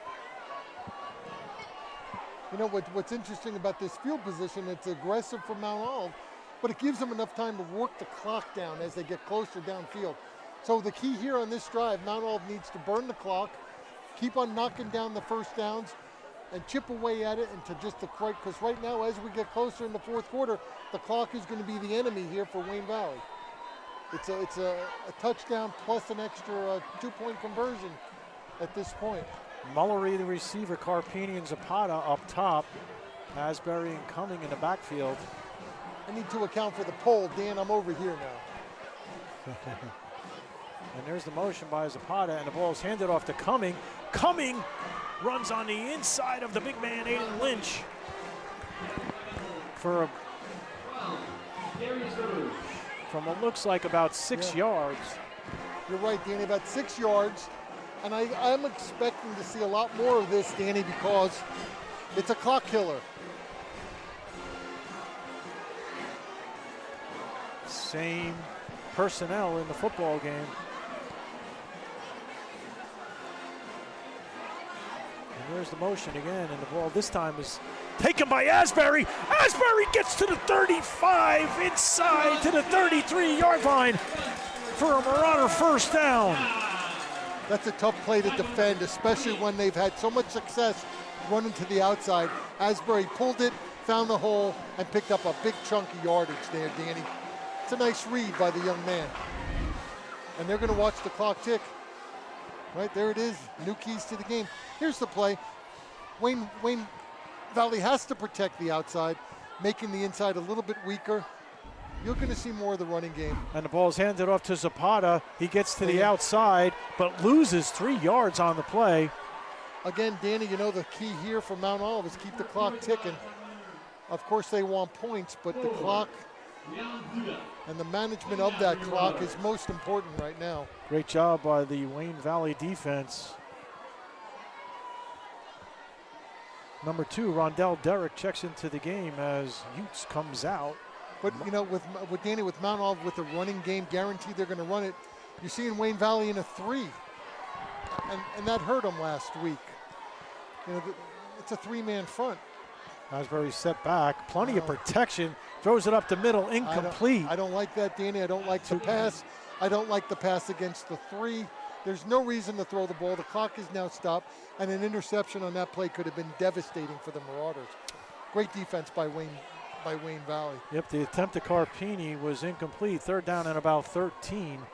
You know what's interesting about this field position, it's aggressive from Mount Olive, but it gives them enough time to work the clock down as they get closer downfield. So the key here on this drive, Mount Olive needs to burn the clock, keep on knocking down the first downs, and chip away at it into just the right, because right now as we get closer in the fourth quarter, the clock is going to be the enemy here for Wayne Valley. It's a touchdown plus an extra 2-point conversion at this point. Mullery, the receiver, Carpini and Zapata up top. Asbury and Cumming in the backfield. I need to account for the pole. Dan, I'm over here now. And there's the motion by Zapata, and the ball is handed off to Cumming. Cumming runs on the inside of the big man, Aiden Lynch. From what looks like about 6 yards. You're right, Danny, about 6 yards. And I'm expecting to see a lot more of this, Danny, because it's a clock killer. Same personnel in the football game. And there's the motion again, and the ball this time is taken by Asbury. Asbury gets to the 35, inside to the 33-yard line for a Marauder first down. That's a tough play to defend, especially when they've had so much success running to the outside. Asbury pulled it, found the hole, and picked up a big chunk of yardage there, Danny. It's a nice read by the young man. And they're going to watch the clock tick. Right, there it is, new keys to the game. Here's the play. Wayne Valley has to protect the outside, making the inside a little bit weaker. You're going to see more of the running game. And the ball's handed off to Zapata. He gets to the outside, but loses 3 yards on the play. Again, Danny, you know the key here for Mount Olive is keep the clock ticking. Of course, they want points, but the clock and the management of that clock is most important right now. Great job by the Wayne Valley defense. Number 2, Rondell Derrick checks into the game as Utes comes out. But, you know, with Danny, with Mount Olive, with the running game, guaranteed they're going to run it. You're seeing Wayne Valley in a 3, and that hurt them last week. You know, it's a 3-man front. Asbury set back, plenty of protection, throws it up the middle, incomplete. I don't like that, Danny. I don't like the pass. I don't like the pass against the 3. There's no reason to throw the ball. The clock is now stopped, and an interception on that play could have been devastating for the Marauders. Great defense by Wayne Valley. Yep, the attempt to Carpini was incomplete. 3rd down and about 13.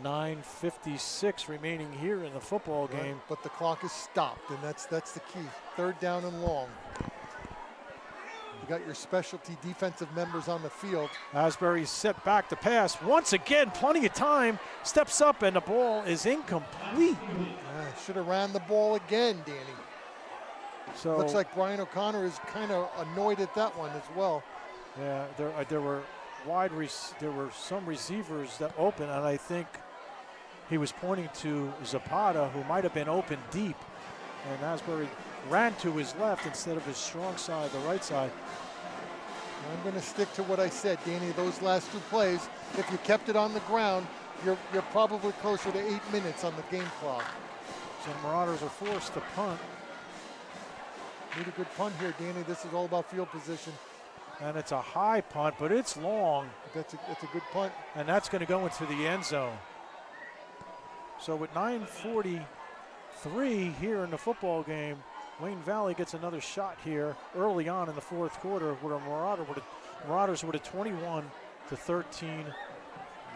9:56 remaining here in the football game. Right, but the clock is stopped, and that's the key. 3rd down and long. You got your specialty defensive members on the field. Asbury set back to pass. Once again, plenty of time. Steps up, and the ball is incomplete. Should have ran the ball again, Danny. So looks like Brian O'Connor is kind of annoyed at that one as well. Yeah, there were some receivers that open, and I think he was pointing to Zapata, who might have been open deep, and Asbury ran to his left instead of his strong side, the right side. I'm going to stick to what I said, Danny. Those last 2 plays, if you kept it on the ground, you're probably closer to 8 minutes on the game clock. So the Marauders are forced to punt. Need a good punt here, Danny. This is all about field position. And it's a high punt, but it's long. That's a good punt. And that's going to go into the end zone. So with 9:43 here in the football game, Wayne Valley gets another shot here early on in the 4th quarter where Marauders with a 21-13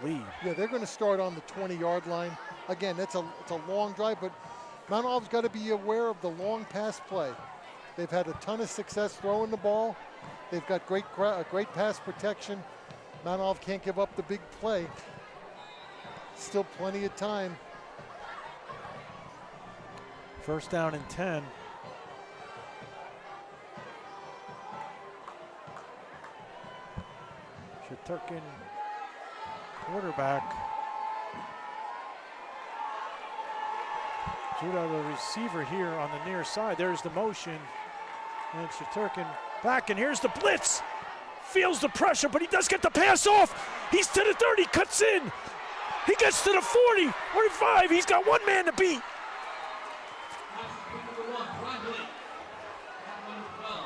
lead. Yeah, they're going to start on the 20-yard line. Again, it's a long drive, but Mount Olive's got to be aware of the long pass play. They've had a ton of success throwing the ball. They've got great pass protection. Mount Olive can't give up the big play. Still plenty of time. 1st down and 10. Shaturkin, quarterback. Judah, the receiver here on the near side. There's the motion. And Shaturkin back, and here's the blitz. Feels the pressure, but he does get the pass off. He's to the 30, cuts in. He gets to the 40, 45. He's got one man to beat.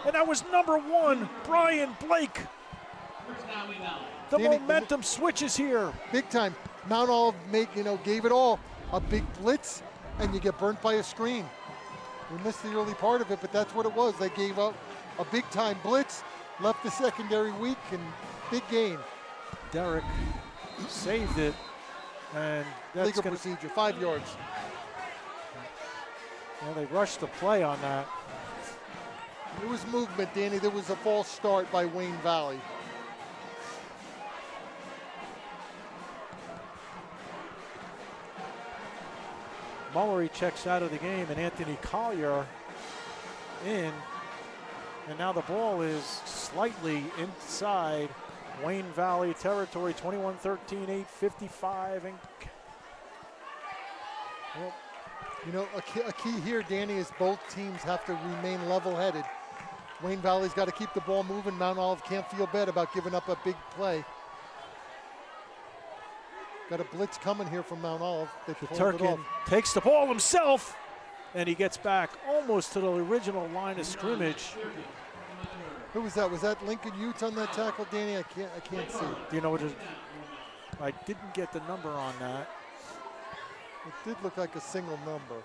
And that was number 1, Brian Blake. The momentum switches here. Big time. Mount Olive gave it all. A big blitz, and you get burnt by a screen. We missed the early part of it, but that's what it was. They gave up a big-time blitz, left the secondary weak, and big gain. Derrick saved it, and that's legal procedure, 5 yards. Well, they rushed the play on that. There was movement, Danny. There was a false start by Wayne Valley. Mullery checks out of the game, and Anthony Collier in. And now the ball is slightly inside Wayne Valley territory, 21-13, 8:55. And well, you know, a key here, Danny, is both teams have to remain level-headed. Wayne Valley's got to keep the ball moving. Mount Olive can't feel bad about giving up a big play. Got a blitz coming here from Mount Olive. Turkin takes the ball himself, and he gets back almost to the original line of scrimmage. Who was that? Was that Lincoln Utes on that tackle, Danny? I can't see. Do you know what? I didn't get the number on that. It did look like a single number.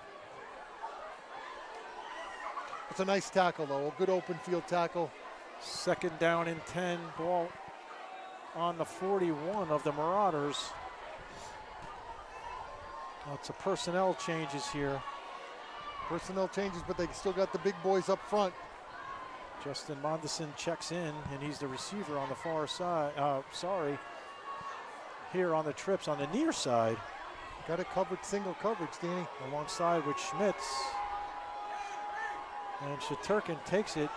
It's a nice tackle, though. A good open field tackle. 2nd down and 10. Ball on the 41 of the Marauders. Lots of personnel changes here. Personnel changes, but they still got the big boys up front. Justin Mondison checks in, and he's the receiver on the far side. Here on the trips on the near side. Got it covered, single coverage, Danny. Alongside with Schmitz. And Shaturkin takes it,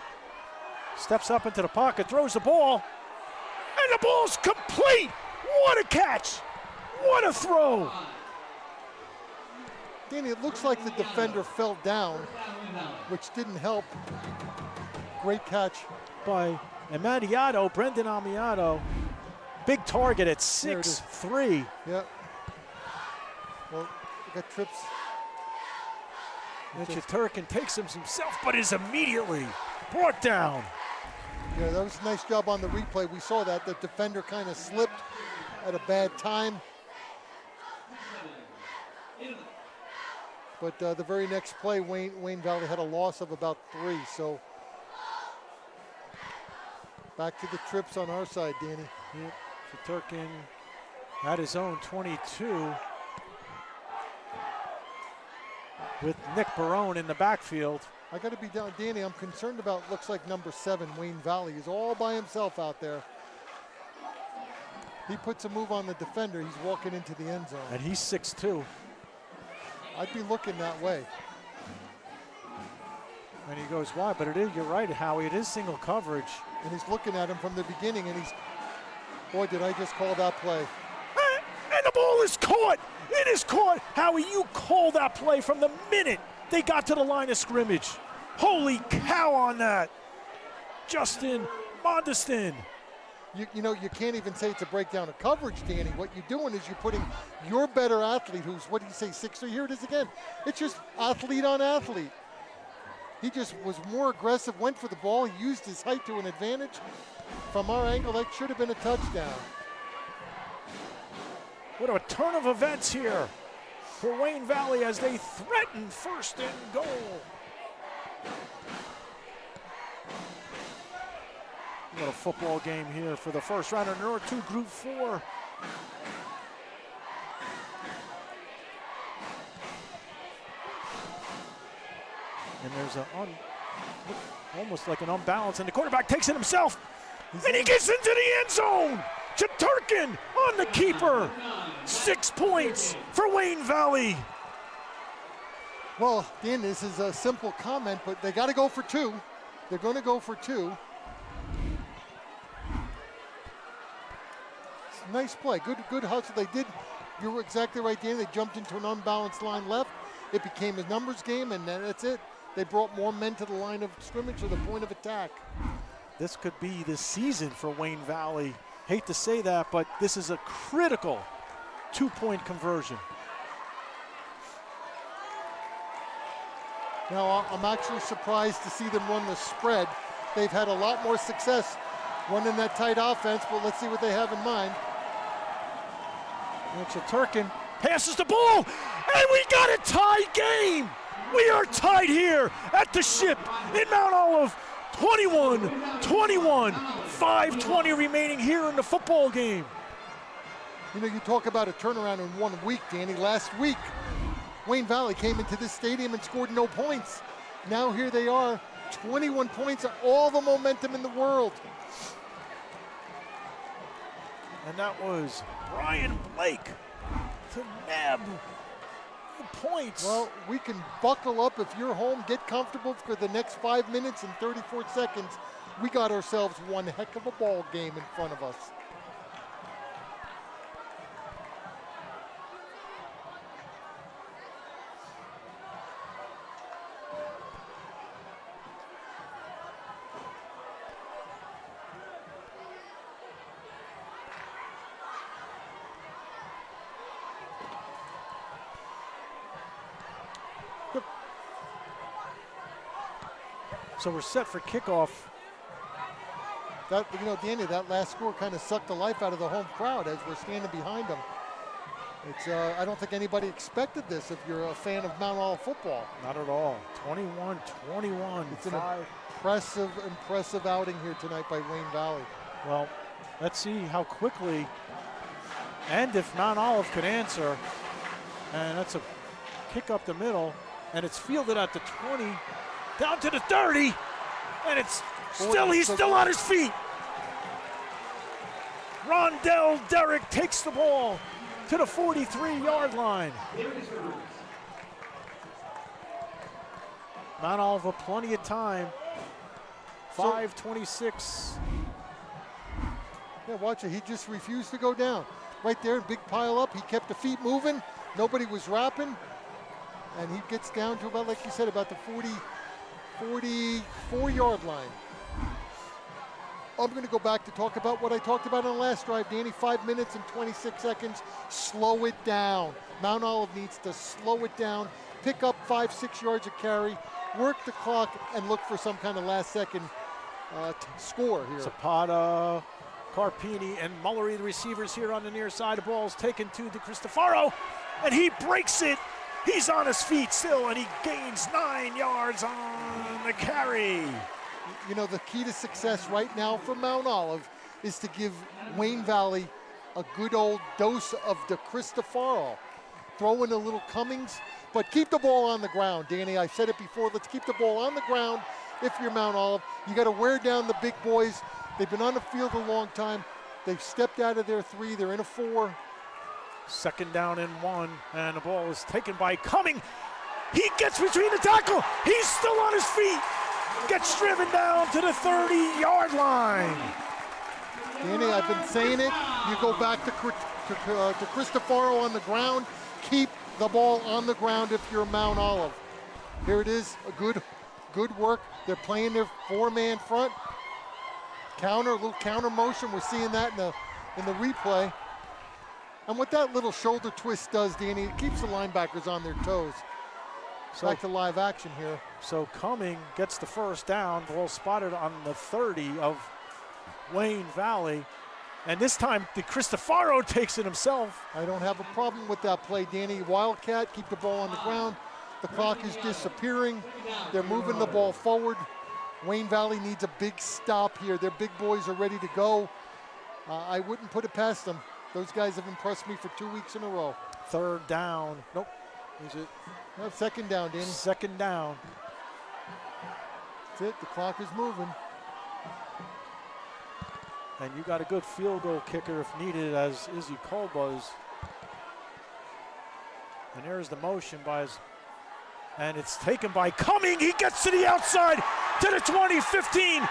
steps up into the pocket, throws the ball, and the ball's complete. What a catch! What a throw! Danny, it looks like the defender fell down, which didn't help. Great catch by Amiato, Brendan Amiato. Big target at 6'3". Yep. Well, we got trips. And Shaturkin takes him himself, but is immediately brought down. Yeah, that was a nice job on the replay. We saw that. The defender kind of slipped at a bad time. But the very next play, Wayne Valley had a loss of about 3. So back to the trips on our side, Danny. Yep. Shaturkin at his own 22 with Nick Barone in the backfield. I got to be down, Danny. I'm concerned about, looks like number 7, Wayne Valley, is all by himself out there. He puts a move on the defender. He's walking into the end zone. And he's 6'2". I'd be looking that way. And he goes wide, but it is, you're right, Howie, it is single coverage. And he's looking at him from the beginning, and he's, boy, did I just call that play. And the ball is caught. It is caught. Howie, you call that play from the minute they got to the line of scrimmage. Holy cow on that. Justin Mondestin. You know, you can't even say it's a breakdown of coverage, Danny. What you're doing is you're putting your better athlete, who's, what do you say, 6'3"? Here it is again. It's just athlete on athlete. He just was more aggressive, went for the ball. He used his height to an advantage. From our angle, that should have been a touchdown. What a turn of events here for Wayne Valley as they threaten 1st and goal. What a football game here for the first round of North 2 Group 4. And there's almost like an unbalance, and the quarterback takes it himself, and he gets into the end zone. Shaturkin on the keeper. 6 points for Wayne Valley. Well, Dan, this is a simple comment, but they got to go for 2. They're going to go for 2. Nice play, good hustle. They did, you were exactly right, Dan. They jumped into an unbalanced line left. It became a numbers game, and then that's it. They brought more men to the line of scrimmage or the point of attack. This could be the season for Wayne Valley. Hate to say that, but this is a critical 2-point conversion. Now, I'm actually surprised to see them run the spread. They've had a lot more success running that tight offense, but let's see what they have in mind. And Shaturkin passes the ball, and we got a tie game. We are tied here at the Ship in Mount Olive. 21-21, 5:20 remaining here in the football game. You know, you talk about a turnaround in 1 week, Danny. Last week, Wayne Valley came into this stadium and scored no points. Now here they are, 21 points, all the momentum in the world. And that was Brian Blake to nab the points. Well, we can buckle up if you're home, get comfortable for the next 5 minutes and 34 seconds. We got ourselves one heck of a ball game in front of us. So we're set for kickoff. That, you know, Danny, that last score kind of sucked the life out of the home crowd as we're standing behind them. It's, I don't think anybody expected this if you're a fan of Mount Olive football. Not at all. 21-21. It's an impressive outing here tonight by Wayne Valley. Well, let's see how quickly and if Mount Olive could answer. And that's a kick up the middle, and it's fielded at the 20, down to the 30, and it's he's still on his feet. Rondell Derrick takes the ball to the 43-yard line. Mount Olive with plenty of time. 5:26. Yeah, watch it. He just refused to go down. Right there, big pile up. He kept the feet moving. Nobody was wrapping. And he gets down to about, like you said, about the 44-yard line. I'm going to go back to talk about what I talked about on the last drive, Danny. 5 minutes and 26 seconds. Slow it down. Mount Olive needs to slow it down, pick up 5-6 yards of carry, work the clock, and look for some kind of last-second score here. Zapata, Carpini, and Mullery, the receivers here on the near side. The ball is taken to DeCristofaro, and he breaks it. He's on his feet still, and he gains 9 yards on the carry. You know, the key to success right now for Mount Olive is to give Wayne Valley a good old dose of DeCristofaro. Throw in a little Cummings, but keep the ball on the ground, Danny. I said it before, let's keep the ball on the ground if you're Mount Olive. You got to wear down the big boys. They've been on the field a long time. They've stepped out of their 3. They're in a 4. Second down and 1, and the ball is taken by Cumming. He gets between the tackle. He's still on his feet. Gets driven down to the 30-yard line. Danny, I've been saying it. You go back to Cristofaro on the ground. Keep the ball on the ground if you're Mount Olive. Here it is, a good work. They're playing their 4-man front. A little counter motion. We're seeing that in the replay. And what that little shoulder twist does, Danny, it keeps the linebackers on their toes. Back to live action here. So Cumming gets the first down. Ball spotted on the 30 of Wayne Valley. And this time, DeCristofaro takes it himself. I don't have a problem with that play, Danny. Wildcat, keep the ball on the ground. The clock is disappearing. They're moving the ball forward. Wayne Valley needs a big stop here. Their big boys are ready to go. I wouldn't put it past them. Those guys have impressed me for 2 weeks in a row. Third down. Nope. Is it? No, second down, Danny. Second down. That's it. The clock is moving. And you got a good field goal kicker if needed, as Izzy Kolbuz. And there's the motion by his, and it's taken by Cumming. He gets to the outside, to the 20, 15,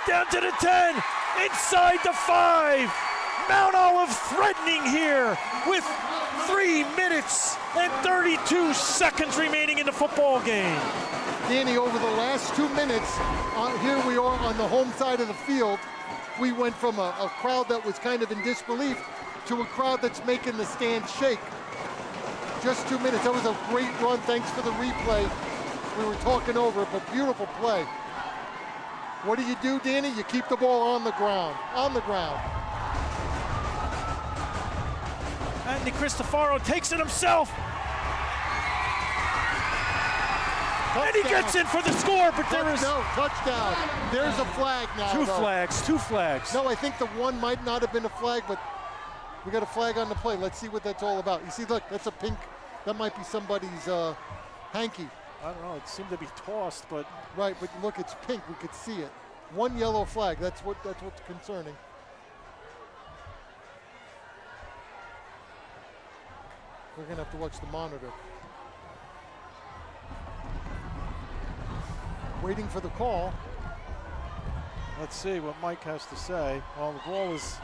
down to the 10, inside the 5. Mount Olive threatening here with 3 minutes and 32 seconds remaining in the football game. Danny, over the last 2 minutes, here we are on the home side of the field. We went from a crowd that was kind of in disbelief to a crowd that's making the stand shake. Just 2 minutes. That was a great run. Thanks for the replay. We were talking over it, but beautiful play. What do, Danny? You keep the ball on the ground. On the ground. And DeCristofaro takes it himself. Touchdown. And he gets in for the score, but there is no touchdown. There's a flag now. Two flags. No, I think the one might not have been a flag, but we got a flag on the play. Let's see what that's all about. You see, look, that's a pink. That might be somebody's hanky. I don't know. It seemed to be tossed, but right. But look, it's pink. We could see it. One yellow flag. That's what's concerning. We're gonna have to watch the monitor. Waiting for the call. Let's see what Mike has to say. Well, the ball is.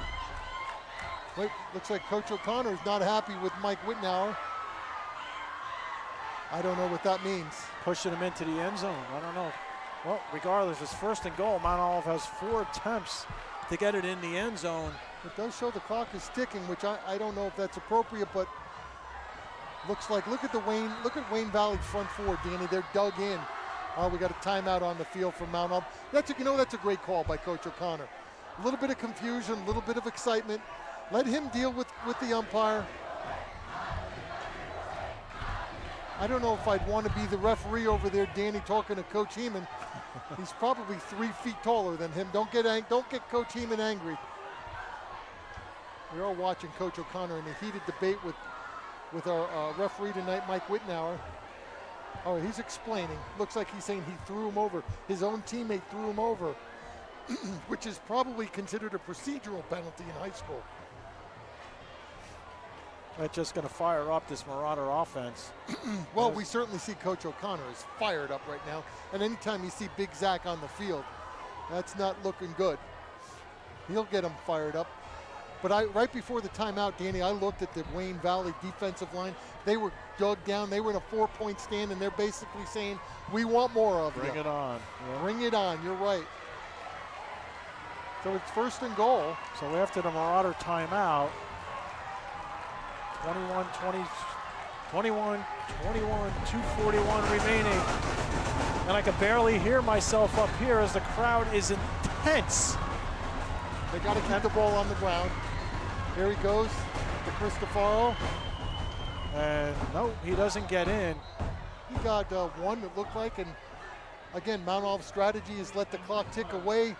Wait, looks like Coach O'Connor is not happy with Mike Wittenauer. I don't know what that means. Pushing him into the end zone. I don't know. Well, regardless, it's 1st and goal. Mount Olive has 4 attempts to get it in the end zone. It does show the clock is ticking, which I don't know if that's appropriate, but looks like look at Wayne Valley front 4, Danny. They're dug in. Oh, we got a timeout on the field from Mount Olive. That's a great call by Coach O'Connor. A little bit of confusion, a little bit of excitement. Let him deal with the umpire. I don't know if I'd want to be the referee over there, Danny, talking to Coach Heeman. He's probably 3 feet taller than him. Don't get Coach Heeman angry. We're all watching Coach O'Connor in a heated debate with our referee tonight, Mike Wittenauer. Oh, he's explaining. Looks like he's saying he threw him over. His own teammate threw him over, which is probably considered a procedural penalty in high school. That's just going to fire up this Marauder offense. Well, we certainly see Coach O'Connor is fired up right now. And anytime you see Big Zach on the field, that's not looking good. He'll get him fired up. But right before the timeout, Danny, I looked at the Wayne Valley defensive line. They were dug down. They were in a 4-point stand, and they're basically saying, we want more of you. Bring it on. Yeah. Bring it on. You're right. So it's 1st and goal. So after the Marauder timeout, 21-20, 21-21, 2:41 remaining. And I can barely hear myself up here as the crowd is intense. They got to keep the ball on the ground. Here he goes to Cristofaro. And no, he doesn't get in. He got one, it looked like. And again, Mount Olive's strategy is let the clock tick away.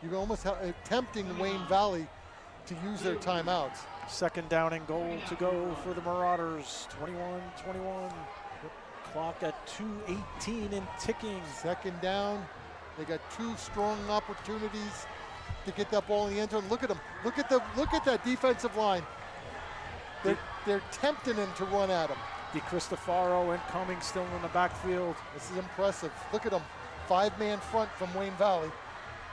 You're almost tempting Wayne Valley to use their timeouts. 2nd down and goal to go for the Marauders. 21-21. Clock at 2:18 and ticking. 2nd down. They got 2 strong opportunities to get that ball in the end zone. Look at them. Look at that defensive line. They're tempting him to run at him. Cristofaro incoming, still in the backfield. This is impressive. Look at him. 5-man front from Wayne Valley.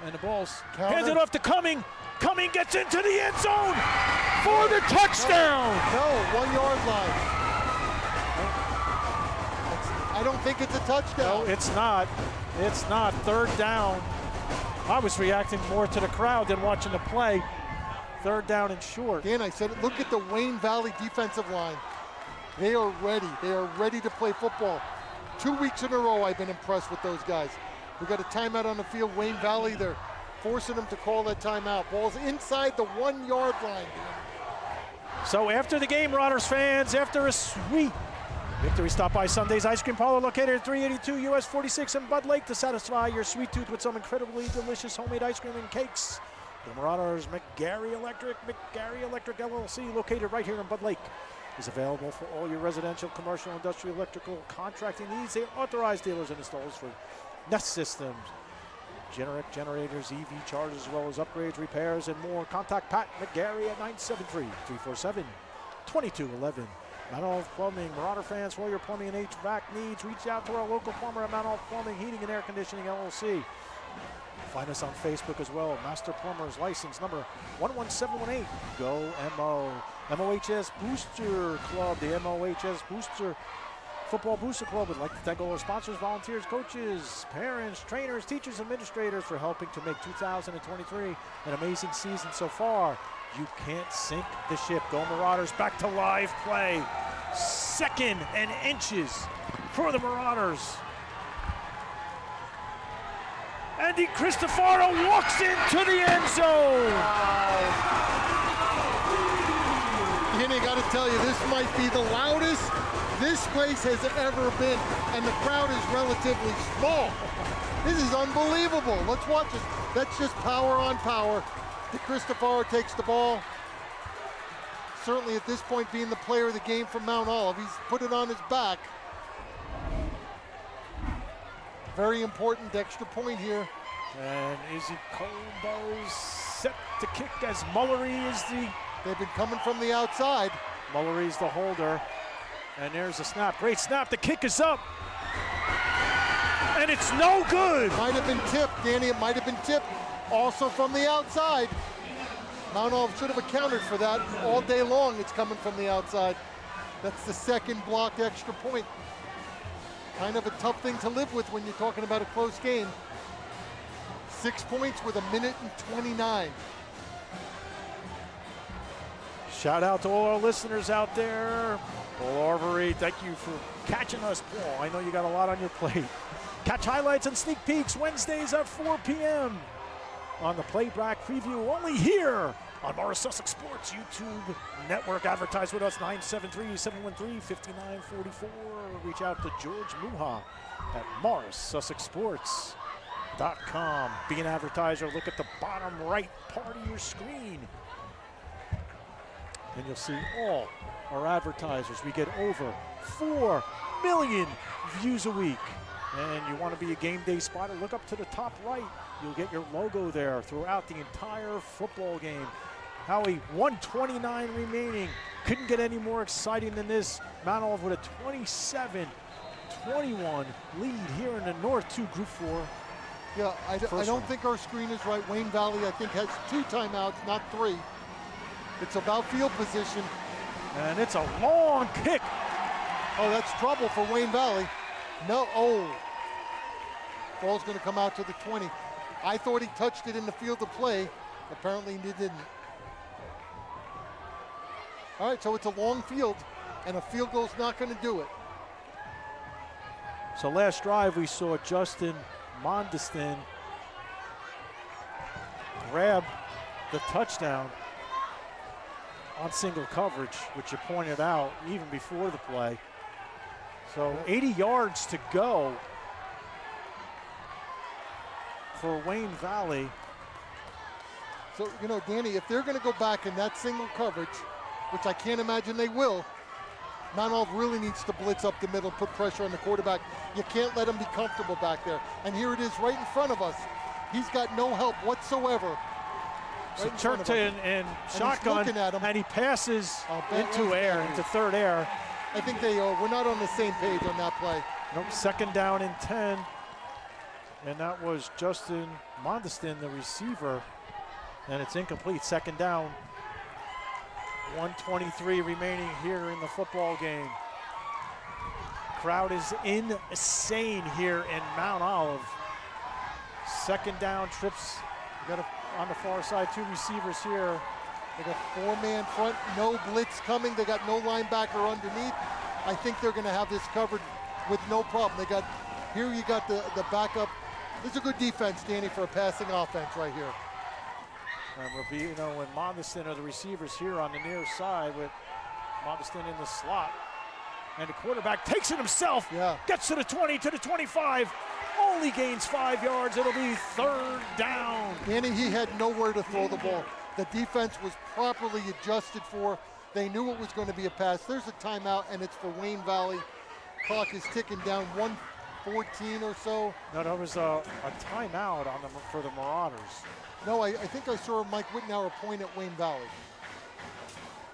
And the ball's counter. Hands it off to Cumming. Cumming gets into the end zone for the touchdown. No, 1 yard line. I don't think it's a touchdown. No, it's not. It's not. 3rd down. I was reacting more to the crowd than watching the play. 3rd down and short. Dan, I said, look at the Wayne Valley defensive line. They are ready. They are ready to play football. 2 weeks in a row, I've been impressed with those guys. We got a timeout on the field. Wayne Valley, they're forcing them to call that timeout. Ball's inside the 1 yard line. So after the game, Marauders fans, after a sweet victory, stop by Sunday's Ice Cream Parlor located at 382 US 46 in Bud Lake to satisfy your sweet tooth with some incredibly delicious homemade ice cream and cakes. The Marauders McGarry Electric LLC, located right here in Bud Lake, is available for all your residential, commercial, industrial, electrical contracting needs. They are authorized dealers and installers for Nest Systems, generators, EV chargers, as well as upgrades, repairs, and more. Contact Pat McGarry at 973-347-2211. Mount Olive Plumbing. Marauder fans, for all your plumbing and HVAC needs, reach out to our local plumber at Mount Olive Plumbing, Heating and Air Conditioning LLC. Find us on Facebook as well. Master Plumbers, license number 11718. Go MO. MOHS Booster Club, the MOHS Booster Football Booster Club would like to thank all our sponsors, volunteers, coaches, parents, trainers, teachers, administrators for helping to make 2023 an amazing season so far. You can't sink the ship. Go Marauders, back to live play. 2nd and inches for the Marauders. Andy Cristofaro walks into the end zone. And I got to tell you, this might be the loudest this place has ever been, and the crowd is relatively small. This is unbelievable. Let's watch it. That's just power on power. Cristofaro takes the ball. Certainly at this point being the player of the game from Mount Olive. He's put it on his back. Very important extra point here. And Izzy Colombo's set to kick as Mullery is the... They've been coming from the outside. Mullery's the holder. And there's a snap. Great snap. The kick is up. And it's no good. Might have been tipped, Danny. It might have been tipped. Also from the outside. Mount Olive should have accounted for that all day long. It's coming from the outside. That's the 2nd blocked extra point. Kind of a tough thing to live with when you're talking about a close game. 6 points with 1:29. Shout out to all our listeners out there. Paul Arvery, thank you for catching us, Paul. I know you got a lot on your plate. Catch highlights and sneak peeks Wednesdays at 4 p.m. on the Playback Preview, only here on Morris Sussex Sports YouTube Network. Advertise with us, 973-713-5944. Reach out to George Muha at MorrisSussexSports.com. Be an advertiser, look at the bottom right part of your screen, and you'll see all our advertisers. We get over 4 million views a week. And you want to be a game day spotter, look up to the top right. You'll get your logo there throughout the entire football game. Howie, 1:29 remaining. Couldn't get any more exciting than this. Mount Olive with a 27-21 lead here in the North 2 Group 4. Yeah, I don't think our screen is right. Wayne Valley, I think, has 2 timeouts, not 3. It's about field position. And it's a long kick. Oh, that's trouble for Wayne Valley. No, ball's going to come out to the 20. I thought he touched it in the field of play. Apparently he didn't. All right, so it's a long field, and a field goal's not going to do it. So last drive we saw Justin Mondestin grab the touchdown on single coverage, which you pointed out even before the play. So 80 yards to go for Wayne Valley. So, Danny, if they're going to go back in that single coverage, which I can't imagine they will, Mount Olive really needs to blitz up the middle, put pressure on the quarterback. You can't let him be comfortable back there. And here it is right in front of us. He's got no help whatsoever. So Turkton and shotgun, and he passes into air, into third air. I think we're not on the same page on that play. Nope, 2nd down and 10. And that was Justin Mondestin, the receiver. And it's incomplete, 2nd down. 1:23 remaining here in the football game. Crowd is insane here in Mount Olive. 2nd down, trips. You got on the far side, 2 receivers here. They got 4-man front, no blitz coming. They got no linebacker underneath. I think they're going to have this covered with no problem. You got the backup. This is a good defense, Danny, for a passing offense right here. And Rubino and Mondestin are the receivers here on the near side, with Mondestin in the slot. And the quarterback takes it himself. Yeah. Gets to the 20, to the 25. Only gains 5 yards. It'll be 3rd down. Danny, he had nowhere to throw the ball. The defense was properly adjusted for. They knew it was going to be a pass. There's a timeout, and it's for Wayne Valley. Clock is ticking down, 1:14 or so. No, there was a timeout for the Marauders. No, I think I saw Mike Wittenauer point at Wayne Valley.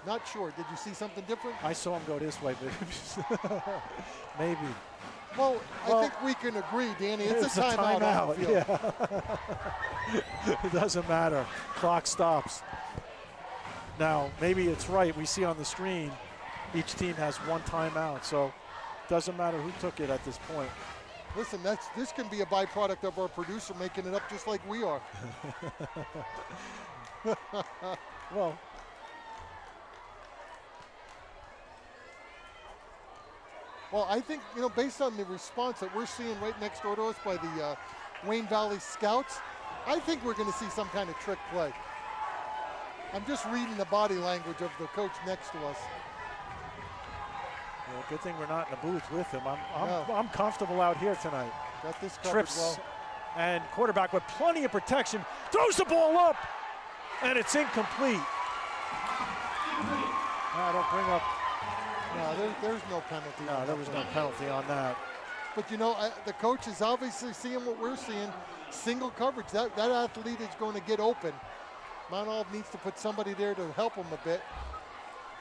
Not sure. Did you see something different? I saw him go this way, but maybe. Well, I think we can agree, Danny. It's a timeout on the field. Yeah. It doesn't matter. Clock stops. Now, maybe it's right. We see on the screen each team has 1 timeout, so it doesn't matter who took it at this point. Listen, this can be a byproduct of our producer making it up just like we are. Well, I think, based on the response that we're seeing right next door to us by the Wayne Valley scouts, I think we're going to see some kind of trick play. I'm just reading the body language of the coach next to us. Well, good thing we're not in the booth with him. I'm comfortable out here tonight. Got this covered Trips well. And quarterback with plenty of protection. Throws the ball up, and it's incomplete. That'll bring up. No, there's no penalty. No, there was no penalty on that. But the coach is obviously seeing what we're seeing. Single coverage. That athlete is going to get open. Mount Olive needs to put somebody there to help him a bit.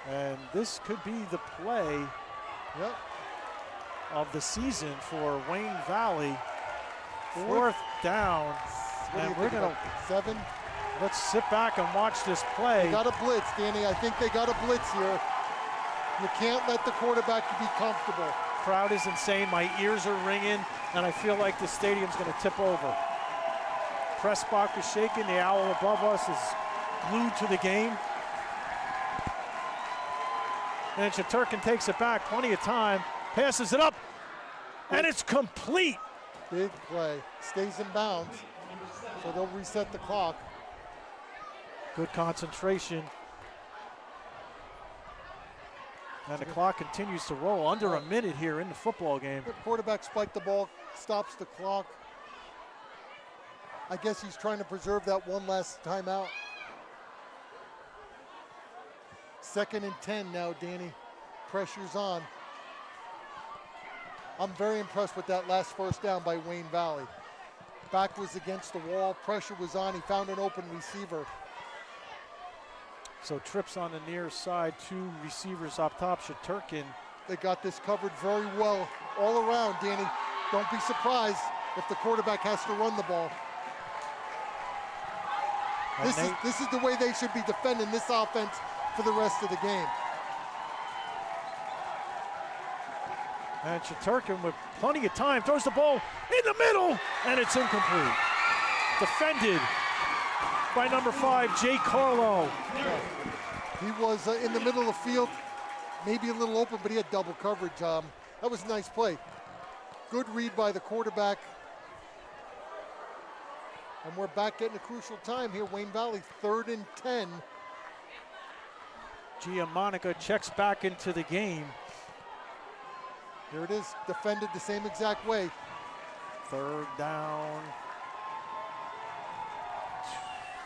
And this could be the play of the season for Wayne Valley. 4th down. And we're going to 7. Let's sit back and watch this play. They got a blitz, Danny. I think they got a blitz here. You can't let the quarterback be comfortable. Crowd is insane. My ears are ringing, and I feel like the stadium's going to tip over. Press box is shaking. The owl above us is glued to the game. And Shaturkin takes it back, plenty of time, passes it up, and it's complete. Big play, stays in bounds, so they'll reset the clock. Good concentration. And the clock continues to roll, under a minute here in the football game. The quarterback spiked the ball, stops the clock. I guess he's trying to preserve that one last timeout. 2nd and 10 now, Danny. Pressure's on. I'm very impressed with that last first down by Wayne Valley. Back was against the wall, pressure was on, he found an open receiver. So trips on the near side, 2 receivers up top, Shaturkin. They got this covered very well all around, Danny. Don't be surprised if the quarterback has to run the ball. This is the way they should be defending this offense for the rest of the game. And Shaturkin with plenty of time throws the ball in the middle, and it's incomplete. Defended by number 5, Jay Carlo. He was in the middle of the field, maybe a little open, but he had double coverage. That was a nice play. Good read by the quarterback. And we're back getting a crucial time here. Wayne Valley, 3rd and 10. Gianmonica checks back into the game. Here it is, defended the same exact way. 3rd down.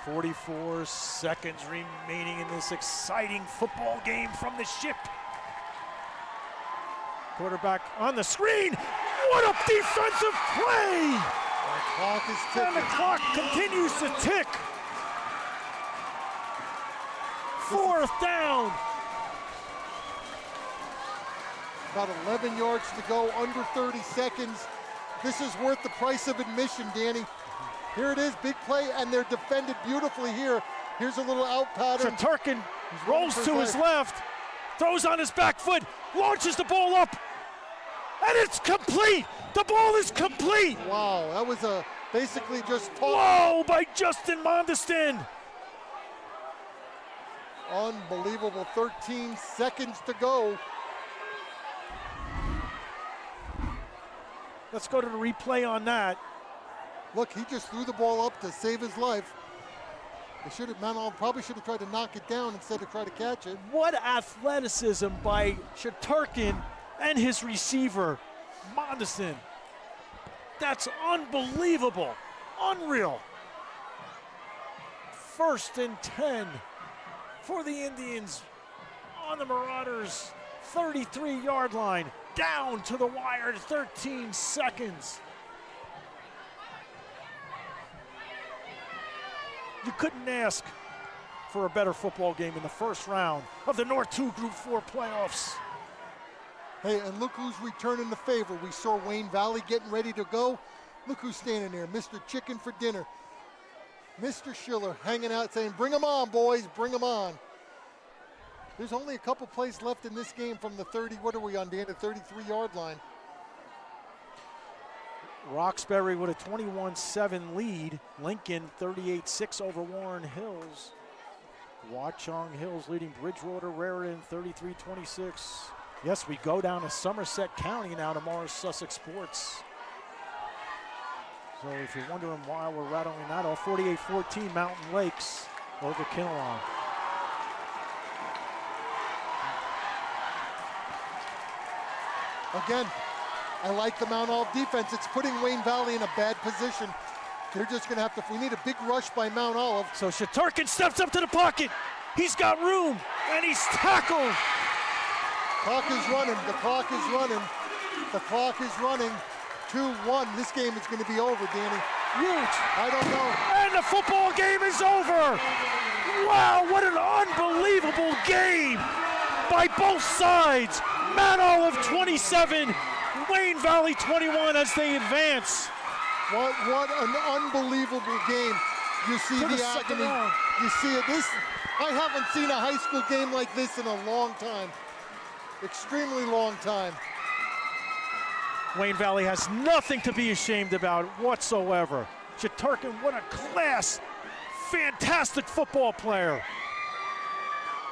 44 seconds remaining in this exciting football game from the ship. Quarterback on the screen. What a defensive play! The clock is ticking. And the clock continues to tick. 4th down. About 11 yards to go, under 30 seconds. This is worth the price of admission, Danny. Here it is, big play, and they're defended beautifully here. Here's a little out pattern. Shaturkin rolls to his left, throws on his back foot, launches the ball up, and it's complete. The ball is complete. Wow, that was basically just whoa by Justin Mondestin. Unbelievable, 13 seconds to go. Let's go to the replay on that. Look, he just threw the ball up to save his life. Manol probably should have tried to knock it down instead of try to catch it. What athleticism by Shaturkin and his receiver, Mondestin. That's unbelievable, unreal. 1st and 10 for the Indians on the Marauders' 33-yard line. Down to the wire, 13 seconds. You couldn't ask for a better football game in the first round of the North 2 Group 4 playoffs. Hey, and look who's returning the favor. We saw Wayne Valley getting ready to go. Look who's standing there, Mr. Chicken for dinner. Mr. Schiller hanging out saying, bring them on, boys, bring them on. There's only a couple plays left in this game from the 30, what are we on, Dan, the 33-yard line. Roxbury with a 21-7 lead. Lincoln 38-6 over Warren Hills. Watchung Hills leading Bridgewater Raritan 33-26. Yes, we go down to Somerset County now to Morris Sussex Sports. So if you're wondering why we're rattling that off, 48-14 Mountain Lakes over Kinnelon. Again, I like the Mount Olive defense. It's putting Wayne Valley in a bad position. They're just going to have to, we need a big rush by Mount Olive. So Shaturkin steps up to the pocket. He's got room, and he's tackled. Clock is running, the clock is running. The clock is running. 2-1, this game is going to be over, Danny. Huge. I don't know. And the football game is over. Wow, what an unbelievable game by both sides. Mount Olive 27, Wayne Valley 21 as they advance. What an unbelievable game. You see the agony. You see it. I haven't seen a high school game like this in a long time. Extremely long time. Wayne Valley has nothing to be ashamed about whatsoever. Shaturkin, what a class, fantastic football player.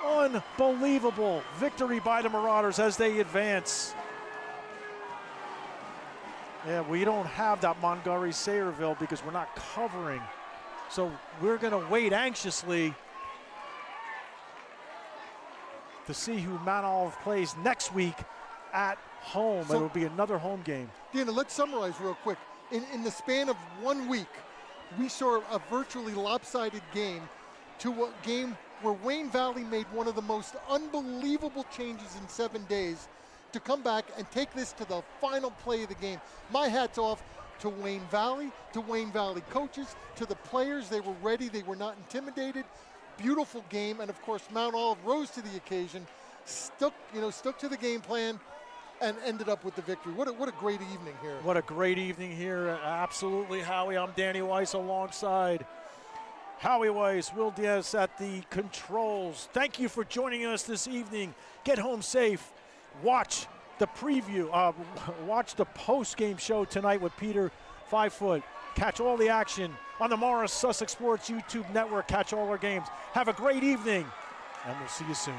Unbelievable victory by the Marauders as they advance. Yeah, we don't have that Montgomery-Sayreville because we're not covering. So we're going to wait anxiously to see who Mount Olive plays next week at home. So, it'll be another home game. Dana, let's summarize real quick. In the span of 1 week, we saw a virtually lopsided game to a game where Wayne Valley made one of the most unbelievable changes in 7 days to come back and take this to the final play of the game. My hat's off to Wayne Valley coaches, to the players. They were ready, they were not intimidated. Beautiful game, and of course Mount Olive rose to the occasion, stuck to the game plan, and ended up with the victory. What a great evening here. What a great evening here. Absolutely, Howie. I'm Danny Weiss alongside Howie Weiss, Will Diaz at the controls. Thank you for joining us this evening. Get home safe. Watch the preview, watch the post-game show tonight with Peter 5 Foot. Catch all the action on the Morris Sussex Sports YouTube Network. Catch all our games. Have a great evening, and we'll see you soon.